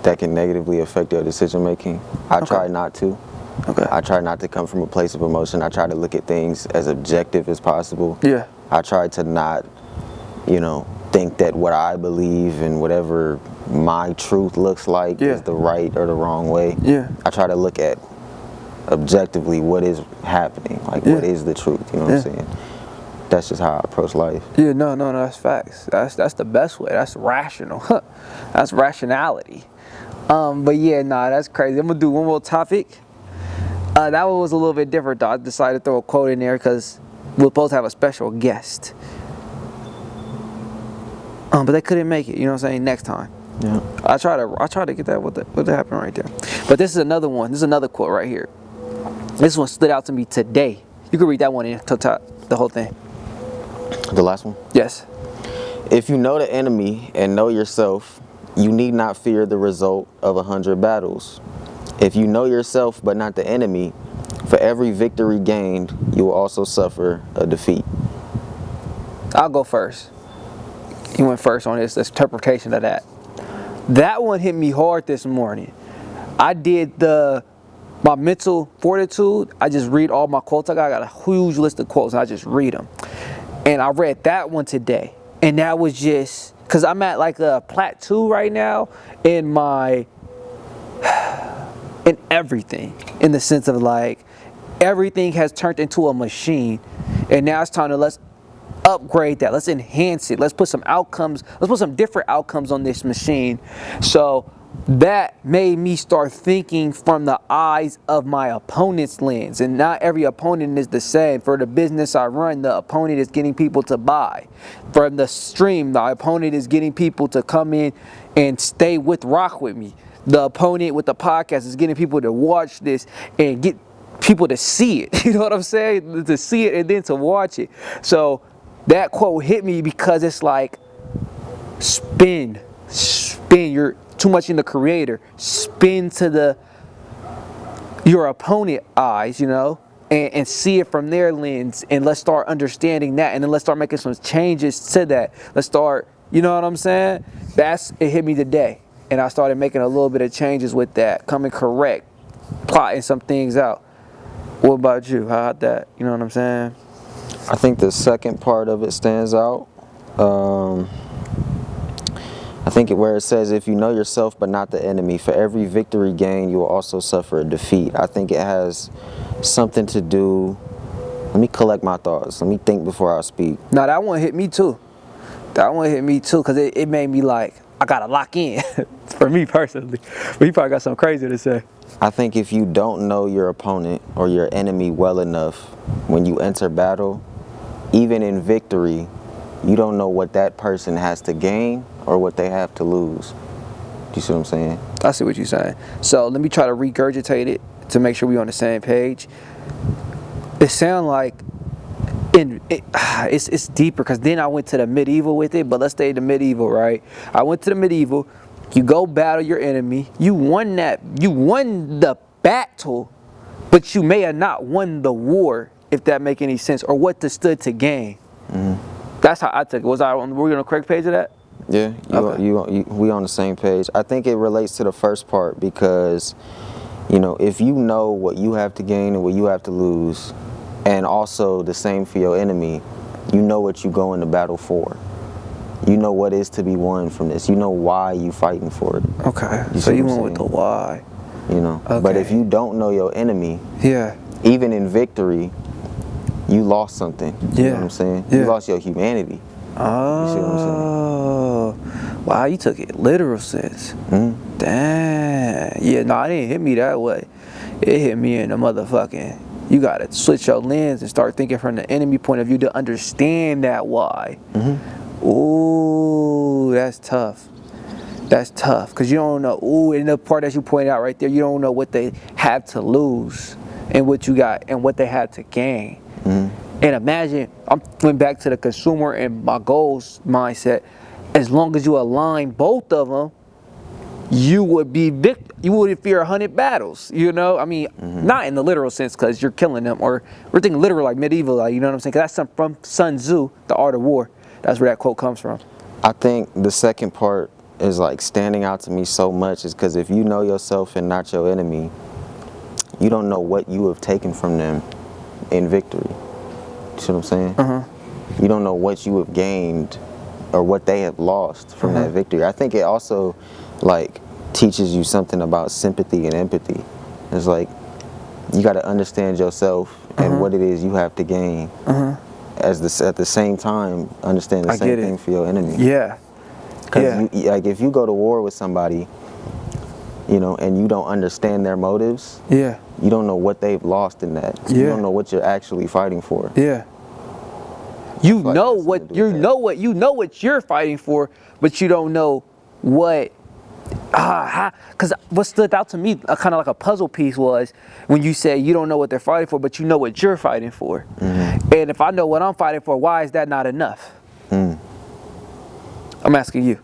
Speaker 2: that can negatively affect your decision making, I try not to. I try not to come from a place of emotion. I try to look at things as objective as possible.
Speaker 1: Yeah.
Speaker 2: I try to not, think that what I believe and whatever my truth looks like is the right or the wrong way.
Speaker 1: Yeah.
Speaker 2: I try to look at objectively what is happening, like what is the truth, you know what I'm saying? that's just how I approach life.
Speaker 1: Yeah, no, that's facts. That's the best way. That's rational. That's rationality. But yeah, nah, that's crazy. I'm gonna do one more topic. That one was a little bit different though. I decided to throw a quote in there because we're supposed to have a special guest. But they couldn't make it, you know what I'm saying, next time.
Speaker 2: Yeah.
Speaker 1: I try to get that what happened right there. But this is another one. This is another quote right here. This one stood out to me today. You can read that one in the whole thing.
Speaker 2: The last one?
Speaker 1: Yes.
Speaker 2: If you know the enemy and know yourself, you need not fear the result of 100 battles. If you know yourself but not the enemy, for every victory gained, you will also suffer a defeat.
Speaker 1: I'll go first. You went first on this interpretation of that. That one hit me hard this morning. I did my mental fortitude. I just read all my quotes. I got a huge list of quotes and I just read them. And I read that one today. And that was just, because I'm at like a plateau right now in everything. In the sense of like, everything has turned into a machine. And now it's time to let's upgrade that. Let's enhance it. Let's put some outcomes. Let's put some different outcomes on this machine. So that made me start thinking from the eyes of my opponent's lens. And not every opponent is the same. For the business I run, the opponent is getting people to buy. From the stream, the opponent is getting people to come in and rock with me. The opponent with the podcast is getting people to watch this and get people to see it. You know what I'm saying? To see it and then to watch it. So that quote hit me because it's like, spin, you're too much in the creator, spin to your opponent eyes, you know, and see it from their lens, and let's start understanding that, and then let's start making some changes to that. Let's start, you know what I'm saying? It hit me today, and I started making a little bit of changes with that, coming correct, plotting some things out. What about you? How about that? You know what I'm saying?
Speaker 2: I think the second part of it stands out. I think where it says, if you know yourself but not the enemy, for every victory gained, you will also suffer a defeat. I think it has something to do. Let me collect my thoughts. Let me think before I speak.
Speaker 1: Now that one hit me too. That one hit me too because it made me like, I gotta lock in. For me personally. But you probably got something crazy to say.
Speaker 2: I think if you don't know your opponent or your enemy well enough, when you enter battle, even in victory, you don't know what that person has to gain or what they have to lose. Do you see what I'm saying?
Speaker 1: I see what you're saying. So let me try to regurgitate it to make sure we're on the same page. It sounds like it's deeper because then I went to the medieval with it, but let's stay in the medieval, right? I went to the medieval. You go battle your enemy. You won the battle, but you may have not won the war, if that make any sense, or what stood to gain. Mm-hmm. That's how I took it. Were we on the correct page of that?
Speaker 2: Yeah, we on the same page. I think it relates to the first part because, you know, if you know what you have to gain and what you have to lose, and also the same for your enemy, you know what you go into battle for. You know what is to be won from this. You know why you fighting for it.
Speaker 1: Okay. So you went with the why.
Speaker 2: You know.
Speaker 1: Okay.
Speaker 2: But if you don't know your enemy,
Speaker 1: yeah,
Speaker 2: even in victory, you lost something. You know what I'm saying?
Speaker 1: Yeah.
Speaker 2: You lost your humanity.
Speaker 1: Oh.
Speaker 2: You see what I'm saying?
Speaker 1: Wow, you took it literal sense. Mm-hmm. Damn. Yeah, no, it didn't hit me that way. It hit me in the motherfucking, you gotta switch your lens and start thinking from the enemy point of view to understand that why. Mm-hmm. Ooh, that's tough. That's tough, because you don't know, and the part that you pointed out right there, you don't know what they have to lose and what you got and what they have to gain. Mm-hmm. And imagine, I went back to the consumer and my goals mindset. As long as you align both of them, you would fear 100 battles, you know? I mean, mm-hmm. Not in the literal sense because you're killing them, or we're thinking literal like medieval, like, you know what I'm saying? Because that's from Sun Tzu, The Art of War. That's where that quote comes from.
Speaker 2: I think the second part is like standing out to me so much is because if you know yourself and not your enemy, you don't know what you have taken from them in victory. You see what I'm saying? Uh-huh. You don't know what you have gained or what they have lost from that victory. I think it also like teaches you something about sympathy and empathy. It's like you got to understand yourself and what it is you have to gain at the same time understand the
Speaker 1: I
Speaker 2: same
Speaker 1: get it.
Speaker 2: thing for your enemy.
Speaker 1: Yeah.
Speaker 2: Because like if you go to war with somebody, you know, and you don't understand their motives,
Speaker 1: Yeah.
Speaker 2: you don't know what they've lost in that. So you don't know what you're actually fighting for.
Speaker 1: Yeah. You
Speaker 2: like
Speaker 1: know
Speaker 2: that's
Speaker 1: what
Speaker 2: something to do with
Speaker 1: you know what you're fighting for, but you don't know what. Because what stood out to me, kind of like a puzzle piece, was when you say you don't know what they're fighting for, but you know what you're fighting for. And if I know what I'm fighting for, why is that not enough? I'm asking you.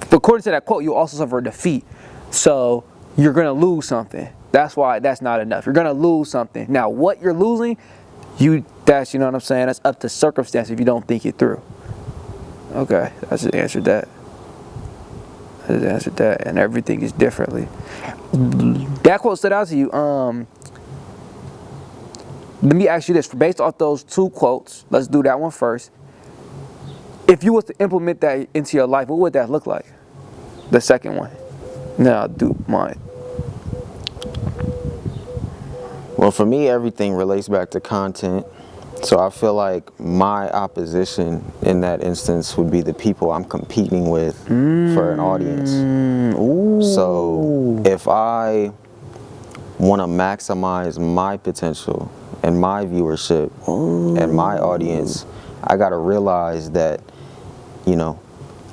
Speaker 1: According to that quote, you also suffer defeat, so you're gonna lose something. That's why that's not enough. You're gonna lose something. Now, what you're losing, you know what I'm saying. That's up to circumstance if you don't think it through. Okay, I just answered that. And everything is differently. That quote stood out to you. Let me ask you this: based off those two quotes, let's do that one first. If you was to implement that into your life, what would that look like? The second one. Now I'll do mine.
Speaker 2: Well, for me, everything relates back to content. So I feel like my opposition in that instance would be the people I'm competing with for an audience.
Speaker 1: Ooh.
Speaker 2: So if I want to maximize my potential and my viewership and my audience, I got to realize that, you know,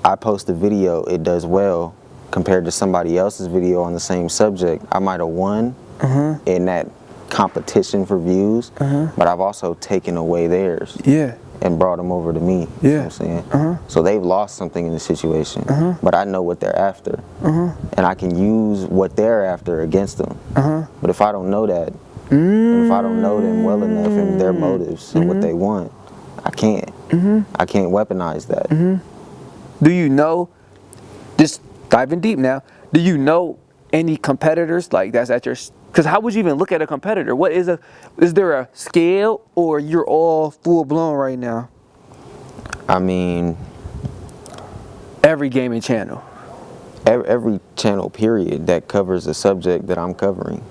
Speaker 2: I post a video, it does well compared to somebody else's video on the same subject. I might have won in that competition for views, but I've also taken away theirs and brought them over to me. You know what I'm saying? So they've lost something in the situation, but I know what they're after, and I can use what they're after against them. But if I don't know that, and if I don't know them well enough and their motives and what they want, I can't. I can't weaponize that.
Speaker 1: Do you know, just diving deep now, do you know any competitors like that's at your, because how would you even look at a competitor? What is there a scale, or you're all full blown right now?
Speaker 2: I mean,
Speaker 1: every gaming channel.
Speaker 2: Every channel period that covers a subject that I'm covering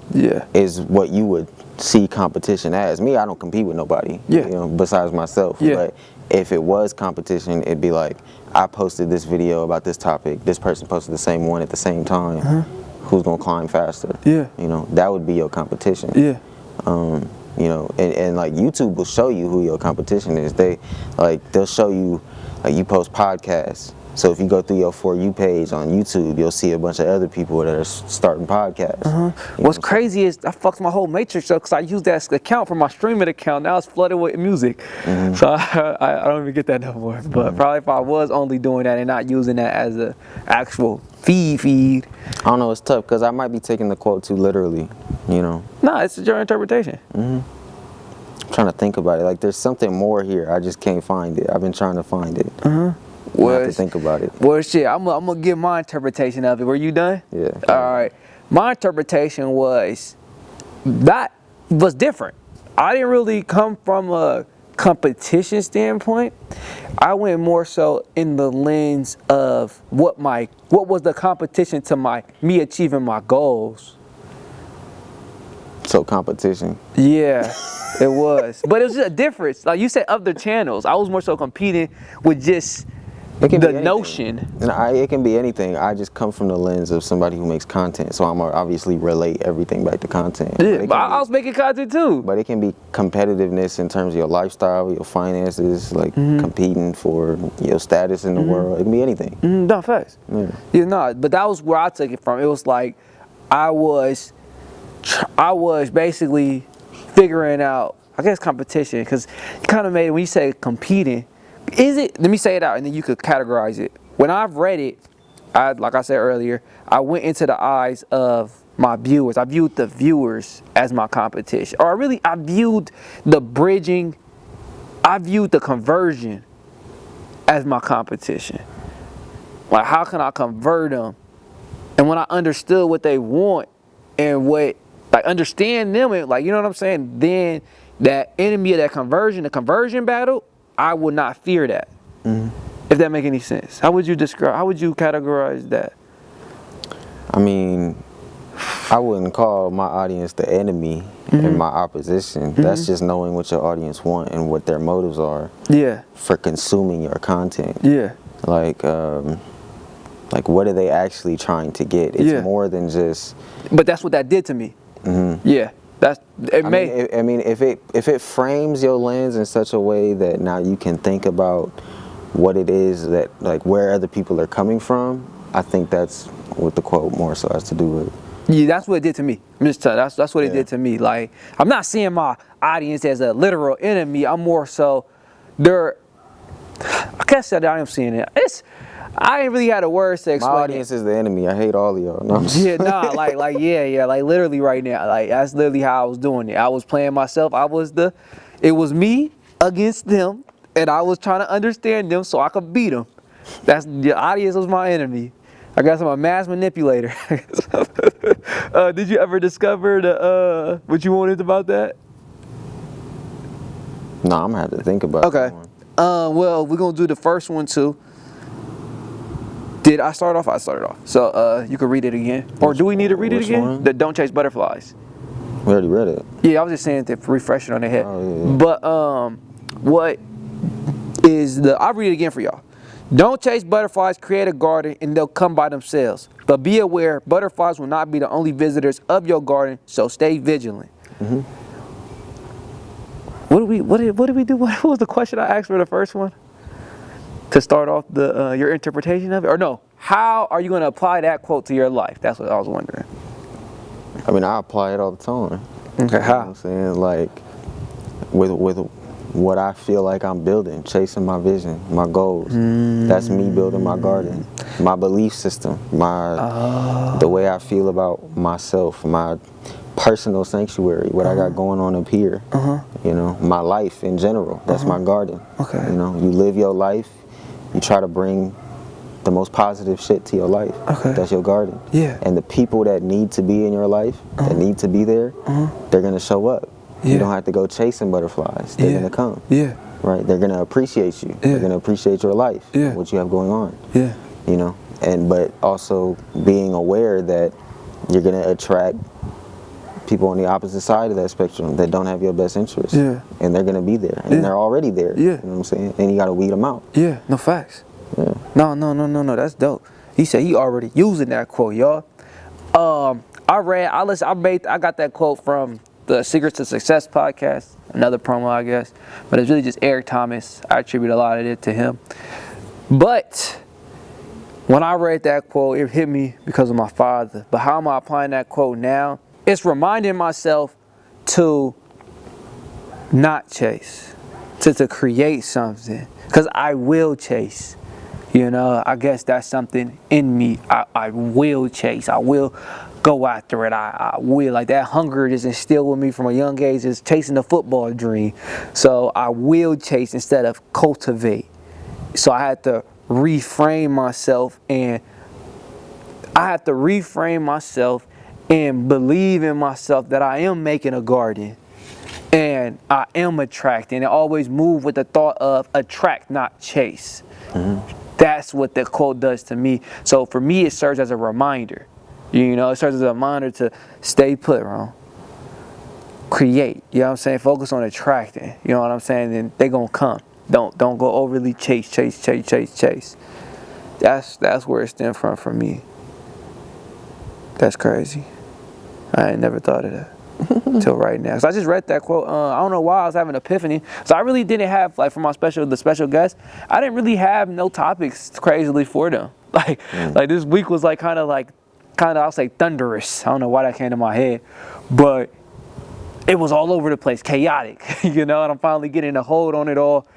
Speaker 2: is what you would see competition as. Me, I don't compete with nobody, you know, besides myself. But if it was competition, it'd be like, I posted this video about this topic, this person posted the same one at the same time. Who's gonna climb faster? You know, that would be your competition. You know, and like YouTube will show you who your competition is. They'll show you, like, you post podcasts. So if you go through your For You page on YouTube, you'll see a bunch of other people that are starting podcasts.
Speaker 1: What's crazy is I fucked my whole matrix up because I used that account for my streaming account. Now it's flooded with music. So I don't even get that no more. But probably if I was only doing that and not using that as a actual feed.
Speaker 2: I don't know, it's tough because I might be taking the quote too literally, you know.
Speaker 1: No, it's your interpretation.
Speaker 2: I'm trying to think about it. Like, there's something more here. I just can't find it. I've been trying to find it. I have to think about it.
Speaker 1: Well, shit, I'm gonna give my interpretation of it. Were you done?
Speaker 2: Yeah.
Speaker 1: All right. My interpretation was different. I didn't really come from a competition standpoint. I went more so in the lens of what was the competition to me achieving my goals.
Speaker 2: So competition.
Speaker 1: Yeah, it was. But it was just a difference. Like you said, other channels. I was more so competing with just the notion.
Speaker 2: It can be anything. I just come from the lens of somebody who makes content, so I'm obviously relate everything back to content.
Speaker 1: Yeah, but I was making content too.
Speaker 2: But it can be competitiveness in terms of your lifestyle, your finances, like competing for your status in the world. It can be anything.
Speaker 1: No, facts. Yeah, no, but that was where I took it from. It was like I was basically figuring out, I guess, competition, because you kind of made it, when you say competing, let me say it out and then you could categorize it. When I've read it, like I said earlier, I went into the eyes of my viewers. I viewed the viewers as my competition. Or I viewed the bridging, I viewed the conversion as my competition. Like, how can I convert them? And when I understood what they want and understand them, and you know what I'm saying, then that enemy of that conversion, the conversion battle, I would not fear that. If that make any sense. How would you categorize that?
Speaker 2: I mean, I wouldn't call my audience the enemy and my opposition. That's just knowing what your audience want and what their motives are.
Speaker 1: Yeah.
Speaker 2: For consuming your content.
Speaker 1: Yeah.
Speaker 2: Like what are they actually trying to get? It's more than just.
Speaker 1: But that's what that did to me. Yeah. That's it.
Speaker 2: I mean, if it frames your lens in such a way that now you can think about what it is that, like, where other people are coming from, I think that's what the quote more so has to do with.
Speaker 1: Yeah, that's what it did to me. That's what it did to me. Like, I'm not seeing my audience as a literal enemy. I'm more so, I can't say that I am seeing it. I ain't really had a word to explain.
Speaker 2: My audience is the enemy. I hate all of y'all. No,
Speaker 1: yeah, nah, like literally right now. Like, that's literally how I was doing it. I was playing myself. It was me against them, and I was trying to understand them so I could beat them. The audience was my enemy. I guess I'm a mass manipulator. Did you ever discover what you wanted about that?
Speaker 2: No, I'm gonna have to think about that one.
Speaker 1: Well, we're gonna do the first one too. Did I start off? I started off. So you can read it again. Or do we need to read it again?
Speaker 2: One?
Speaker 1: The Don't Chase Butterflies.
Speaker 2: We already read it.
Speaker 1: Yeah, I was just saying to refresh it on the head.
Speaker 2: Oh, yeah.
Speaker 1: But what is I'll read it again for y'all. Don't chase butterflies, create a garden, and they'll come by themselves. But be aware, butterflies will not be the only visitors of your garden, so stay vigilant. What did we do? What was the question I asked for the first one? To start off your interpretation of it? Or no, how are you going to apply that quote to your life? That's what I was wondering.
Speaker 2: I mean, I apply it all the time.
Speaker 1: Okay, how?
Speaker 2: You know what I'm saying? Like, with what I feel like I'm building, chasing my vision, my goals. That's me building my garden, my belief system, the way I feel about myself, my personal sanctuary, what I got going on up here. You know, my life in general. That's my garden.
Speaker 1: Okay.
Speaker 2: You know, you live your life, you try to bring the most positive shit to your life.
Speaker 1: Okay.
Speaker 2: That's your garden.
Speaker 1: Yeah.
Speaker 2: And the people that need to be in your life, that need to be there, they're gonna show up.
Speaker 1: Yeah.
Speaker 2: You don't have to go chasing butterflies. They're gonna come.
Speaker 1: Yeah.
Speaker 2: Right? They're gonna appreciate you.
Speaker 1: Yeah.
Speaker 2: They're gonna appreciate your life.
Speaker 1: Yeah.
Speaker 2: What you have going on.
Speaker 1: Yeah.
Speaker 2: You know? But also being aware that you're gonna attract people on the opposite side of that spectrum that don't have your best interest.
Speaker 1: Yeah.
Speaker 2: And they're gonna be there. And they're already there.
Speaker 1: Yeah.
Speaker 2: You know what I'm saying? And you gotta weed them out.
Speaker 1: Yeah, no facts.
Speaker 2: Yeah.
Speaker 1: No, that's dope. He said he already using that quote, y'all. I got that quote from the Secrets to Success podcast, another promo, I guess. But it's really just Eric Thomas. I attribute a lot of it to him. But when I read that quote, it hit me because of my father. But how am I applying that quote now? It's reminding myself to not chase, to create something. Because I will chase. You know, I guess that's something in me. I will chase. I will go after it. I will. Like, that hunger just instilled with me from a young age, just chasing the football dream. So I will chase instead of cultivate. So I had to reframe myself and believe in myself that I am making a garden and I am attracting, and always move with the thought of attract, not chase. That's what the quote does to me. So for me, it serves as a reminder. You know, it serves as a reminder to stay put, bro. Create. You know what I'm saying? Focus on attracting. You know what I'm saying? And they gonna come. Don't go overly chase. That's where it stems from for me. That's crazy. I ain't never thought of that until right now. So I just read that quote. I don't know why I was having an epiphany. So I really didn't have, like, for the special guest, I didn't really have no topics crazily for them. Like this week was kind of I'll say thunderous. I don't know why that came to my head, but it was all over the place, chaotic. You know, and I'm finally getting a hold on it all.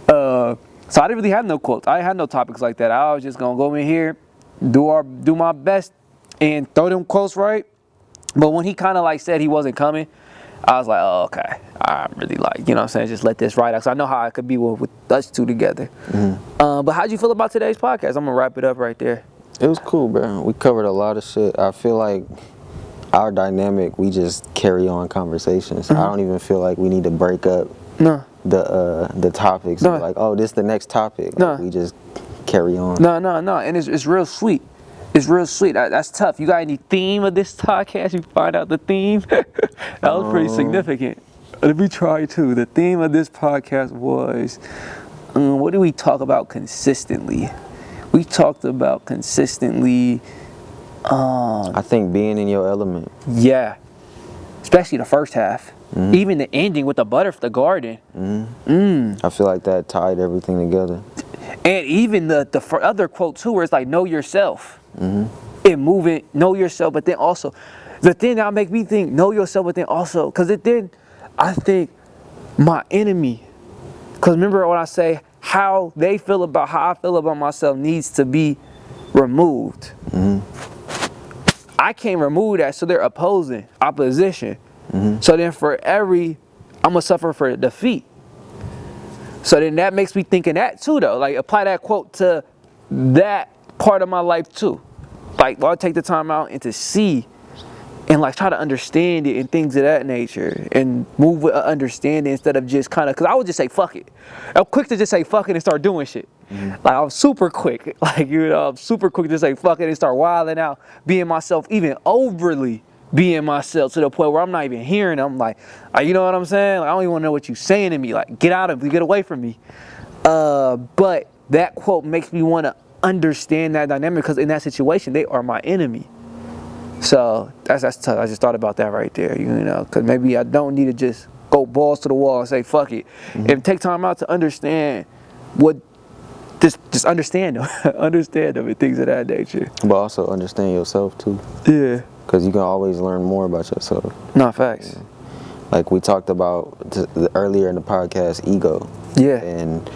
Speaker 1: So I didn't really have no quotes. I had no topics like that. I was just gonna go in here, do my best, and throw them quotes right. But when he kind of said he wasn't coming, I was like, oh, okay. I'm really you know what I'm saying, just let this ride out. Because I know how I could be with us two together. But how'd you feel about today's podcast? I'm going to wrap it up right there.
Speaker 2: It was cool, bro. We covered a lot of shit. I feel like our dynamic, we just carry on conversations. I don't even feel like we need to break up the topics. Like, oh, this is the next topic. We just carry on.
Speaker 1: No. And it's real sweet. It's real sweet. That's tough. You got any theme of this podcast? You find out the theme? That was pretty significant. Let me try too. The theme of this podcast was, what do we talk about consistently? We talked about consistently.
Speaker 2: I think being in your element.
Speaker 1: Yeah. Especially the first half. Even the ending with the garden.
Speaker 2: I feel like that tied everything together.
Speaker 1: And even the other quote too, where it's like, know yourself. And moving, know yourself, but then also, the thing that make me think, know yourself, but then also, because then I think my enemy, because remember when I say how they feel about how I feel about myself needs to be removed. I can't remove that, so they're opposition. So then I'm gonna suffer for defeat. So then that makes me think of that too, though. Like, apply that quote to that part of my life too. Like, I'll take the time out and to see and like try to understand it and things of that nature and move with understanding instead of just kind of, because I would just say fuck it. I'm quick to just say fuck it and start doing shit. Like, I'm super quick. Like, I'm super quick to say fuck it and start wilding out, being myself, even overly being myself to the point where I'm not even hearing them. Like, you know what I'm saying? Like, I don't even want to know what you're saying to me. Like, get away from me. But that quote makes me want to understand that dynamic, because in that situation, they are my enemy. So that's tough. I just thought about that right there, you know, because maybe I don't need to just go balls to the wall and say fuck it. And take time out to understand just understand them, understand them and things of that nature.
Speaker 2: But also understand yourself too.
Speaker 1: Yeah.
Speaker 2: Because you can always learn more about yourself.
Speaker 1: No, facts.
Speaker 2: Yeah. Like we talked about earlier in the podcast, ego.
Speaker 1: Yeah.
Speaker 2: And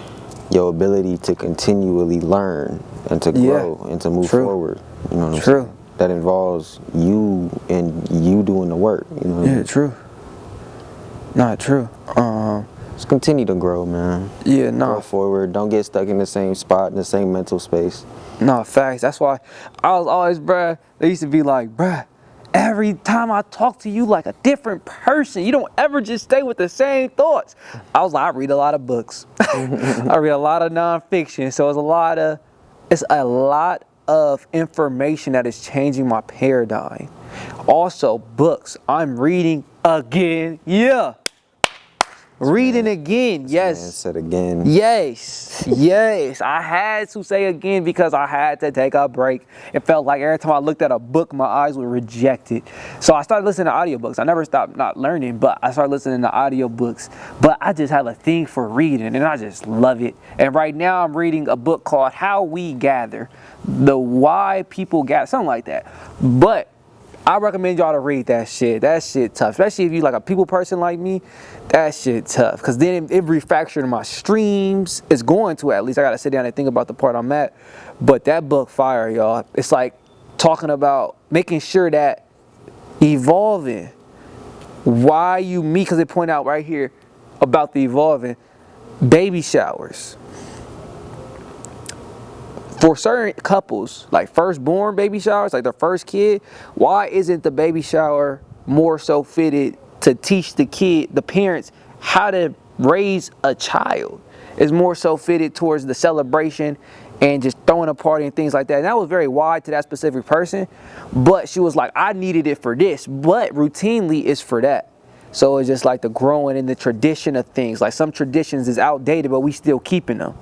Speaker 2: your ability to continually learn and to grow and to move forward. You know what I'm saying? That involves you and you doing the work. You know what I mean?
Speaker 1: True. Not true.
Speaker 2: Just continue to grow, man.
Speaker 1: Yeah, no.
Speaker 2: Go forward. Don't get stuck in the same spot, in the same mental space.
Speaker 1: No, facts. That's why I was always, bruh, they used to be like, bruh, every time I talk to you like a different person, you don't ever just stay with the same thoughts. I was like, I read a lot of books. I read a lot of nonfiction. So it's a lot of information that is changing my paradigm. Also, books. I'm reading again. Yeah. Reading again, yes.
Speaker 2: Man said again.
Speaker 1: Yes, yes. I had to say again because I had to take a break. It felt like every time I looked at a book, my eyes would reject it. So I started listening to audiobooks. I never stopped not learning, but I started listening to audiobooks. But I just have a thing for reading, and I just love it. And right now I'm reading a book called How We Gather, the Why People Gather, something like that. But I recommend y'all to read that shit. That shit tough. Especially if you like a people person like me. That shit tough. Because then it refactored my streams. It's going to, at least. I got to sit down and think about the part I'm at. But that book fire, y'all. It's like talking about making sure that evolving. Why you meet. Because they point out right here about the evolving. Baby showers. For certain couples, like firstborn baby showers, like their first kid, why isn't the baby shower more so fitted to teach the parents, how to raise a child? It's more so fitted towards the celebration and just throwing a party and things like that. And that was very wide to that specific person. But she was like, I needed it for this, but routinely it's for that. So it's just like the growing in the tradition of things. Like some traditions is outdated, but we still keeping them.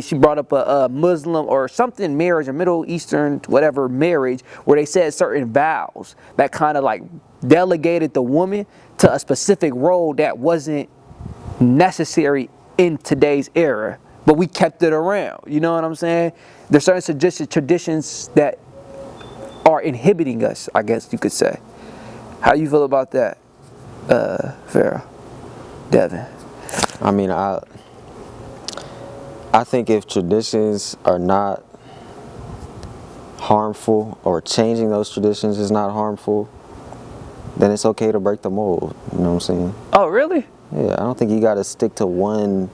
Speaker 1: She brought up a Muslim or something marriage, a Middle Eastern whatever marriage, where they said certain vows that kind of like delegated the woman to a specific role that wasn't necessary in today's era, but we kept it around. You know what I'm saying? There's certain traditions that are inhibiting us, I guess you could say. How you feel about that, Farrah, Devin?
Speaker 2: I mean, I think if traditions are not harmful, or changing those traditions is not harmful, then it's okay to break the mold. You know what I'm saying?
Speaker 1: Oh, really?
Speaker 2: Yeah, I don't think you got to stick to one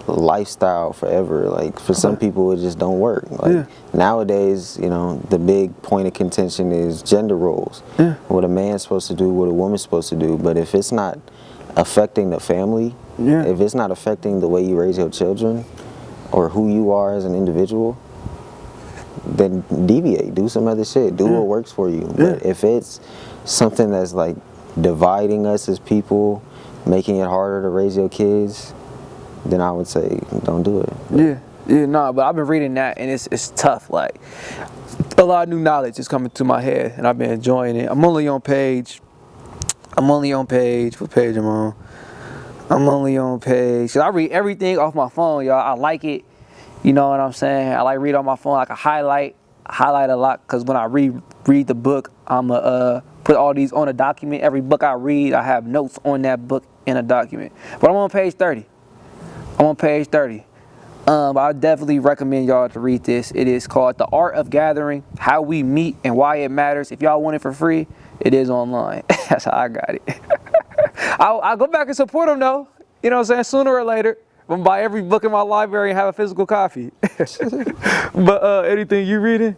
Speaker 2: lifestyle forever. Like for some people, it just don't work. Like nowadays, you know, the big point of contention is gender roles. What a man's supposed to do, what a woman's supposed to do. But if it's not affecting the family, if it's not affecting the way you raise your children, or who you are as an individual, then deviate, do some other shit, do what works for you. But if it's something that's like dividing us as people, making it harder to raise your kids, then I would say don't do it.
Speaker 1: But I've been reading that, and it's tough. Like, a lot of new knowledge is coming to my head, and I've been enjoying it. I'm only on page. What page am I on? I'm only on page. So I read everything off my phone, y'all. I like it. You know what I'm saying? I like read on my phone. I can highlight a lot, because when I read the book, I'm put all these on a document. Every book I read, I have notes on that book in a document. But I'm on page 30. I definitely recommend y'all to read this. It is called The Art of Gathering, How We Meet and Why It Matters. If y'all want it for free, it is online. That's how I got it. I'll go back and support them though. You know what I'm saying? Sooner or later, I'm going to buy every book in my library and have a physical copy. But anything you reading?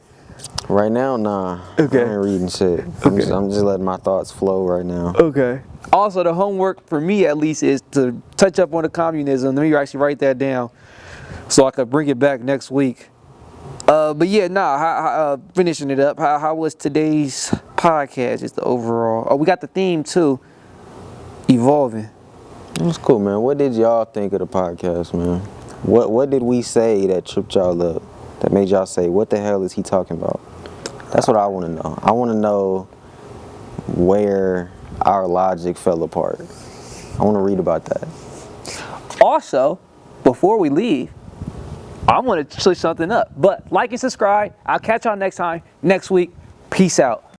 Speaker 2: Right now, nah.
Speaker 1: Okay.
Speaker 2: I ain't reading shit.
Speaker 1: Okay.
Speaker 2: I'm just letting my thoughts flow right now.
Speaker 1: Okay. Also, the homework for me at least is to touch up on the communism. Let me actually write that down so I could bring it back next week. But yeah, finishing it up. How was today's podcast? Just the overall. Oh, we got the theme too. Evolving.
Speaker 2: It was cool, man. What did y'all think of the podcast, man? What did we say that tripped y'all up? That made y'all say, what the hell is he talking about? That's what I want to know. I want to know where our logic fell apart. I want to read about that.
Speaker 1: Also, before we leave, I want to switch something up. But like and subscribe. I'll catch y'all next time, next week. Peace out.